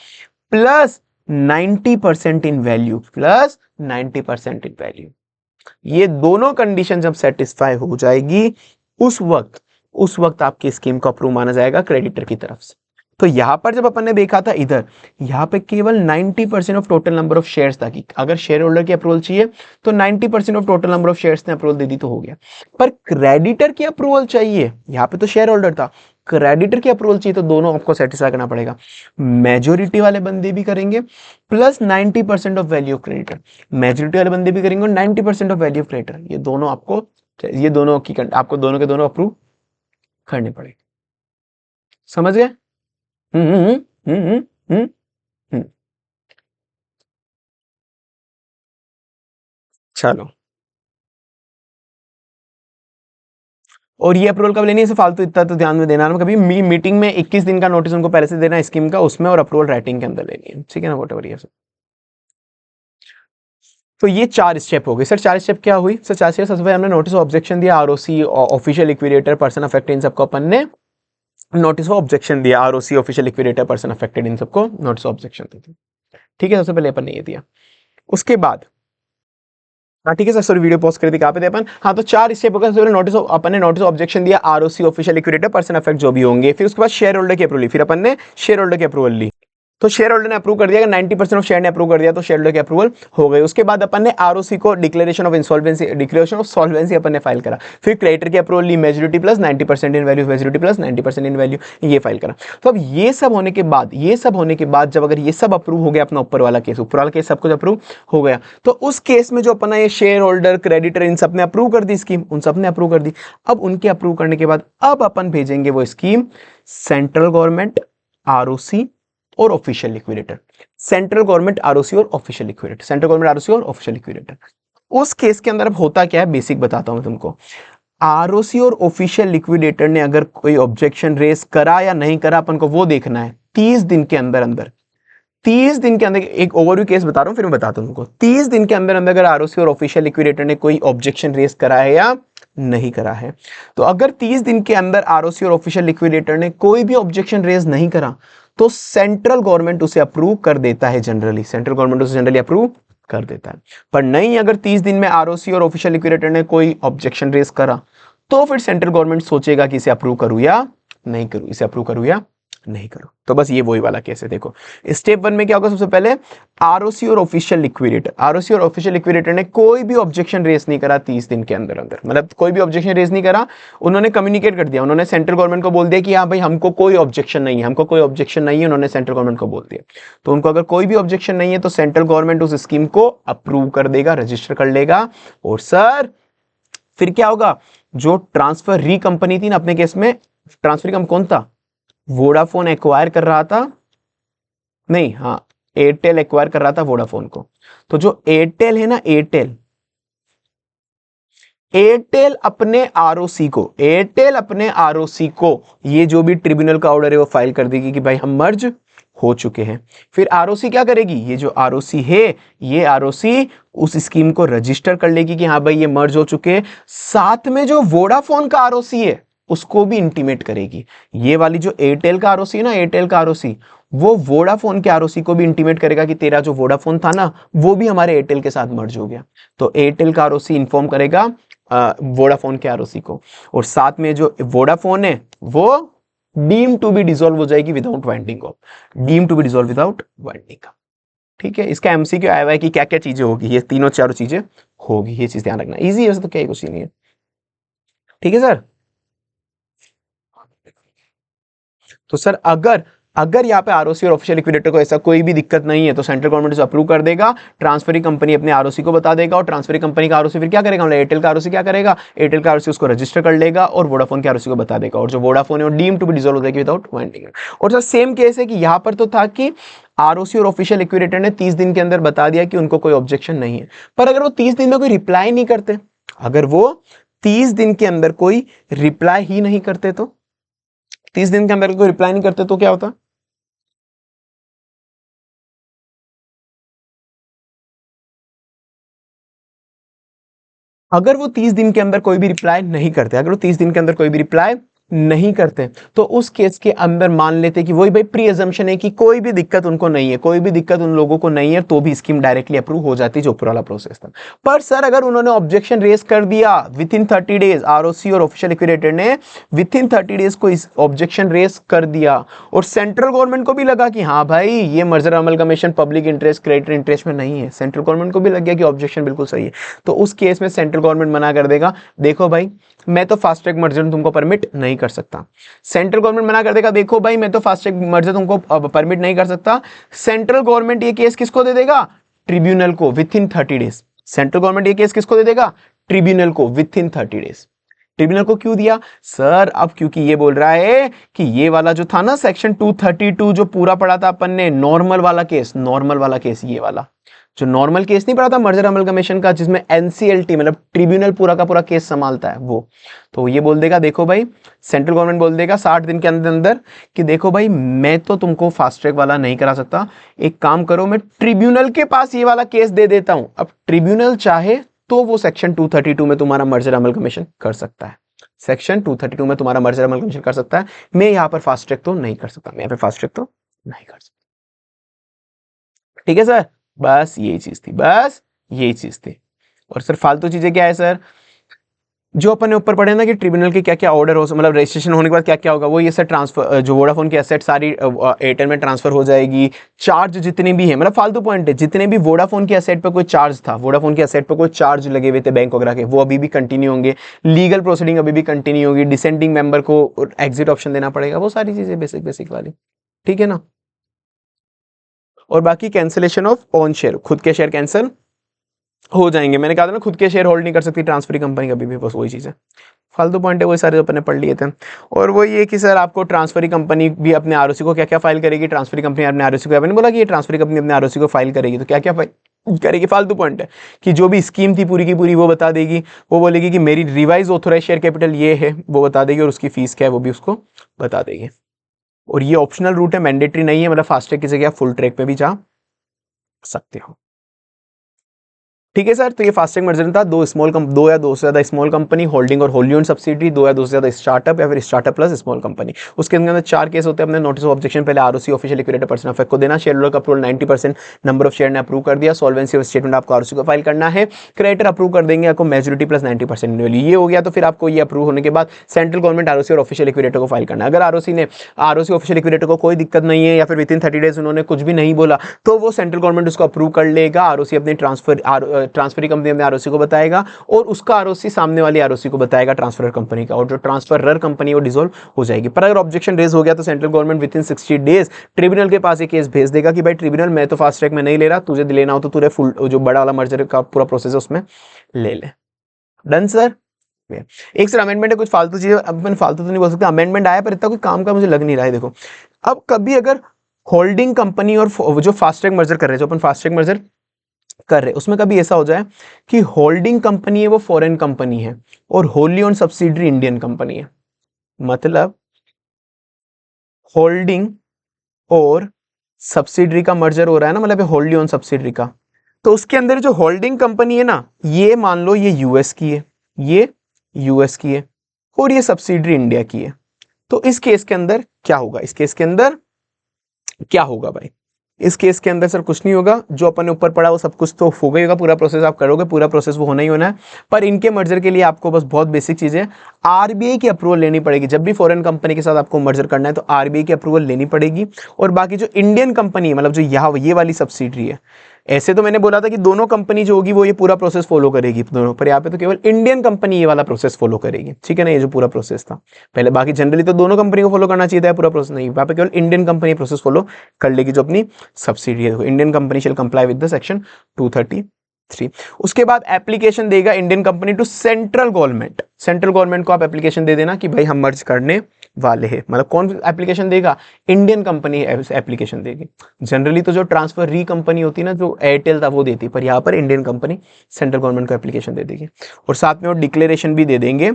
plus 90% in value, plus 90% in value. ये दोनों कंडीशन जब सेटिस्फाई हो जाएगी, उस वक्त आपकी स्कीम को अप्रूव माना जाएगा क्रेडिटर की तरफ से। तो यहां पर जब अपन ने देखा था इधर, यहां पे केवल 90% of total number of shares था, कि अगर शेयर होल्डर की अप्रूवल चाहिए तो 90% of total number of shares ने अप्रूवल दे दी तो हो गया, पर क्रेडिटर की अप्रूवल चाहिए, यहां पे तो शेयर होल्डर था, क्रेडिटर की अप्रूवल चाहिए, तो दोनों आपको सेटिस्फाई करना पड़ेगा, मेजोरिटी वाले बंदे भी करेंगे plus 90% of value of creditor, majority वाले बंदे भी करेंगे और 90% ऑफ वैल्यू ऑफ क्रेडिटर, ये दोनों आपको दोनों के दोनों अप्रूव करने पड़ेंगे। समझ गए? हम्म हम्म हम्म हम्म हम्म हम्म। चलो, और ये अप्रूवल कब लेनी है? फालतू इतना तो ध्यान में देना ना, कभी मीटिंग में 21 दिन का नोटिस उनको पहले से देना है स्कीम का, उसमें, और अप्रूवल राइटिंग के अंदर लेनी है, ठीक है ना, वॉट एवर ये सब। तो ये 4 स्टेप हो गए सर। 4 स्टेप क्या हुई सर? 4 स्टेप, सबसे पहले हमने नोटिस ऑफ ऑब्जेक्शन दिया, ROC, official liquidator, person affected, इन सबको अपन ने नोटिस ऑफ ऑब्जेक्शन दिया। ROC, official liquidator, person affected, इन सबको नोटिस ऑफ ऑब्जेक्शन दी। ठीक है, सबसे पहले अपन ने ये दिया। उसके बाद हाँ ठीक है सर, सॉरी वीडियो पॉज कर दी, कहाँ पे थे अपन? हाँ, तो 4 स्टेप होगा। सबसे पहले नोटिस, अपन ने नोटिस ऑब्जेक्शन दिया, ROC, official liquidator, person affect जो भी होंगे। फिर उसके बाद शेयर होल्डर की अप्रूवल ली, फिर अपन ने शेयर होल्डर की अप्रूवल ली। तो शेयर होल्डर ने अप्रूव कर दिया, 90% ऑफ शेयर ने अप्रूव कर दिया, तो शेयर होल्डर की अप्रूवल हो गई। उसके बाद अपन ने आरओसी को declaration of insolvency, declaration of solvency अपन ने फाइल करा। फिर क्रेडिटर की अप्रूवल ली, majority plus 90% in value, majority plus 90% in value, ये फाइल करा। तो अब ये सब होने के बाद, जब अगर ये सब अप्रूव हो गया, अपना ऊपर वाला केस सब कुछ अप्रूव हो गया, तो उस केस में जो अपना ये शेयर होल्डर, क्रेडिटर, इन सब ने अप्रूव कर दी स्कीम, उन सब ने अप्रूव कर दी। अब उनके अप्रूव करने के बाद अब अपन भेजेंगे वो स्कीम सेंट्रल गवर्नमेंट, आरओसी और official liquidator. Central government, ROC और official liquidator, central government, ROC और ऑफिशियल लिक्विडेटर। उस केस के अंदर अब होता क्या है, बेसिक बताता हूं तुमको। आरओसी और ऑफिशियल लिक्विडेटर ने अगर कोई ऑब्जेक्शन रेस करा या नहीं करा, अपन को वो देखना है 30 दिन के अंदर अंदर। 30 दिन के अंदर, एक ओवरव्यू केस बता रहा हूं, फिर मैं बताता हूं तुमको। 30 दिन के अंदर अंदर अगर आरओसी और ऑफिशियल लिक्विडेटर ने कोई ऑब्जेक्शन रेस करा है या नहीं करा है, तो अगर 30 दिन के अंदर आरओसी और ऑफिशियल लिक्विडेटर ने कोई भी ऑब्जेक्शन रेज नहीं करा, तो सेंट्रल गवर्नमेंट उसे अप्रूव कर देता है जनरली, सेंट्रल गवर्नमेंट उसे जनरली अप्रूव कर देता है। पर नहीं, अगर 30 दिन में आरओसी और ऑफिशियल लिक्विडेटर ने कोई ऑब्जेक्शन रेज करा, तो फिर सेंट्रल गवर्नमेंट सोचेगा कि इसे अप्रूव करूं या नहीं करूं, इसे अप्रूव करूं या नहीं करो। तो बस ये वही वाला केस है। देखो स्टेप 1 में क्या होगा, सबसे पहले आरओसी और ऑफिशियल लिक्विडेटर ने कोई भी ऑब्जेक्शन रेस नहीं करा 30 दिन के अंदर अंदर, मतलब कोई भी ऑब्जेक्शन रेस नहीं करा, उन्होंने कम्युनिकेट कर दिया, उन्होंने सेंट्रल गवर्नमेंट को बोल दिया कि हाँ भाई हमको कोई ऑब्जेक्शन नहीं है, उन्होंने सेंट्रल गवर्नमेंट को बोल दिया। तो उनको अगर कोई भी ऑब्जेक्शन नहीं है, तो सेंट्रल गवर्नमेंट उस स्कीम को अप्रूव कर देगा, रजिस्टर कर लेगा। और सर फिर क्या होगा, जो ट्रांसफर री कंपनी थी ना, अपने केस में ट्रांसफर कंपनी कौन था, वोडाफोन एक्वायर कर रहा था, नहीं हाँ एयरटेल एक्वायर कर रहा था वोडाफोन को। तो जो एयरटेल है ना, एयरटेल अपने आरओसी को ये जो भी ट्रिब्यूनल का ऑर्डर है वो फाइल कर देगी कि भाई हम मर्ज हो चुके हैं। फिर आरओसी क्या करेगी, ये जो आरओसी है, ये आरओसी उस स्कीम को रजिस्टर कर लेगी कि हाँ भाई ये मर्ज हो चुके हैं। साथ में जो वोडाफोन का आरओसी है उसको भी इंटीमेट करेगी। ये वाली जो एयरटेल का आरओसी है ना, एयरटेल का आरओसी, वो वोडाफोन के आरओसी को भी इंटीमेट करेगा कि तेरा जो वोडाफोन था ना, वो भी हमारे एयरटेल के साथ मर्ज हो गया। तो एयरटेल का आरओसी इन्फॉर्म करेगा वोडाफोन के आरओसी को, और साथ में जो वोडाफोन है वो डीम टू बी डिसॉल्व हो जाएगी without winding off, deem to be dissolve without winding. ठीक है, इसका एमसीक्यू आया हुआ है कि क्या क्या चीजें होगी, ये तीनों चारों चीजें होगी, ये चीज ध्यान रखना। इजी है वैसे तो, क्या कुछ नहीं है। ठीक है सर। तो सर अगर यहाँ पे आरओसी और ऑफिशियल लिक्विडेटर को ऐसा कोई भी दिक्कत नहीं है, तो सेंट्रल गवर्नमेंट इसे अप्रूव कर देगा, ट्रांसफरिंग कंपनी अपने आरओसी को बता देगा, और ट्रांसफरिंग कंपनी का आरओसी फिर क्या करेगा, मतलब एयरटेल का आरओसी क्या करेगा, एयरटेल का आरओसी उसको रजिस्टर कर लेगा और वोडाफोन के आरओसी को बता देगा, और जो वोडाफोन है वो डीम टू बी डिसॉल्व हो जाएगी विदाउट वाइंडिंग। और सर सेम केस है कि यहाँ पर तो था कि आरओसी और ऑफिशियल लिक्विडेटर ने 30 दिन के अंदर बता दिया कि उनको कोई ऑब्जेक्शन नहीं है, पर अगर वो 30 दिन में कोई रिप्लाई नहीं करते, अगर वो 30 दिन के अंदर कोई रिप्लाई ही नहीं करते, तो 30 दिन के अंदर कोई रिप्लाई नहीं करते तो क्या होता, अगर वो 30 दिन के अंदर कोई भी रिप्लाई नहीं करते, अगर वो 30 दिन के अंदर कोई भी रिप्लाई नहीं करते, तो उस केस के अंदर मान लेते कि वही भाई प्री अजम्पशन है कि कोई भी दिक्कत उनको नहीं है, कोई भी दिक्कत उन लोगों को नहीं है, तो भी स्कीम डायरेक्टली अप्रूव हो जाती, जो ऊपर वाला प्रोसेस था। पर सर अगर उन्होंने ऑब्जेक्शन रेज कर दिया विद इन 30 डेज, आरओसी और ऑफिशियल लिक्विडेटर ने विद इन 30 डेज को ऑब्जेक्शन रेज कर दिया, और सेंट्रल गवर्नमेंट को भी लगा कि हाँ भाई ये merger amalgamation public interest creditor interest में नहीं है, सेंट्रल गवर्नमेंट को भी लग गया कि ऑब्जेक्शन बिल्कुल सही है, तो उस केस में सेंट्रल गवर्नमेंट मना कर देगा, देखो भाई मैं तो फास्ट ट्रैक मर्जर तुमको परमिट नहीं कर सकता। सेंट्रल गवर्नमेंट मना कर देगा, देखो भाई मैं तो फास्ट ट्रैक मर्जर तुमको परमिट नहीं कर सकता। सेंट्रल गवर्नमेंट ये केस किसको दे देगा, ट्रिब्यूनल को with in 30 days. Central government ये केस किसको दे देगा, ट्रिब्यूनल को विद इन 30 डेज। ट्रिब्यूनल को क्यों दिया सर, अब क्योंकि ये बोल रहा है कि ये वाला जो था ना सेक्शन 232 जो पूरा पढ़ा था अपन ने, नॉर्मल वाला केस ये वाला, जो नॉर्मल केस नहीं पड़ा था मर्जर अमलगमेशन का, जिसमें एनसीएलटी मतलब ट्रिब्यूनल पूरा का पूरा केस संभालता है वो, तो ये बोल देगा देखो भाई, सेंट्रल गवर्नमेंट बोल देगा 60 दिन के अंदर अंदर कि देखो भाई मैं तो तुमको फास्ट ट्रैक वाला नहीं करा सकता, एक काम करो मैं ट्रिब्यूनल के पास ये वाला केस दे देता हूं। अब ट्रिब्यूनल चाहे तो वो सेक्शन 232 में तुम्हारा मर्जर अमलगमेशन कर सकता है, सेक्शन 232 में तुम्हारा मर्जर अमलगमेशन कर सकता है। मैं यहां पर फास्ट ट्रैक तो नहीं कर सकता, मैं यहां पर फास्ट ट्रैक तो नहीं कर सकता। ठीक है सर, बस यही चीज थी, बस यही चीज थी। और सर फालतू चीजें क्या है सर, जो अपन ने ऊपर पढ़े ना कि ट्रिब्यूनल के क्या क्या ऑर्डर हो, मतलब रजिस्ट्रेशन होने के बाद क्या क्या होगा, वो ये सर ट्रांसफर, जो वोडाफोन की एसेट सारी एयरटेल में ट्रांसफर हो जाएगी, चार्ज जितने भी है, मतलब फालतू पॉइंट है, जितने भी वोडाफोन की एसेट पे कोई चार्ज था, वोडाफोन की एसेट पे कोई चार्ज लगे हुए थे बैंक वगैरह के, वो अभी भी कंटिन्यू होंगे, लीगल प्रोसीडिंग अभी भी कंटिन्यू होगी, डिसेंडिंग मेंबर को एग्जिट ऑप्शन देना पड़ेगा, वो सारी चीजें बेसिक बेसिक वाली, ठीक है ना। और बाकी कैंसिलेशन ऑफ ओन शेयर, खुद के शेयर कैंसिल हो जाएंगे, मैंने कहा था ना खुद के शेयर होल्ड नहीं कर सकती ट्रांसफरी कंपनी कभी भी, बस वही चीज़ है, फालतू पॉइंट है, वही सारे जो अपने पढ़ लिए थे। और वो ये कि सर आपको ट्रांसफरी कंपनी भी अपने आरओसी को क्या क्या फाइल करेगी, ट्रांसफरी कंपनी अपने आरओसी को, मैंने बोला कि ये ट्रांसफरी कंपनी अपने आरओसी को फाइल करेगी, तो क्या क्या फाइल करेगी, फालतू पॉइंट है कि जो भी स्कीम थी पूरी की पूरी वो बता देगी, वो बोलेगी कि मेरी रिवाइज ऑथोराइज शेयर कैपिटल ये है, वो बता देगी, और उसकी फीस क्या है वो भी उसको बता देगी। और ये ऑप्शनल रूट है, मैंडेटरी नहीं है, मतलब फास्ट ट्रैक की जगह फुल ट्रैक पे भी जा सकते हो। ठीक है सर, तो ये फास्ट ट्रैक मर्जर था, दो या दो से ज्यादा स्मॉल कंपनी, होल्डिंग और होल्डी ओन्ड सब्सिडरी, दो या दो से ज्यादा स्टार्टअप या फिर स्टार्टअप प्लस स्मॉल कंपनी। उसके अंदर 4 केस होते हैं अपने, नोटिस ऑफ ऑब्जेक्शन पहले ROC official liquidator person of को देना, शेयर होल्डर का अप्रूवल 90% नंबर ऑफ शेयर ने अप्रूव कर दिया, सॉल्वेंसी ऑफ स्टेटमेंट आपको आरओसी को फाइल करना है, क्रेडिटर अप्रूव कर देंगे आपको मेजोरिटी प्लस 90% ये हो गया, तो फिर आपको ये अप्रूव होने के बाद सेंट्रल गवर्नमेंट आरओसी और ऑफिशियल लिक्विडेटर को फाइल करना है। अगर आरओसी ऑफिशियल लिक्विडेटर को कोई दिक्कत नहीं है या फिर विद इन 30 डेज उन्होंने कुछ भी नहीं बोला, तो वो सेंट्रल गवर्नमेंट उसको अप्रूव कर लेगा, आरओसी अपनी ट्रांसफरी कंपनी आरओसी को बताएगा और उसका आरओसी सामने वाली आरओसी को बताएगा ट्रांसफरर कंपनी का, और जो ट्रांसफरर कंपनी वो डिसॉल्व हो जाएगी। पर अगर ऑब्जेक्शन रेज हो गया तो central government with in 60 days tribunal के पास एक केस भेज देगा कि भाई ट्रिब्यूनल मैं तो फास्ट ट्रैक में नहीं ले रहा, तुझे लेना हो तो तुझे फुल जो बड़ा वाला मर्जर का पूरा प्रोसेस है उसमें ले ले। Done sir. एक सर अमेंडमेंट है, कुछ फालतू चीजें, अब मैं फालतू तो नहीं बोल सकता, अमेंडमेंट आया पर इतना कोई काम का मुझे लग नहीं रहा है। देखो अब कभी अगर होल्डिंग कंपनी और जो फास्ट ट्रैक मर्जर कर रहे हैं, जो अपन फास्ट ट्रैक मर्जर कर रहे, उसमें कभी ऐसा हो जाए कि होल्डिंग कंपनी है वो फॉरेन कंपनी है और Holi own subsidiary Indian company है, मतलब होल्डिंग और सब्सिडरी का मर्जर हो रहा है ना, मतलब होल्डी ओन सब्सिडरी का, तो उसके अंदर जो होल्डिंग कंपनी है ना, ये मान लो ये यूएस की है, ये यूएस की है और ये सब्सिडरी इंडिया की है, तो इस केस के अंदर क्या होगा, इस केस के अंदर क्या होगा भाई, इस केस के अंदर सर कुछ नहीं होगा, जो अपन ने ऊपर पढ़ा वो सब कुछ तो हो गई होगा, पूरा प्रोसेस आप करोगे, पूरा प्रोसेस वो होना ही होना है। पर इनके मर्जर के लिए आपको बस बहुत बेसिक चीजें, आरबीआई की अप्रूवल लेनी पड़ेगी, जब भी फॉरेन कंपनी के साथ आपको मर्जर करना है तो आरबीआई की अप्रूवल लेनी पड़ेगी। और बाकी जो इंडियन कंपनी मतलब जो यहाँ ये वाली सब्सिडरी है, ऐसे तो मैंने बोला था कि दोनों कंपनी जो होगी वो ये पूरा प्रोसेस फॉलो करेगी दोनों, पर यहाँ पे तो केवल इंडियन कंपनी ये वाला प्रोसेस फॉलो करेगी, ठीक है ना, ये जो पूरा प्रोसेस था पहले, बाकी जनरली तो दोनों कंपनी को फॉलो करना चाहिए था पूरा प्रोसेस, नहीं वहाँ पे केवल इंडियन कंपनी प्रोसेस फॉलो कर लेगी जो अपनी सब्सिडी है। Indian company shall comply with the section 233। उसके बाद एप्लीकेशन देगा Indian company to central government, central government को आप एप्लीकेशन दे देना कि भाई हम मर्ज करने वाले हैं, मतलब कौन एप्लीकेशन देगा, इंडियन कंपनी एप्लीकेशन देगी। जनरली तो जो ट्रांसफर री कंपनी होती है ना, जो एयरटेल था वो देती, पर यहाँ पर इंडियन कंपनी सेंट्रल गवर्नमेंट को एप्लीकेशन दे देगी, और साथ में वो डिक्लेरेशन भी दे देंगे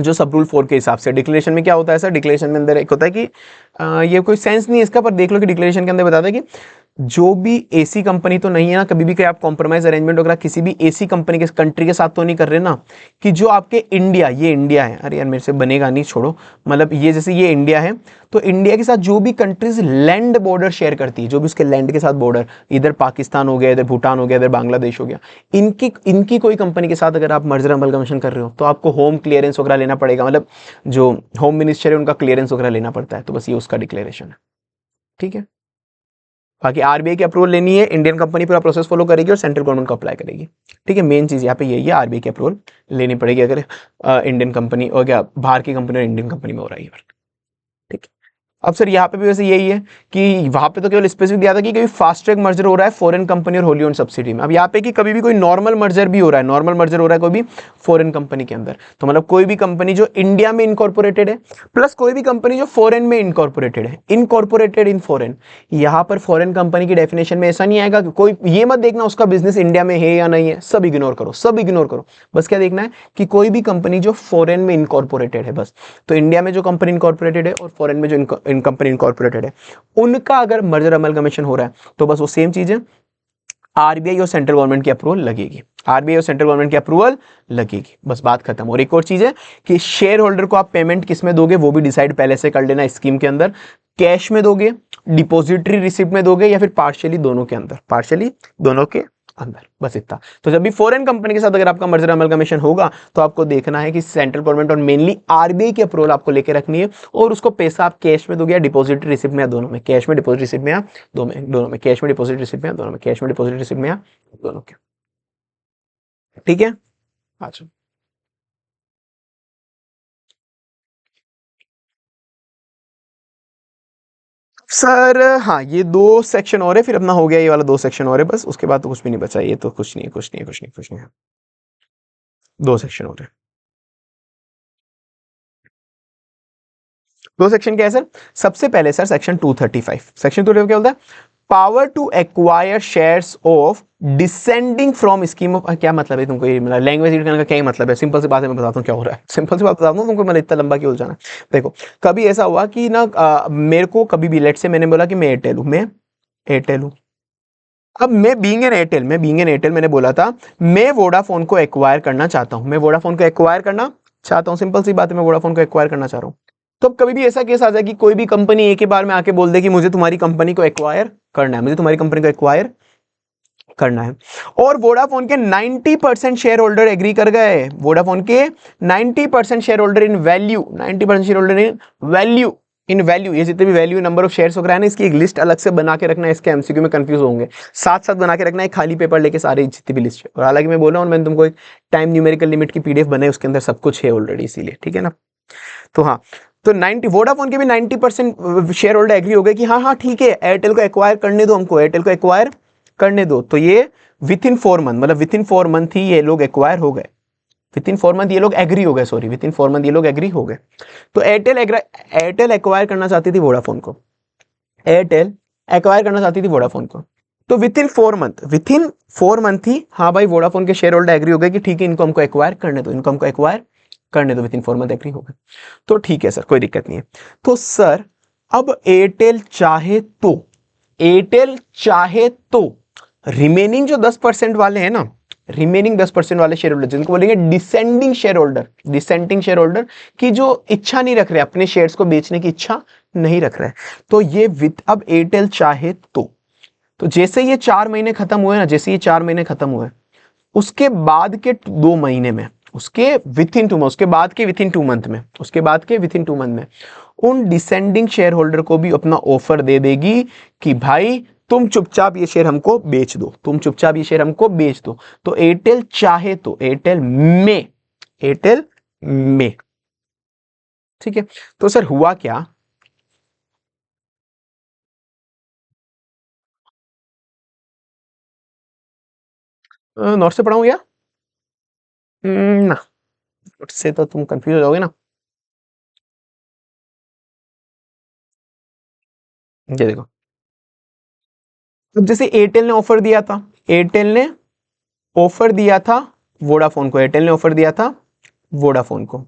जो सब रूल 4 के हिसाब से। डिक्लेरेशन में क्या होता है सर, डिक्लेरेशन में अंदर एक होता है कि ये कोई सेंस नहीं है इसका, पर देख लो कि डिक्लेरेशन के अंदर बताता है कि जो भी एसी कंपनी तो नहीं है ना, कभी भी आप कॉम्प्रोमाइज अरेंजमेंट वगैरह किसी भी एसी कंपनी के कंट्री के साथ तो नहीं कर रहे ना, कि जो आपके इंडिया, ये इंडिया है, अरे यार मेरे से बनेगा नहीं, छोड़ो, मतलब ये जैसे ये इंडिया है, तो इंडिया के साथ जो भी कंट्रीज लैंड बॉर्डर शेयर करती है, जो भी उसके लैंड के साथ बॉर्डर, इधर पाकिस्तान हो गया, इधर भूटान हो गया, इधर बांग्लादेश हो गया, इनकी कोई कंपनी के साथ अगर आप मर्जर अमलगमेशन कर रहे हो तो आपको होम क्लियरेंस वगैरह लेना पड़ेगा, मतलब जो होम मिनिस्टर है उनका क्लियरेंस वगैरह लेना पड़ता है, तो बस ये उसका डिक्लेरेशन है, ठीक है। बाकी आरबीआई की अप्रूवल लेनी है, इंडियन कंपनी पूरा प्रोसेस फॉलो करेगी और सेंट्रल गवर्नमेंट को अप्लाई करेगी, ठीक है। मेन चीज यहाँ पे यही है, आरबीआई की अप्रूवल लेनी पड़ेगी अगर इंडियन कंपनी और क्या बाहर की कंपनी और इंडियन कंपनी में हो रहा है, ठीक है। अब सर यहाँ पे भी वैसे यही है कि वहां पे तो केवल स्पेसिफिक दिया था कि कभी फास्ट ट्रैक मर्जर हो रहा है फॉरेन कंपनी और होली ओन सब्सिडी में। अब यहाँ पे कि कभी भी कोई नॉर्मल मर्जर भी हो रहा है, नॉर्मल मर्जर हो रहा है कोई भी फॉरेन कंपनी के अंदर, तो मतलब कोई भी कंपनी जो इंडिया में इनकॉर्पोरेटेड है प्लस कोई भी कंपनी जो फॉरेन में इनकॉर्पोरेटेड है, इनकॉर्पोरेटेड इन फॉरेन। यहाँ पर फॉरेन कंपनी की डेफिनेशन में ऐसा नहीं आएगा कि कोई, ये मत देखना उसका बिजनेस इंडिया में है या नहीं है, सब इग्नोर करो, सब इग्नोर करो। बस क्या देखना है कि कोई भी कंपनी जो फॉरेन में इनकॉर्पोरेटेड है बस। तो इंडिया में जो कंपनी इनकॉर्पोरेटेड है और फॉरेन में जो कंपनी इनकॉर्पोरेटेड है, उनका अगर मर्जर अमलगमेशन हो रहा है तो बस वो सेम चीज है, आरबीआई और सेंट्रल गवर्नमेंट की अप्रूवल लगेगी, आरबीआई और सेंट्रल गवर्नमेंट की अप्रूवल लगेगी, बस बात खत्म। और एक और चीज है कि शेयर होल्डर को आप पेमेंट किस में दोगे वो भी डिसाइड पहले से कर लेना स्कीम के अंदर, कैश में दोगे, डिपॉजिटरी रिसिप्ट में दोगे या फिर पार्शियली दोनों के अंदर, पार्शियली दोनों के अंदर, बस इतना। तो जब भी फॉरेन कंपनी के साथ अगर आपका मर्जर अमलगमेशन होगा तो आपको देखना है कि सेंट्रल गवर्नमेंट और मेनली आरबीआई की अप्रूवल आपको लेके रखनी है, और उसको पैसा आप कैश में दोगे या डिपॉजिटरी रिसिप्ट में, या दोनों में, कैश में डिपॉजिट रिसिप्ट में, या दोनों में, कैश में डिपॉजिट रिसिप्ट में, दोनों में, कैश में डिपॉजिट रिसिप्ट में, या दोनों के। ठीक है, अच्छा सर, हाँ ये दो सेक्शन और है फिर अपना हो गया, ये वाला दो सेक्शन और है बस, उसके बाद तो कुछ भी नहीं बचा, ये तो कुछ नहीं है, कुछ नहीं है, कुछ नहीं, कुछ नहीं है, दो सेक्शन और है। दो सेक्शन क्या है सर? सबसे पहले सर सेक्शन 235, सेक्शन 235 क्या बोलता है? Power to acquire shares of descending from scheme of, क्या मतलब है तुमको, ये मतलब लैंग्वेज रीड करने का क्या ही मतलब है? सिंपल सी बात है, मैं बताता हूँ क्या हो रहा है, सिंपल सी बात बताता हूँ तुमको, मतलब इतना लंबा क्यों उलझाना है। देखो कभी ऐसा हुआ कि ना मेरे को कभी भी लेट से मैंने बोला कि मैं एयरटेल हूँ, मैं एयरटेल हूँ। अब मैं बीइंग एन एयरटेल, मैं बीइंग एन एयरटेल मैंने बोला था मैं वोडाफोन को एक्वायर करना चाहता हूँ, मैं वोडाफोन को एक्वायर करना चाहता हूँ, सिंपल सी बात है, मैं वोडाफोन को एक्वायर करना चाह रहा हूँ। तो अब कभी भी ऐसा केस आ जाए कि कोई भी कंपनी एक ही बार में आके बोल दे कि मुझे तुम्हारी कंपनी को एक्वायर करना है, मुझे तुम्हारी कंपनी को एक्वायर करना है, और वोडाफोन के 90% शेयर होल्डर एग्री कर गए, वोडाफोन के 90% share holder in value, 90% share holder in value, in value, ये जितने भी वैल्यू नंबर ऑफ शेयर्स वगैरह है ना, इसकी एक लिस्ट अलग से बना के रखना है, इसके एमसीक्यू में कंफ्यूज होंगे, साथ साथ बना के रखना है, खाली पेपर लेके सारी जितनी भी लिस्ट है। और हालांकि मैं बोल रहा हूँ, मैंने तुमको एक टाइम न्यूमेरिकल लिमिट की पीडीएफ बनाई, उसके अंदर सब कुछ है ऑलरेडी, इसीलिए ठीक है ना। तो हाँ, तो 90 वोडाफोन के भी 90% शेयर होल्डर एग्री हो गए कि हाँ हाँ ठीक है, एयरटेल को एक्वायर करने दो, हमको एयरटेल को एक्वायर करने दो। तो ये विद इन 4 मंथ, मतलब विद इन 4 मंथ ही ये लोग एक्वायर हो गए, विद इन 4 मंथ ये लोग एग्री हो गए, सॉरी विद इन 4 मंथ ये लोग एग्री हो गए। तो एयरटेल एक्वायर करना चाहती थी वोडाफोन को, एयरटेल एक्वायर करना चाहती थी वोडाफोन को। तो विद इन 4 मंथ ही हाँ भाई वोडाफोन के शेयर होल्डर एग्री हो गए कि ठीक है इनको हमको एक्वायर करने दो, इनको हमको एक्वायर करने दो, विद इन 4 मंथ एग्री हो गए। तो ठीक है सर, कोई दिक्कत नहीं है। तो सर अब एयरटेल चाहे तो, एयरटेल चाहे तो रिमेनिंग जो 10% वाले हैं ना, रिमेनिंग 10% वाले शेयर होल्डर, जिनको बोलेंगे descending share holder, descending share holder की जो इच्छा नहीं रख रहे, अपने शेयर्स को बेचने की इच्छा नहीं रख रहे, तो ये विद, अब एयरटेल चाहे तो जैसे ये 4 महीने खत्म हुए ना, जैसे ये 4 महीने खत्म हुए, उसके बाद के 2 महीने में, उसके विथ इन 2 मंथ, उसके बाद के विथ इन 2 मंथ में, उसके बाद के विथ इन 2 मंथ में उन डिसेंडिंग शेयर होल्डर को भी अपना ऑफर दे देगी कि भाई तुम चुपचाप ये शेयर हमको बेच दो, तुम चुपचाप ये शेयर हमको बेच दो। तो एयरटेल चाहे तो, एयरटेल में, एयरटेल में, ठीक है। तो सर हुआ क्या, नोट से पढ़ाऊं या ना, नोट से तो तुम कंफ्यूज हो जाओगे ना। ये देखो, अब जैसे एयरटेल ने ऑफर दिया था, एयरटेल ने ऑफर दिया था वोडाफोन को, एयरटेल ने ऑफर दिया था वोडाफोन को।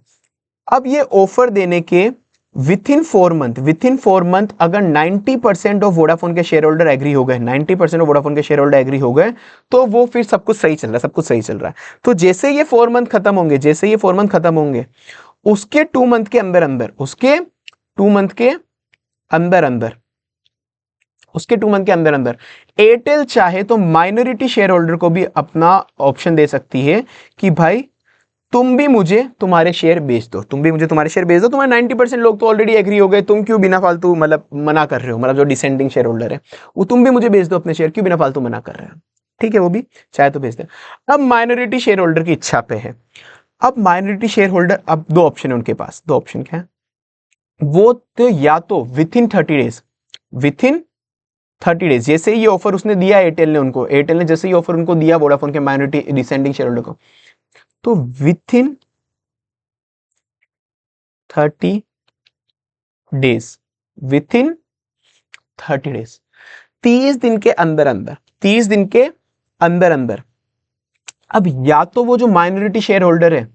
अब ये ऑफर देने के विथ इन 4 मंथ अगर 90% ऑफ वोडाफोन के शेयर होल्डर एग्री हो गए, 90% ऑफ वोडाफोन के शेयर होल्डर एग्री हो गए, तो वो फिर सब कुछ सही चल रहा है, सब कुछ सही चल रहा है। तो जैसे ये 4 मंथ खत्म होंगे, जैसे ये 4 मंथ खत्म होंगे, उसके 2 मंथ के अंदर अंदर, उसके 2 मंथ के अंदर अंदर, उसके 2 मंथ के अंदर अंदर एयरटेल चाहे तो माइनॉरिटी शेयर होल्डर को भी अपना ऑप्शन दे सकती है कि भाई तुम भी मुझे तुम्हारे शेयर बेच दो, तुम भी मुझे तुम्हारे शेयर बेच दो, तुम्हारे 90% लोग तो ऑलरेडी एग्री हो गए, तुम क्यों बिना फालतू मतलब मना कर रहे हो, मतलब जो डिसेंडिंग शेयर होल्डर है वो, तुम भी मुझे बेच दो अपने शेयर, क्यों बिना फालतू मना कर रहे हो, ठीक है, वो भी चाहे तो बेच दे। अब माइनॉरिटी शेयर होल्डर की इच्छा पे है, अब माइनॉरिटी शेयर होल्डर, अब दो ऑप्शन है उनके पास, दो ऑप्शन क्या है, वो तो या तो with in 30 days, with in 30 days, जैसे ये ऑफर उसने दिया एयरटेल ने उनको, एयरटेल ने जैसे ही ऑफर उनको दिया वोडाफोन के माइनॉरिटी डिसेंडिंग शेयर होल्डर को, तो with in 30 days, with in 30 days, 30 दिन के अंदर अंदर, 30 दिन के अंदर अंदर, अब या तो वो जो माइनॉरिटी शेयर होल्डर है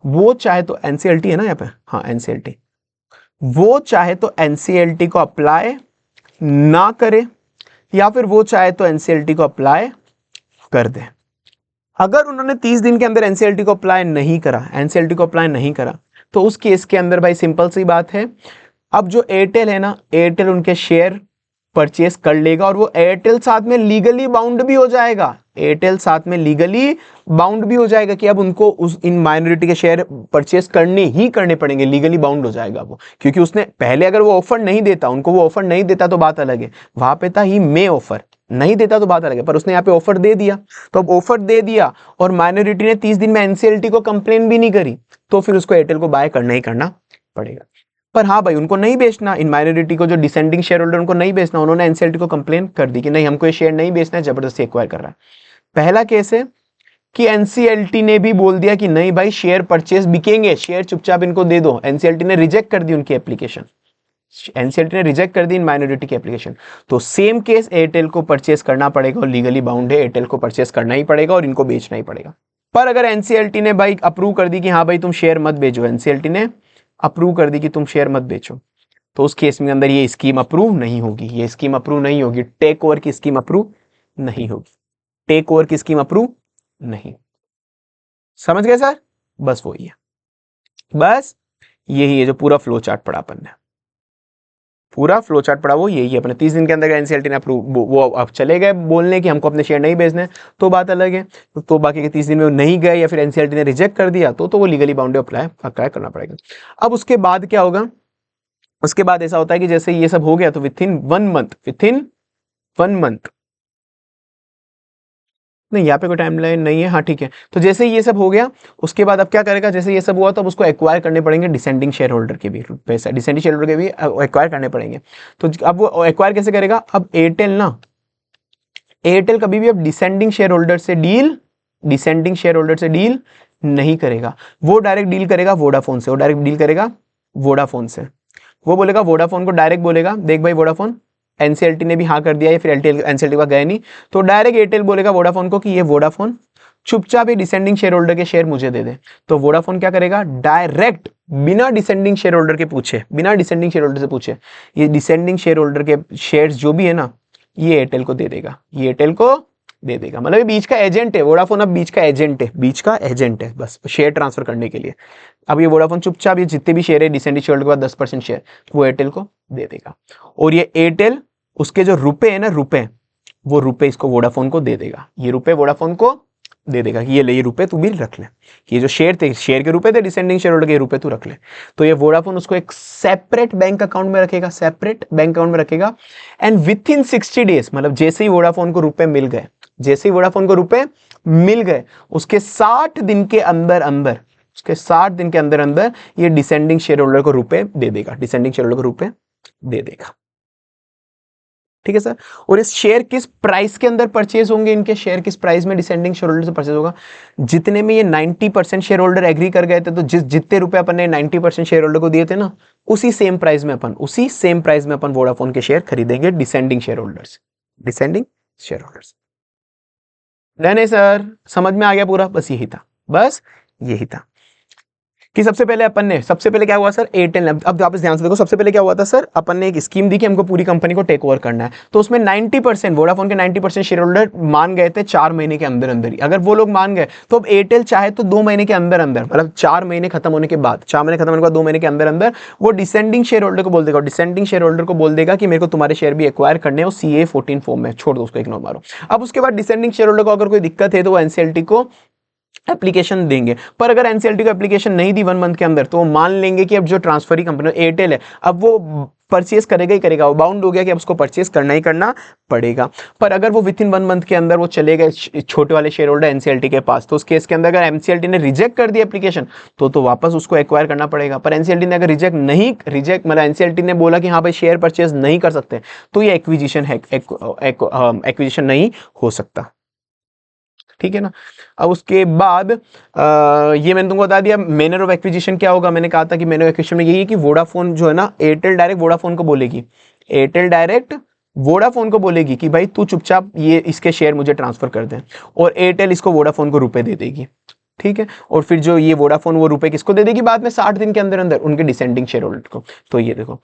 वो चाहे तो एनसीएलटी है ना यहाँ पे, हाँ एनसीएलटी, वो चाहे तो एनसीएलटी को अप्लाई ना करे, या फिर वो चाहे तो एनसीएलटी को अप्लाई कर दे। अगर उन्होंने 30 दिन के अंदर एनसीएलटी को अप्लाई नहीं करा, एनसीएलटी को अप्लाई नहीं करा, तो उस केस के अंदर भाई सिंपल सी बात है, अब जो एयरटेल है ना, एयरटेल उनके शेयर परचेस कर लेगा और वो एयरटेल साथ में लीगली बाउंड भी हो जाएगा, एयरटेल साथ में लीगली बाउंड भी हो जाएगा कि अब उनको उस इन माइनॉरिटी के शेयर परचेस करने ही करने पड़ेंगे, लीगली बाउंड हो जाएगा वो, क्योंकि उसने पहले अगर वो ऑफर नहीं देता, उनको वो ऑफर नहीं देता तो बात अलग है, वहां पे था ही मे ऑफर, नहीं देता तो बात अलग है, पर उसने यहाँ पे ऑफर दे दिया, तो अब ऑफर दे दिया और माइनॉरिटी ने 30 दिन में एनसीएलटी को कंप्लेन भी नहीं करी, तो फिर उसको एयरटेल को बाय करना ही करना पड़ेगा। पर हाँ भाई, उनको नहीं बेचना, इन माइनॉरिटी को जो डिसेंडिंग शेयर होल्डर उनको नहीं बेचना, उन्होंने एनसीएलटी को कंप्लेन कर दी कि नहीं हमको ये शेयर नहीं बेचना है, जबरदस्ती एक्वायर कर रहा है। पहला केस है कि एनसीएलटी ने भी बोल दिया कि नहीं भाई शेयर परचेस बिकेंगे, शेयर चुपचाप इनको दे दो, एनसीएलटी ने रिजेक्ट कर दी उनकी एप्लीकेशन, एनसीएलटी ने रिजेक्ट कर दी इन माइनॉरिटी की एप्लीकेशन, तो सेम केस एयरटेल को परचेस करना पड़ेगा और लीगली बाउंड है, एयरटेल को परचेस करना ही पड़ेगा और इनको बेचना ही पड़ेगा। पर अगर एनसीएलटी ने भाई अप्रूव कर दी कि हाँ भाई तुम शेयर मत बेचो, एनसीएलटी ने अप्रूव कर दी कि तुम शेयर मत बेचो, तो उस केस में अंदर ये स्कीम अप्रूव नहीं होगी, ये स्कीम अप्रूव नहीं होगी, टेक ओवर की स्कीम अप्रूव नहीं होगी, टेक ओवर की स्कीम अप्रूव नहीं। समझ गए सर? बस वही है, बस यही है जो पूरा फ्लो चार्ट पढ़ा अपन ने, पूरा फ्लो चार्ट पढ़ा वो यही है अपने। 30 दिन के अंदर एनसीएलटी ने अप्रूव, वो अब चले गए बोलने कि हमको अपने शेयर नहीं बेचने, तो बात अलग है, तो बाकी के 30 दिन में वो नहीं गए या फिर एनसीएलटी ने रिजेक्ट कर दिया, तो वो लीगली बाउंड अप्लाई करना पड़ेगा। अब उसके बाद क्या होगा, उसके बाद ऐसा होता है कि जैसे ये सब हो गया तो विथ इन 1 मंथ, नहीं यहाँ पे कोई टाइमलाइन नहीं है, हाँ ठीक है, तो जैसे ये सब हो गया उसके बाद अब क्या करेगा, जैसे ये सब हुआ तो अब उसको एक्वायर करने पड़ेंगे डिसेंडिंग शेयर होल्डर के भी पैसा, डिसेंडिंग शेयर होल्डर के भी एक्वायर करने पड़ेंगे। तो अब वो एक्वायर कैसे करेगा, अब एयरटेल कभी भी अब डिसेंडिंग शेयर होल्डर से डील नहीं करेगा, वो डायरेक्ट डील करेगा वोडाफोन से, वो बोलेगा वोडाफोन को, डायरेक्ट बोलेगा देख भाई वोडाफोन, एनसीएलटी ने भी हाँ कर दिया या फिर एनसीएलटी का गया नहीं, तो डायरेक्ट एयरटेल बोलेगा वोडाफोन को कि ये वोडाफोन चुपचाप ये डिसेंडिंग शेयर होल्डर के शेयर मुझे दे दे, तो वोडाफोन क्या करेगा, डायरेक्ट बिना डिसेंडिंग शेयर होल्डर से पूछे ये डिसेंडिंग शेयर होल्डर के शेयर्स जो भी है ना, ये एयरटेल को दे देगा, मतलब ये बीच का एजेंट है, वोडाफोन अब बीच का एजेंट है बस शेयर ट्रांसफर करने के लिए। अब ये वोडाफोन चुपचाप ये जितने भी शेयर है डिसेंडिंग शेयर होल्डर के बाद 10% शेयर वो एयरटेल को दे देगा, और ये एयरटेल उसके जो रुपए है ना, वो रुपए इसको वोडाफोन को दे देगा, ये रुपए वोडाफोन को दे देगा कि ये ले, ये रुपए तू भी रख ले, ये जो शेयर थे, शेयर के रुपए थे डिसेंडिंग शेयर होल्डर के, रुपए तू रख ले, तो ये वोडाफोन उसको एक सेपरेट बैंक अकाउंट में रखेगा, एंड विथ इन 60 डेज, मतलब जैसे ही वोडाफोन को रुपए मिल गए, उसके 60 दिन के अंदर ये डिसेंडिंग शेयर होल्डर को रुपए दे देगा, ठीक है सर। और इस शेयर किस प्राइस के अंदर परचेज होंगे, इनके शेयर किस प्राइस में डिसेंडिंग शेयर होल्डर से परचेज होगा, जितने में ये 90% शेयर होल्डर एग्री कर गए थे, तो जितने रुपए अपन ने 90% शेयर होल्डर को दिए थे ना, उसी सेम प्राइस में अपन वोडाफोन के शेयर खरीदेंगे डिसेंडिंग शेयर होल्डर्स। नहीं सर, समझ में आ गया पूरा, बस यही था कि सबसे पहले क्या हुआ सर, एयरटेल ने, अब वापस ध्यान से देखो, सबसे पहले क्या हुआ था सर, अपन ने एक स्कीम दी कि हमको पूरी कंपनी को टेक ओवर करना है, तो उसमें 90% वोडाफोन के 90% शेयर होल्डर मान गए थे 4 महीने के अंदर ही, अगर वो लोग मान गए तो अब एयरटेल चाहे तो 2 महीने के अंदर, मतलब 4 महीने खत्म होने के बाद 2 महीने के अंदर वो डिसेंडिंग शेयर होल्डर को बोल देगा कि मेरे को तुम्हारे शेयर भी एक्वायर करने हो CA 14 फॉर्म में, छोड़ दो उसको, इग्नोर मारो। अब उसके बाद डिसेंडिंग शेयर होल्डर को अगर कोई दिक्कत है तो वो एनसीएलटी को एप्लीकेशन देंगे, पर अगर एनसीएलटी को एप्लीकेशन नहीं दी 1 मंथ के अंदर, तो वो मान लेंगे कि अब जो ट्रांसफरी कंपनी एयरटेल है, अब वो परचेस करेगा ही करेगा, वो बाउंड हो गया कि अब उसको परचेस करना ही करना पड़ेगा। पर अगर वो विद इन 1 मंथ के अंदर वो चले गए छोटे वाले शेयर होल्डर एनसीएलटी के पास, तो उस केस के अंदर अगर एनसीएलटी ने रिजेक्ट कर दिया एप्लीकेशन तो वापस उसको एक्वायर करना पड़ेगा। पर एनसीएलटी ने अगर रिजेक्ट मतलब एनसीएलटी ने बोला कि हाँ भाई शेयर परचेज नहीं कर सकते, तो ये एक्विजिशन है, एक्विजिशन नहीं हो सकता। ठीक है ना। अब उसके बाद ये मैंने तुमको बता दिया मैनर ऑफ एक्विजिशन क्या होगा। मैंने कहा था कि मैनर ऑफ एक्विजिशन में यही है कि वोडाफोन जो है ना, एयरटेल डायरेक्ट वोडाफोन को बोलेगी, एयरटेल डायरेक्ट वोडाफोन को बोलेगी कि भाई तू चुपचाप ये इसके शेयर मुझे ट्रांसफर कर दे, और एयरटेल इसको वोडाफोन को रुपए दे देगी। ठीक है। और फिर जो ये वोडाफोन वो रुपए किसको दे देगी बाद में 60 दिन के अंदर अंदर, उनके डिसेंडिंग शेयर होल्डर को। तो ये देखो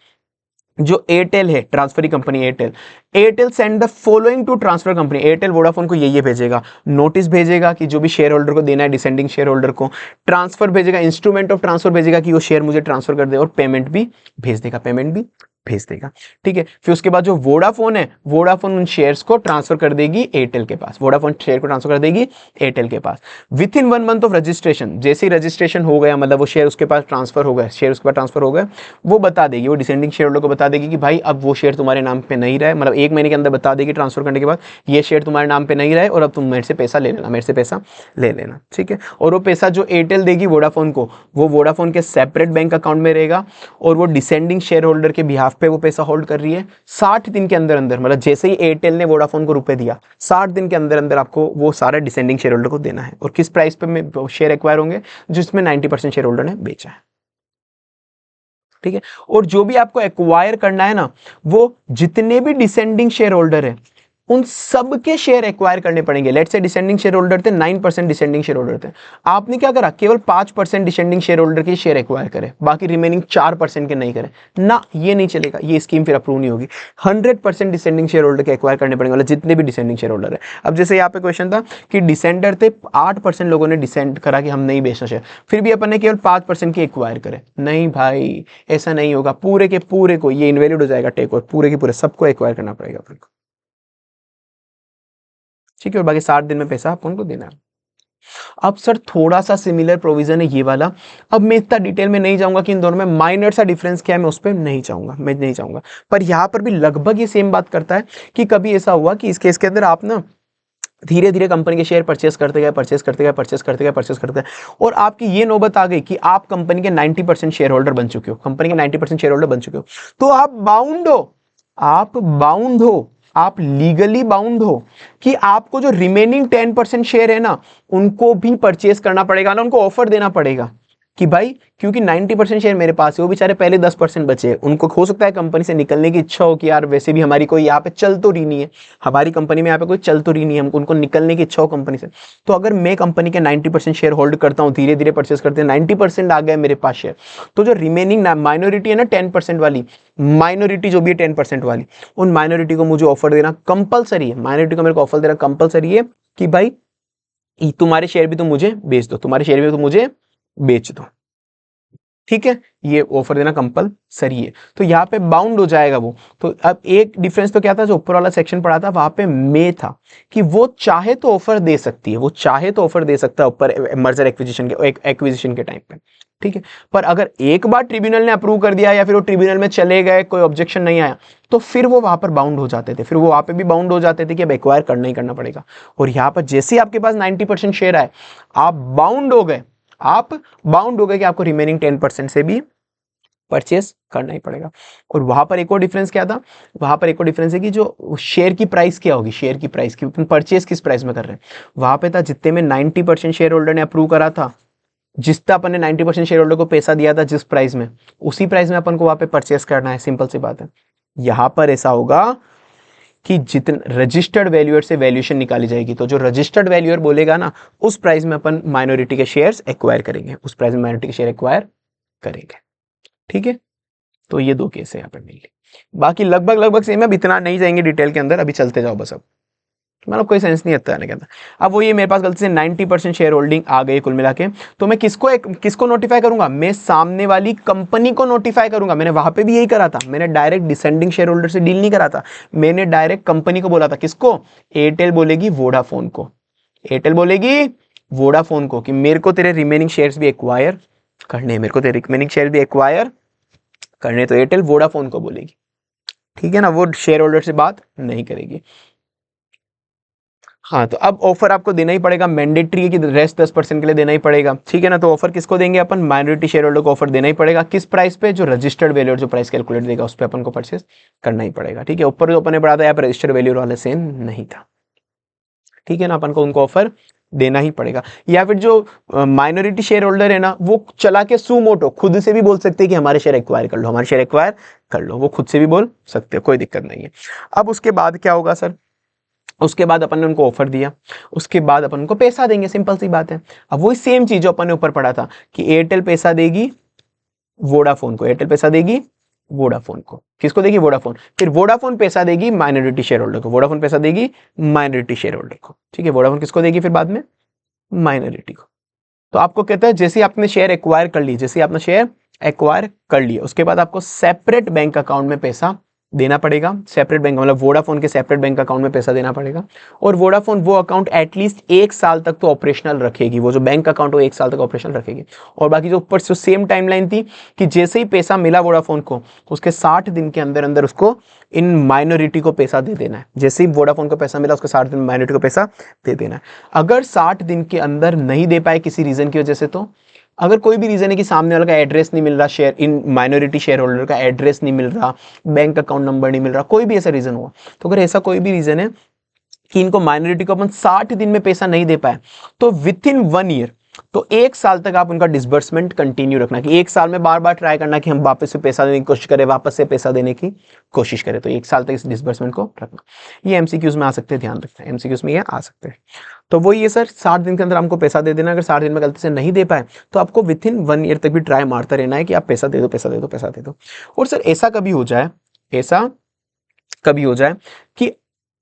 जो एयरटेल है, transferee company Airtel send the following to transfer company, Airtel Vodafone को ये भेजेगा, नोटिस भेजेगा कि जो भी शेयर होल्डर को देना है डिसेंडिंग शेयर होल्डर को, ट्रांसफर भेजेगा, इंस्ट्रूमेंट ऑफ ट्रांसफर भेजेगा कि वो शेयर मुझे ट्रांसफर कर दे, और पेमेंट भी भेज देगा। ठीक है। फिर उसके बाद जो वोडाफोन है, वोडाफोन उन शेयर्स को ट्रांसफर कर देगी एयरटेल के पास, वोडाफोन शेयर को ट्रांसफर कर देगी एयरटेल के पास within 1 month of registration. जैसे ही रजिस्ट्रेशन हो गया, मतलब वो शेयर उसके पास ट्रांसफर हो गए, शेयर उसके पास ट्रांसफर हो गए, वो बता देगी, वो डिसेंडिंग शेयर होल्डर को बता देगी कि भाई अब वो शेयर तुम्हारे नाम पे नहीं रहे, मतलब 1 महीने के अंदर बता देगी ट्रांसफर करने के बाद, ये शेयर तुम्हारे नाम पे नहीं रहे और अब तुम मेरे से पैसा ले लेना। ठीक है। और वो पैसा जो एयरटेल देगी वोडाफोन को, वो वोडाफोन के सेपरेट बैंक अकाउंट में रहेगा, और वो डिसेंडिंग शेयर होल्डर के बिहाफ पे वो पैसा होल्ड कर रही है। 60 दिन के अंदर अंदर, मतलब जैसे ही एयरटेल ने वोडाफोन को रुपए दिया, 60 दिन के अंदर अंदर आपको वो सारा डिसेंडिंग शेयर होल्डर को देना है। और किस प्राइस पे शेयर एक्वायर होंगे, जिसमें 90% शेयर होल्डर ने बेचा है। ठीक है। और जो भी आपको एक्वायर करना है ना, वो जितने भी डिसेंडिंग शेयर होल्डर है उन सब के शेयर एक्वायर करने पड़ेंगे। Let's say descending share holder थे 9% डिसेंडिंग शेयर होल्डर थे, आपने क्या करा, केवल 5% डिसेंडिंग शेयर होल्डर के शेयर एक्वायर करे, बाकी रिमेनिंग 4% के नहीं करे ना, ये नहीं चलेगा, ये स्कीम फिर अप्रूव नहीं होगी। 100% डिसेंडिंग शेयर होल्डर के एक्वायर करने पड़ेंगे, मतलब जितने भी डिसेंडिंग शेयर होल्डर है। अब जैसे यहाँ पे क्वेश्चन था कि डिसेंडर थे 8% लोगों ने डिसेंड करा कि हम नहीं बेचना शेयर, फिर भी अपन ने केवल 5% की एक्वायर करे। नहीं भाई ऐसा नहीं होगा, पूरे के पूरे को ये इनवैलिड हो जाएगा टेक ओवर, पूरे के पूरे सबको एक्वायर करना पड़ेगा अपन को। ठीक है। और बाकी 60 दिन में पैसा आपको उनको देना है। अब सर थोड़ा सा सिमिलर प्रोविजन है ये वाला, अब मैं इतना डिटेल में नहीं जाऊंगा कि इन दोनों में माइनर सा डिफरेंस क्या है, मैं उस पर नहीं जाऊंगा, पर यहां पर भी लगभग ये सेम बात करता है कि कभी ऐसा हुआ कि इस केस के अंदर आप ना धीरे धीरे कंपनी के शेयर परचेस करते गए, और आपकी ये नौबत आ गई कि आप कंपनी के 90% शेयर होल्डर बन चुके हो, तो आप बाउंड हो, आप लीगली बाउंड हो कि आपको जो रिमेनिंग 10% शेयर है ना, उनको भी परचेस करना पड़ेगा ना, उनको ऑफर देना पड़ेगा कि भाई क्योंकि 90% शेयर मेरे पास है, वो बेचारे पहले 10% बचे हैं, उनको हो सकता है कंपनी से निकलने की इच्छा हो कि यार वैसे भी हमारी कोई यहाँ पे चल तो रही नहीं है, हमारी कंपनी में यहाँ पे कोई चल तो रही नहीं है, उनको निकलने की इच्छा हो कंपनी से। तो अगर मैं कंपनी के 90% शेयर होल्ड करता हूँ, धीरे धीरे परचेस करते हैं, 90% आ गए मेरे पास शेयर, तो जो रिमेनिंग माइनॉरिटी है ना 10% वाली, माइनॉरिटी जो भी है 10% वाली, उन माइनॉरिटी को मुझे ऑफर देना कंपलसरी है, माइनॉरिटी को मेरे को ऑफर देना कंपलसरी है कि भाई तुम्हारे शेयर भी तुम मुझे बेच दो। ठीक है। ये ऑफर देना कंपलसरी है, तो यहाँ पे बाउंड हो जाएगा वो। तो अब एक डिफरेंस तो क्या था, जो ऊपर वाला सेक्शन पढ़ा था वहां पे में था कि वो चाहे तो ऑफर दे सकती है, ऊपर मर्जर एक्विजिशन के टाइम पे। ठीक है। पर अगर एक बार ट्रिब्यूनल ने अप्रूव कर दिया या फिर वो ट्रिब्यूनल में चले गए, कोई ऑब्जेक्शन नहीं आया, तो फिर वो वहां पर बाउंड हो जाते थे, भी बाउंड हो जाते थे कि अब एक्वायर करना ही करना पड़ेगा। और यहाँ पर जैसे ही आपके पास 90% शेयर आए, आप बाउंड हो गए कि आपको रिमेनिंग 10% से भी परचेस करना ही पड़ेगा। और वहां पर एक और डिफरेंस क्या था, है कि जो शेयर की प्राइस क्या होगी, परचेस किस प्राइस में कर रहे हैं, वहां पे था जितने में 90% शेयर होल्डर ने अप्रूव करा था, जितना अपन ने 90% शेयर होल्डर को पैसा दिया था जिस प्राइस में, उसी प्राइस में अपन को वहां पे परचेस करना है, सिंपल सी बात है। यहां पर ऐसा होगा कि जितना रजिस्टर्ड वैल्यूअर से वैल्यूएशन निकाली जाएगी, तो जो रजिस्टर्ड वैल्यूअर बोलेगा ना, उस प्राइस में अपन माइनॉरिटी के शेयर्स एक्वायर करेंगे, ठीक है। तो ये दो केस है यहाँ पे मिली, बाकी लगभग सेम है, अब इतना नहीं जाएंगे डिटेल के अंदर, अभी चलते जाओ बस। अब मतलब कोई सेंस नहीं आता है के अंदर। अब वो ये मेरे पास गलती से 90% शेयर होल्डिंग आ गई कुल मिला के, तो मैं किसको नोटिफाई करूंगा, मैं सामने वाली कंपनी को नोटिफाई करूंगा। मैंने वहां पे भी यही करा था, मैंने डायरेक्ट डिसेंडिंग शेयर होल्डर से डील नहीं करा था, मैंने डायरेक्ट कंपनी को बोला था। किसको, एयरटेल बोलेगी वोडाफोन को कि मेरे को तेरे रिमेनिंग शेयर्स भी एक्वायर करने हैं, करने तो एयरटेल वोडाफोन को बोलेगी, ठीक है ना, वो शेयर होल्डर से बात नहीं करेगी। हाँ, तो अब ऑफर आपको देना ही पड़ेगा, मैंडेटरी है कि रेस्ट 10% के लिए देना ही पड़ेगा, ठीक है ना। तो ऑफर किसको देंगे अपन, माइनॉरिटी शेयर होल्डर को ऑफर देना ही पड़ेगा। किस प्राइस पे, जो रजिस्टर्ड वैल्यू जो प्राइस कैलकुलेट देगा उस पर अपन को परचेस करना ही पड़ेगा, ठीक है। ऊपर जो अपन ने पढ़ा था यहाँ पर रजिस्टर्ड वैल्यू वाले सेम नहीं था, ठीक है ना, अपन को उनको ऑफर देना ही पड़ेगा। या फिर जो माइनॉरिटी शेयर होल्डर है ना, वो चला के सुमोटो खुद से भी बोल सकते हैं कि हमारे शेयर एक्वायर कर लो, हमारे शेयर एक्वायर कर लो, वो खुद से भी बोल सकते हो, कोई दिक्कत नहीं है। अब उसके बाद क्या होगा सर, उसके बाद अपन ने उनको ऑफर दिया, उसके बाद अपन उनको पैसा देंगे, सिंपल सी बात है। अब वही सेम चीज जो अपन ने ऊपर पढ़ा था कि एयरटेल पैसा देगी वोडाफोन को, एयरटेल पैसा देगी वोडाफोन को, किसको देगी, वोडाफोन, फिर वोडाफोन पैसा देगी माइनॉरिटी शेयर होल्डर को, वोडाफोन पैसा देगी माइनॉरिटी शेयर होल्डर को, ठीक है। वोडाफोन किसको देगी फिर बाद में, माइनॉरिटी को। तो आपको कहता है जैसे आपने शेयर एक्वायर कर ली, जैसे आपने शेयर एक्वायर कर लिया, उसके बाद आपको सेपरेट बैंक अकाउंट में पैसा देना पड़ेगा। सेपरेट बैंक मतलब वोडाफोन के सेपरेट बैंक अकाउंट में पैसा देना पड़ेगा, और वोडाफोन वो अकाउंट एटलीस्ट 1 साल तक तो ऑपरेशनल रखेगी, वो जो बैंक अकाउंट वो 1 साल तक ऑपरेशनल रखेगी। और बाकी जो ऊपर से सेम टाइमलाइन थी कि जैसे ही पैसा मिला वोडाफोन को, उसके 60 दिन के अंदर अंदर उसको इन माइनॉरिटी को पैसा दे देना है। जैसे ही वोडाफोन को पैसा मिला, उसके 60 दिन माइनॉरिटी को पैसा दे देना है। अगर 60 दिन के अंदर नहीं दे पाए किसी रीजन की वजह से, तो अगर कोई भी रीजन है कि सामने वाले का एड्रेस नहीं मिल रहा, share in minority share holder का एड्रेस नहीं मिल रहा, बैंक अकाउंट नंबर नहीं मिल रहा, कोई भी ऐसा रीजन हुआ, तो अगर ऐसा कोई भी रीजन है कि इनको माइनॉरिटी को अपन 60 दिन में पैसा नहीं दे पाए, तो विथ इन 1 ईयर, तो 1 साल तक आप उनका डिसबर्समेंट कंटिन्यू रखना, कि 1 साल में बार बार ट्राई करना कि हम वापस से पैसा देने की कोशिश करें, वापस से पैसा देने की कोशिश करें। तो 1 साल तक इस डिसबर्समेंट को रखना। ये एमसीक्यूज में आ सकते हैं, ध्यान रखना, एमसीक्यूज में ये आ सकते हैं। तो वो ये सर 60 दिन के अंदर हमको पैसा दे देना। अगर 60 दिन में गलती से नहीं दे पाए, तो आपको विथ इन 1 ईयर तक भी ट्राई मारता रहना है कि आप पैसा दे दो, पैसा दे दो, पैसा दे दो। और सर ऐसा कभी हो जाए, ऐसा कभी हो जाए कि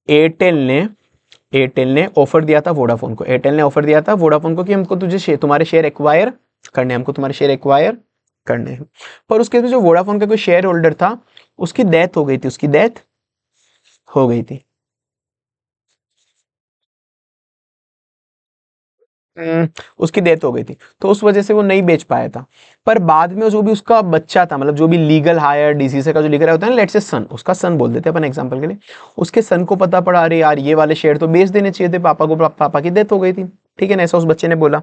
एयरटेल ने ऑफर दिया था वोडाफोन को, एयरटेल ने ऑफर दिया था वोडाफोन को कि हमको तुझे तुम्हारे शेयर एक्वायर करने, हमको तुम्हारे शेयर एक्वायर करने हैं। पर उसके जो वोडाफोन का कोई शेयर होल्डर था, उसकी डेथ हो गई थी, उसकी डेथ हो गई थी। उसकी डेथ हो गई थी, तो उस वजह से वो नहीं बेच पाया था। पर बाद में जो भी उसका बच्चा था, मतलब जो भी लीगल हायर डीसीसी का जो लीगल होता है ना, लेट्स से सन, उसका सन बोल देते हैं अपन एग्जांपल के लिए, उसके सन को पता पड़ा, अरे यार ये वाले शेयर तो बेच देने चाहिए थे पापा को, पापा की डेथ हो गई थी, ठीक है ना, ऐसा उस बच्चे ने बोला।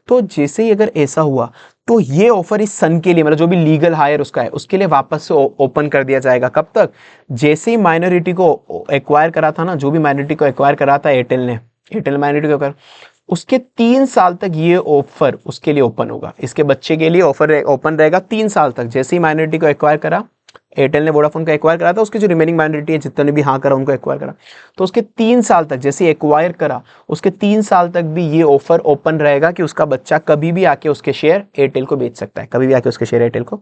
तो जैसे ही अगर ऐसा हुआ, तो ये ऑफर इस सन के लिए, मतलब जो भी लीगल हायर उसका है, उसके लिए वापस से ओपन कर दिया जाएगा। कब तक, जैसे ही माइनॉरिटी को एक्वायर करा था ना, जो भी माइनॉरिटी को एक्वायर करा था एयरटेल ने, एयरटेल माइनॉरिटी को, उसके 3 साल तक ये ऑफर उसके लिए ओपन होगा, इसके बच्चे के लिए ऑफर ओपन रहेगा 3 साल तक। जैसे ही माइनॉरिटी को एक्वायर करा, एयरटेल ने वोडाफोन को एक्वायर करा था, उसके जो रिमेनिंग माइनॉरिटी है जितने भी हाँ करा उनको एक्वायर करा, तो उसके 3 साल तक, जैसे एक्वायर करा उसके 3 साल तक भी ये ऑफर ओपन रहेगा कि उसका बच्चा कभी भी आके उसके शेयर एयरटेल को बेच सकता है, कभी भी आके उसके शेयर एयरटेल को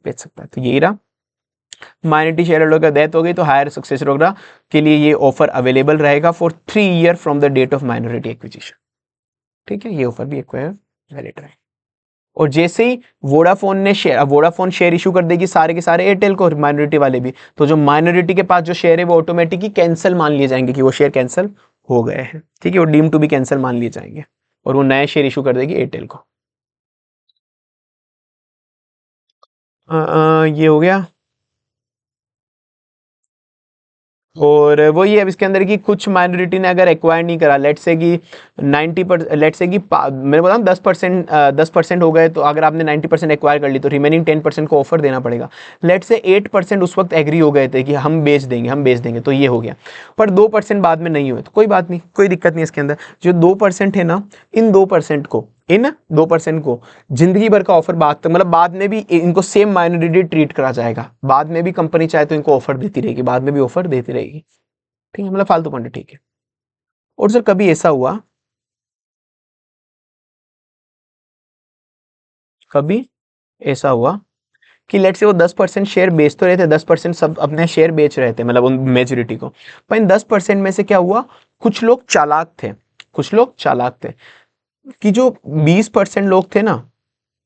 बेच सकता है। तो यही रहा, माइनॉरिटी शेयर होल्डर का डेथ हो गई तो हायर सक्सेसर होगा के लिए ये ऑफर अवेलेबल रहेगा फॉर 3 year from the date of minority acquisition, ठीक है। ये ऑफर भी एक्वायर वैलिड है। और जैसे ही वोडाफोन शेयर इशू कर देगी सारे के सारे एयरटेल को, माइनॉरिटी वाले भी, तो जो माइनॉरिटी के पास जो शेयर है वो ऑटोमेटिकली कैंसिल मान लिए जाएंगे कि वो शेयर कैंसिल हो गए हैं, ठीक है, वो डीम टू बी कैंसिल मान लिए जाएंगे, और वो नए शेयर इशू कर देगी एयरटेल को। ये हो गया। और वही है अब इसके अंदर की कुछ माइनॉरिटी ने अगर एक्वायर नहीं करा, लेट से कि 90%, लेट से कि मैंने बोला 10% हो गए, तो अगर आपने 90% एक्वायर कर ली तो रिमेनिंग 10% को ऑफर देना पड़ेगा। लेट से 8% उस वक्त एग्री हो गए थे कि हम बेच देंगे, हम बेच देंगे, तो ये हो गया। पर 2% बाद में नहीं हुए, तो कोई बात नहीं, कोई दिक्कत नहीं इसके अंदर। जो 2% है ना, इन 2% को जिंदगी भर का ऑफर बाद तक, मतलब बाद में भी इनको सेम माइनॉरिटी ट्रीट करा जाएगा, बाद में भी कंपनी चाहे तो इनको ऑफर देती रहेगी, बाद में भी ऑफर देती रहेगी, ठीक है, मतलब फालतू पॉइंट, ठीक है। और सर कभी ऐसा हुआ कि लेट से वो 10% शेयर बेच तो रहे थे, 10% सब अपने शेयर बेच रहे थे, मतलब उन मेजोरिटी को, पर इन 10% में से क्या हुआ, कुछ लोग चालाक थे, कुछ लोग चालाक थे कि जो 20% लोग थे ना,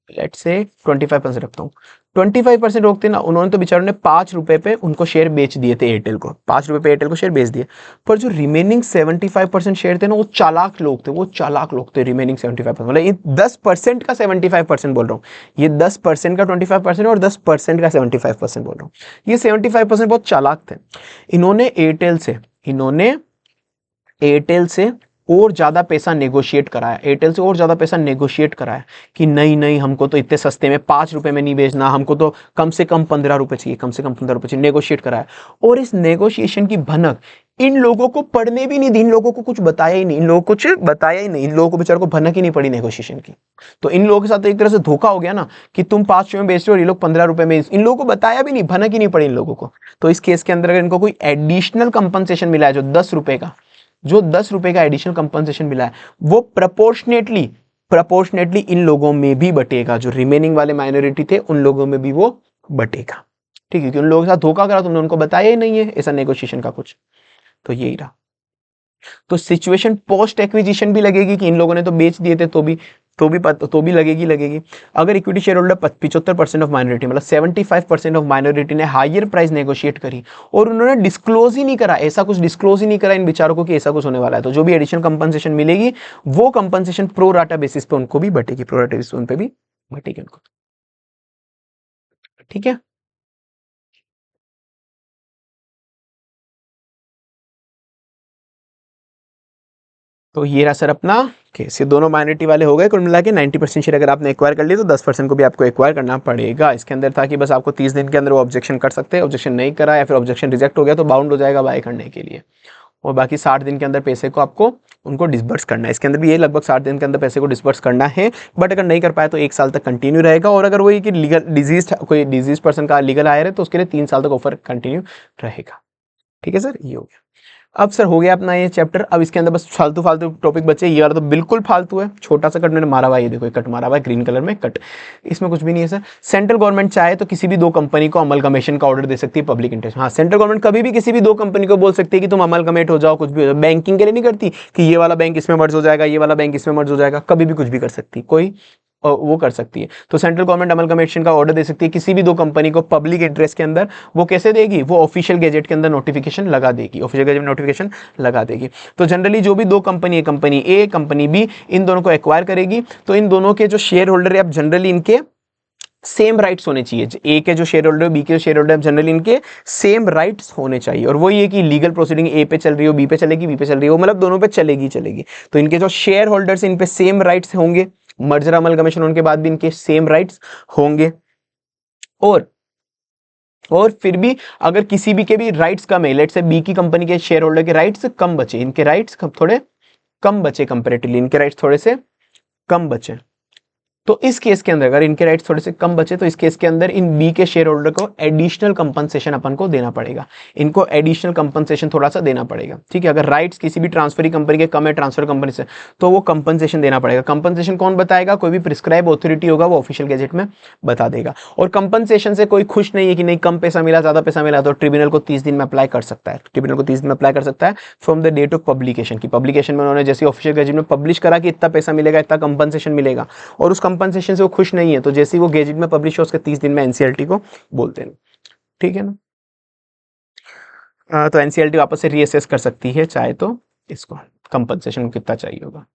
लेट से 25% रखता हूँ, 25% रोकते ना, उन्होंने तो बेचारों ने 5 रुपए पे उनको शेयर बेच दिए थे एयरटेल को, 5 रुपए पे एयरटेल को शेयर बेच दिए। पर जो रिमेनिंग 75% शेयर थे ना, वो चालाक लोग थे, वो चालाक लोग थे रिमेनिंग 75%, मतलब ये 10% का 75% बोल रहा हूँ, ये 10% का 25% और 10% का 75% बोल रहा हूँ। ये 75% बहुत चालाक थे। इन्होंने एयरटेल से और ज्यादा पैसा नेगोशिएट कराया, एयरटेल से और ज्यादा पैसा नेगोशिएट कराया कि नहीं नहीं, हमको तो इतने सस्ते में 5 रुपए में नहीं बेचना, हमको तो कम से कम 15 रुपए चाहिए, कम से कम 15 रुपए चाहिए, नेगोशिएट कराया। और इस नेगोशिएशन की भनक इन लोगों को पढ़ने भी नहीं दी, इन लोगों को कुछ बताया ही नहीं, इन लोगों को कुछ बताया ही नहीं, इन लोगों को बेचारों को भनक ही नहीं पड़ी नेगोशिएशन की। तो इन लोगों के साथ तो एक तरह से धोखा हो गया ना, कि तुम 5 रुपए में बेच रहे हो और ये लोग 15 रुपए में, इन लोगों को बताया भी नहीं, भनक ही नहीं पड़ी इन लोगों को। तो इस केस के अंदर अगर इनको कोई एडिशनल कंपनसेशन मिला है, जो 10 रुपए का एडिशनल कंपनसेशन मिला है, वो प्रपोर्शनेटली इन लोगों में भी बटेगा, जो रिमेनिंग वाले माइनॉरिटी थे उन लोगों में भी वो बटेगा। ठीक है, क्योंकि उन लोगों के साथ धोखा करा, तुमने उनको बताया ही नहीं है ऐसा नेगोशिएशन का कुछ। तो यही रहा। तो सिचुएशन पोस्ट एक्विजिशन भी लगेगी कि इन लोगों ने तो बेच दिए थे, तो भी लगेगी। अगर equity share holder 75% of minority, मतलब 75% ऑफ माइनॉरिटी ने हायर प्राइस नेगोशिएट करी और उन्होंने डिस्क्लोज ही नहीं करा, ऐसा कुछ डिस्क्लोज ही नहीं करा इन बेचारों को कि ऐसा कुछ होने वाला है, तो जो भी एडिशनल कंपनसेशन मिलेगी वो कंपनसेशन प्रो राटा बेसिस पे उनको भी बटेगी, प्रो राटा बेसिस पे उन पे भी बटेगी उनको। ठीक है, तो ये रहा सर अपना केस। ये दोनों माइनॉरिटी वाले हो गए, कुल मिला के 90% शेयर अगर आपने एक्वायर कर लिए तो 10% को भी आपको एक्वायर करना पड़ेगा। इसके अंदर था कि बस आपको 30 दिन के अंदर वो ऑब्जेक्शन कर सकते हैं, ऑब्जेक्शन नहीं करा या फिर ऑब्जेक्शन रिजेक्ट हो गया तो बाउंड हो जाएगा बाय करने के लिए, और बाकी 60 दिन के अंदर पैसे को आपको उनको डिस्बर्स करना है। इसके अंदर भी ये लगभग 60 दिन के अंदर पैसे को डिस्बर्स करना है, बट अगर नहीं कर पाए तो 1 साल तक कंटिन्यू रहेगा, और अगर वही कि लीगल डिजीज, कोई डिजीज पर्सन का लीगल हायर है तो उसके लिए 3 साल तक ऑफर कंटिन्यू रहेगा। ठीक है सर, ये हो गया। अब सर हो गया अपना ये चैप्टर। अब इसके अंदर बस फालतू फालतू टॉपिक बचे, ये वाला तो बिल्कुल फालतू है, छोटा सा कट मैंने मारा हुआ है, ये देखो कट मारा हुआ है ग्रीन कलर में कट, इसमें कुछ भी नहीं है सर। सेंट्रल गवर्नमेंट चाहे तो किसी भी 2 कंपनी को अमलगमेशन का ऑर्डर दे सकती है पब्लिक इंटरेस्ट। हाँ, सेंट्रल गवर्नमेंट कभी भी किसी भी 2 कंपनी को बोल सकती है कि तुम अमलगमेट हो जाओ, कुछ भी हो जाओ। बैंकिंग के लिए नहीं करती कि ये वाला बैंक इसमें मर्ज हो जाएगा, ये वाला बैंक इसमें मर्ज हो जाएगा, कभी भी कुछ भी कर सकती कोई, वो कर सकती है। तो सेंट्रल गवर्नमेंट अमलगमेशन का ऑर्डर दे सकती है किसी भी 2 कंपनी को पब्लिक इंटरेस्ट के अंदर। वो कैसे देगी? वो ऑफिशियल गैजेट के अंदर नोटिफिकेशन लगा देगी, ऑफिशियल गैजेट नोटिफिकेशन लगा देगी। तो जनरली जो भी 2 कंपनी है, कंपनी ए कंपनी बी, इन दोनों को एक्वायर करेगी, तो इन दोनों के जो शेयर होल्डर है अब जनरली इनके सेम राइट्स होने चाहिए। ए के जो शेयर होल्डर, बी के जो शेयर होल्डर, जनरली इनके सेम राइट्स होने चाहिए। और वही है कि लीगल प्रोसीडिंग ए पे चल रही हो, बी पे चलेगी, बी पे चल रही हो, मतलब दोनों पे चलेगी। तो इनके जो शेयर होल्डर्स इन पे सेम राइट्स होंगे, मर्जर अमलगमेशन होने के बाद भी इनके सेम राइट्स होंगे। और फिर भी अगर किसी भी के भी राइट्स कम है, लेट्स से बी की कंपनी के शेयर होल्डर के राइट्स कम बचे, इनके राइट्स थोड़े कम बचे कंपैरेटिवली, इनके राइट्स थोड़े से कम बचे, तो इस केस के अंदर अगर इनके राइट्स थोड़े से कम बचे तो इस केस के अंदर इन बी के शेयर होल्डर को एडिशनल कंपनसेशन अपन को देना पड़ेगा, इनको एडिशनल कंपनसेशन थोड़ा सा देना पड़ेगा। ठीक है, अगर राइट्स किसी भी ट्रांसफरी कंपनी के कम है ट्रांसफर कंपनी से, तो वो कंपनसेशन देना पड़ेगा। कंपनसेशन कौन बताएगा? कोई भी प्रिस्क्राइब अथॉरिटी होगा, वो ऑफिशियल गैजेट में बता देगा। और कंपनसेशन से कोई खुश नहीं है कि नहीं कम पैसा मिला, ज्यादा पैसा मिला, तो ट्रिब्यूनल को 30 दिन में अप्लाई कर सकता है, ट्रिब्यूनल को 30 दिन में अप्लाई कर सकता है from the date of publication की। पब्लिकेशन में उन्होंने जैसे ऑफिशियल गैजेट में पब्लिश करा कि इतना पैसा मिलेगा, इतना कंपनसेशन मिलेगा, और उस कंपनसेशन से वो खुश नहीं है, तो जैसे ही वो गैजेट में पब्लिश हो उसके 30 दिन में एनसीएलटी को बोलते हैं। ठीक है ना, तो एनसीएलटी वापस से रीअसेस कर सकती है चाहे तो इसको, कंपनसेशन कितना चाहिए होगा।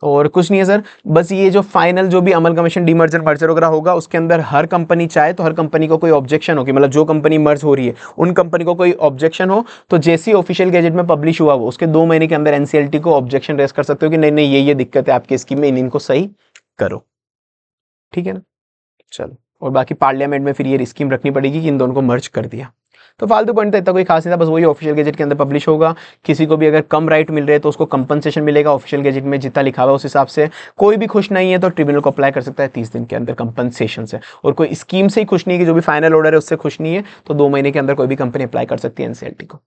और कुछ नहीं है सर, बस ये जो फाइनल जो भी अमलगमेशन डीमर्जर मर्जर वगैरह होगा उसके अंदर हर कंपनी चाहे तो हर कंपनी को कोई ऑब्जेक्शन हो कि मतलब जो कंपनी मर्ज हो रही है उन कंपनी को कोई ऑब्जेक्शन हो, तो जैसे ही ऑफिशियल गैजेट में पब्लिश हुआ वो उसके 2 महीने के अंदर एनसीएलटी को ऑब्जेक्शन रेस कर सकते हो कि नहीं नहीं ये दिक्कत है आपकी स्कीम में, इनको सही करो। ठीक है ना, चलो। और बाकी पार्लियामेंट में फिर ये स्कीम रखनी पड़ेगी कि इन दोनों को मर्ज कर दिया। तो फालतू पॉइंट तो इतना कोई खास नहीं था, बस वही ऑफिशियल गैजेट के अंदर पब्लिश होगा। किसी को भी अगर कम राइट मिल रहे हैं तो उसको कंपनसेशन मिलेगा ऑफिशियल गैजेट में जितना लिखा हुआ है उस हिसाब से। कोई भी खुश नहीं है तो ट्रिब्यूनल को अप्लाई कर सकता है 30 दिन के अंदर कंपनसेशन से। और कोई स्कीम से ही खुश नहीं है कि जो भी फाइनल ऑर्डर है उससे खुश नहीं है तो 2 महीने के अंदर कोई भी कंपनी अप्लाई कर सकती है एनसीएलटी को।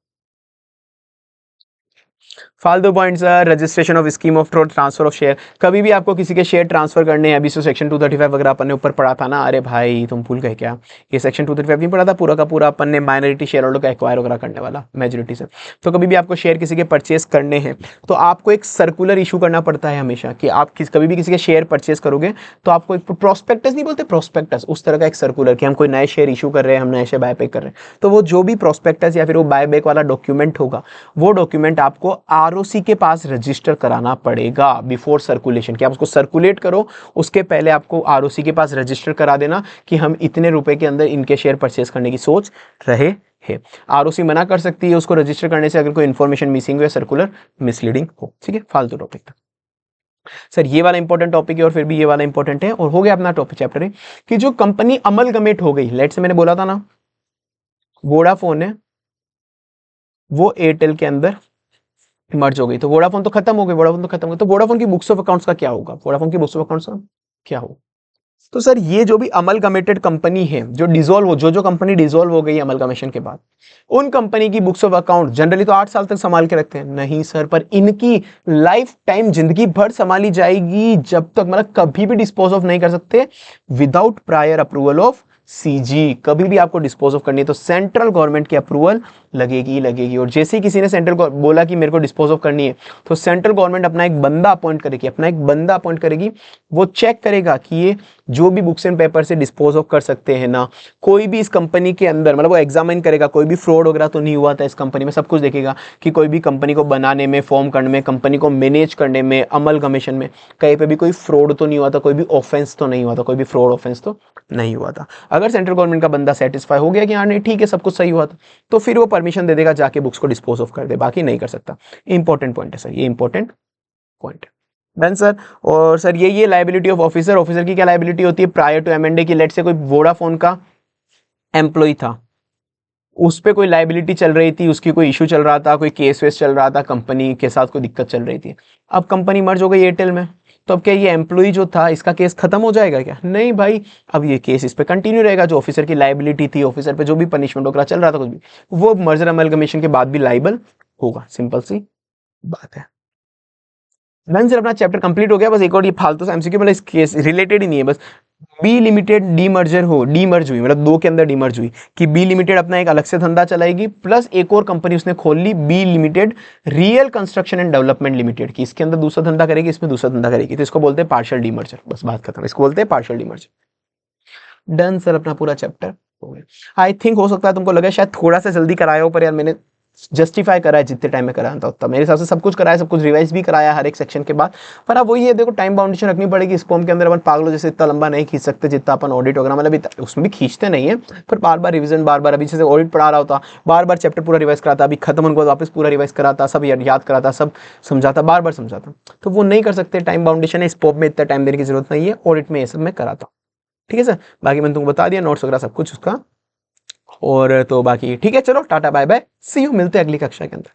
फालतू point sir, registration of scheme of transfer of share, कभी भी आपको किसी के शेयर ट्रांसफर करने हैं, अभी तो सेक्शन 235 वगैरह अपन ने ऊपर पढ़ा था ना, अरे भाई तुम भूल गए क्या, ये सेक्शन 235 नहीं पढ़ा था पूरा का पूरा अपन ने, माइनॉरिटी शेयर होल्डर का एक्वायर वगैरह करने वाला मेजोरिटी से। तो कभी भी आपको शेयर किसी के परचेस करने हैं तो आपको एक सर्कुलर इशू करना पड़ता है हमेशा, कि आप कभी भी किसी के शेयर परचेस करोगे तो आपको एक प्रोस्पेक्टस नहीं बोलते, प्रोस्पेक्टस, उस तरह का एक सर्कुलर कि हम कोई नए शेयर इशू कर रहे हैं, हम नए शेयर बायबैक कर रहे हैं, तो वो जो भी प्रोस्पेक्टस या फिर वो बायबैक वाला डॉक्यूमेंट होगा, वो डॉक्यूमेंट आपको आरओसी के पास रजिस्टर कराना पड़ेगा बिफोर सर्कुलेशन, कि आप उसको सर्कुलेट करो उसके पहले आपको आरओसी के पास रजिस्टर करा देना कि हम इतने रुपए के अंदर इनके शेयर परचेस करने की सोच रहे हैं। आरओसी मना कर सकती है उसको रजिस्टर करने से अगर कोई इंफॉर्मेशन मिसिंग हो या सर्कुलर मिसलीडिंग हो। ठीक है, फालतू टॉपिक था सर, ये वाला इंपॉर्टेंट टॉपिक है और फिर भी ये वाला इंपॉर्टेंट है, और हो गया अपना टॉपिक चैप्टर है कि जो कंपनी अमलगमेट हो गई, लेट से मैंने बोला था ना वोडाफोन है वो एयरटेल के अंदर मर्ज हो गई, तो वोडाफोन तो खत्म हो गई, वोडाफोन तो खत्म हो गई, तो वोडाफोन की बुक्स ऑफ अकाउंट्स का क्या होगा, वोडाफोन की बुक्स ऑफ अकाउंट्स का क्या होगा। तो सर ये जो भी अमलगमेटेड कंपनी है, जो डिसॉल्व हो, जो कंपनी डिसॉल्व हो गई अमलगमेशन के बाद, उन कंपनी की बुक्स ऑफ अकाउंट जनरली तो 8 साल तक संभाल के रखते हैं, नहीं सर, पर इनकी लाइफ टाइम जिंदगी भर संभाली जाएगी, जब तक मतलब कभी भी डिस्पोज ऑफ नहीं कर सकते without prior approval of CG. कभी भी आपको डिस्पोज ऑफ करनी है तो सेंट्रल गवर्नमेंट की अप्रूवल लगेगी, और जैसे ही किसी ने सेंट्रल बोला कि मेरे को डिस्पोज ऑफ करनी है तो सेंट्रल गवर्नमेंट अपना एक बंदा अपॉइंट करेगी, वो चेक करेगा कि ये जो भी बुक्स एंड पेपर से डिस्पोज ऑफ कर सकते हैं ना, कोई भी इस कंपनी के अंदर मतलब वो एग्जामिन करेगा, कोई भी फ्रॉड वगैरह तो नहीं हुआ था इस कंपनी में, सब कुछ देखेगा कि कोई भी कंपनी को बनाने में, फॉर्म करने में, कंपनी को मैनेज करने में, अमलगमेशन में कहीं पे भी कोई फ्रॉड तो नहीं हुआ था, कोई भी ऑफेंस तो नहीं हुआ था, कोई भी फ्रॉड ऑफेंस तो नहीं हुआ था। अगर सेंट्रल गवर्नमेंट का बंदा सेटिस्फाई हो गया कि हाँ नहीं ठीक है सब कुछ सही हुआ था, तो फिर वो परमिशन दे देगा जाके बुक्स को डिस्पोज ऑफ कर दे, बाकी नहीं कर सकता। इंपॉर्टेंट पॉइंट है सर, ये इंपॉर्टेंट पॉइंट है डन सर। और सर ये लाइबिलिटी ऑफ ऑफिसर की क्या लाइबिलिटी होती है प्रायर टू एमएनडे की, लेट से कोई वोडाफोन का एम्प्लॉय था, उस पर कोई लाइबिलिटी चल रही थी, उसकी कोई इशू चल रहा था, कोई केस वेस चल रहा था, कंपनी के साथ कोई दिक्कत चल रही थी, अब कंपनी मर्ज हो गई एयरटेल में, तो अब क्या ये एम्प्लॉय जो था इसका केस खत्म हो जाएगा क्या, नहीं भाई, अब ये केस इस पे कंटिन्यू रहेगा, जो ऑफिसर की लाइबिलिटी थी, ऑफिसर पे जो भी पनिशमेंट वगैरह चल रहा था कुछ भी, वो मर्जर अमलगमेशन के बाद भी लाइबल होगा, सिंपल सी बात है। डन सर, अपना चैप्टर कंप्लीट हो गया, बस एक और ये फालतू सा एमसीक्यू, मतलब इस केस रिलेटेड ही नहीं है, बस बी लिमिटेड डीमर्जर हो, डीमर्ज हुई मतलब 2 के अंदर डीमर्ज हुई कि बी लिमिटेड अपना एक अलग से धंधा चलाएगी, प्लस एक और कंपनी उसने खोल ली B limited real construction and development limited की, इसके अंदर दूसरा धंधा करेगी, इसमें दूसरा धंधा करेगी, तो इसको बोलते हैं पार्शियल डीमर्जर, बस बात खत्म, इसको बोलते हैं पार्शियल डीमर्जर। डन सर, अपना पूरा चैप्टर हो गया। आई थिंक हो सकता है तुमको लगा शायद थोड़ा सा जल्दी कराया हो, पर यार मैंने जस्टिफाई करा है जितने टाइम में कराया था उतना, मेरे हिसाब से सब कुछ कराया, सब कुछ रिवाइज भी कराया हर एक सेक्शन के बाद, पर अब वही है देखो टाइम बाउंडेशन रखनी पड़ेगी, इस फॉर्म के अंदर अपन पागलों जैसे इतना लंबा नहीं खींच सकते जितना अपन ऑडिट वगैरह, मतलब उसमें भी खींचते नहीं है, पर बार बार रिवीजन, बार बार, अभी जैसे ऑडिट पढ़ा रहा होता बार बार चैप्टर पूरा रिवाइज कराता, अभी खत्म होने के बाद वापस पूरा रिवाइज कराता, सब याद कराता, सब समझाता, बार बार समझाता, तो वो नहीं कर सकते, टाइम बाउंडेशन है, इस फॉर्म में इतना टाइम देने की जरूरत नहीं है, ऑडिट में ये सब मैं कराता हूँ। ठीक है सर, बाकी मैंने तुमको बता दिया नोट्स वगैरह सब कुछ उसका, और तो बाकी ठीक है, चलो tata bye bye, see you, मिलते हैं अगली कक्षा के अंदर।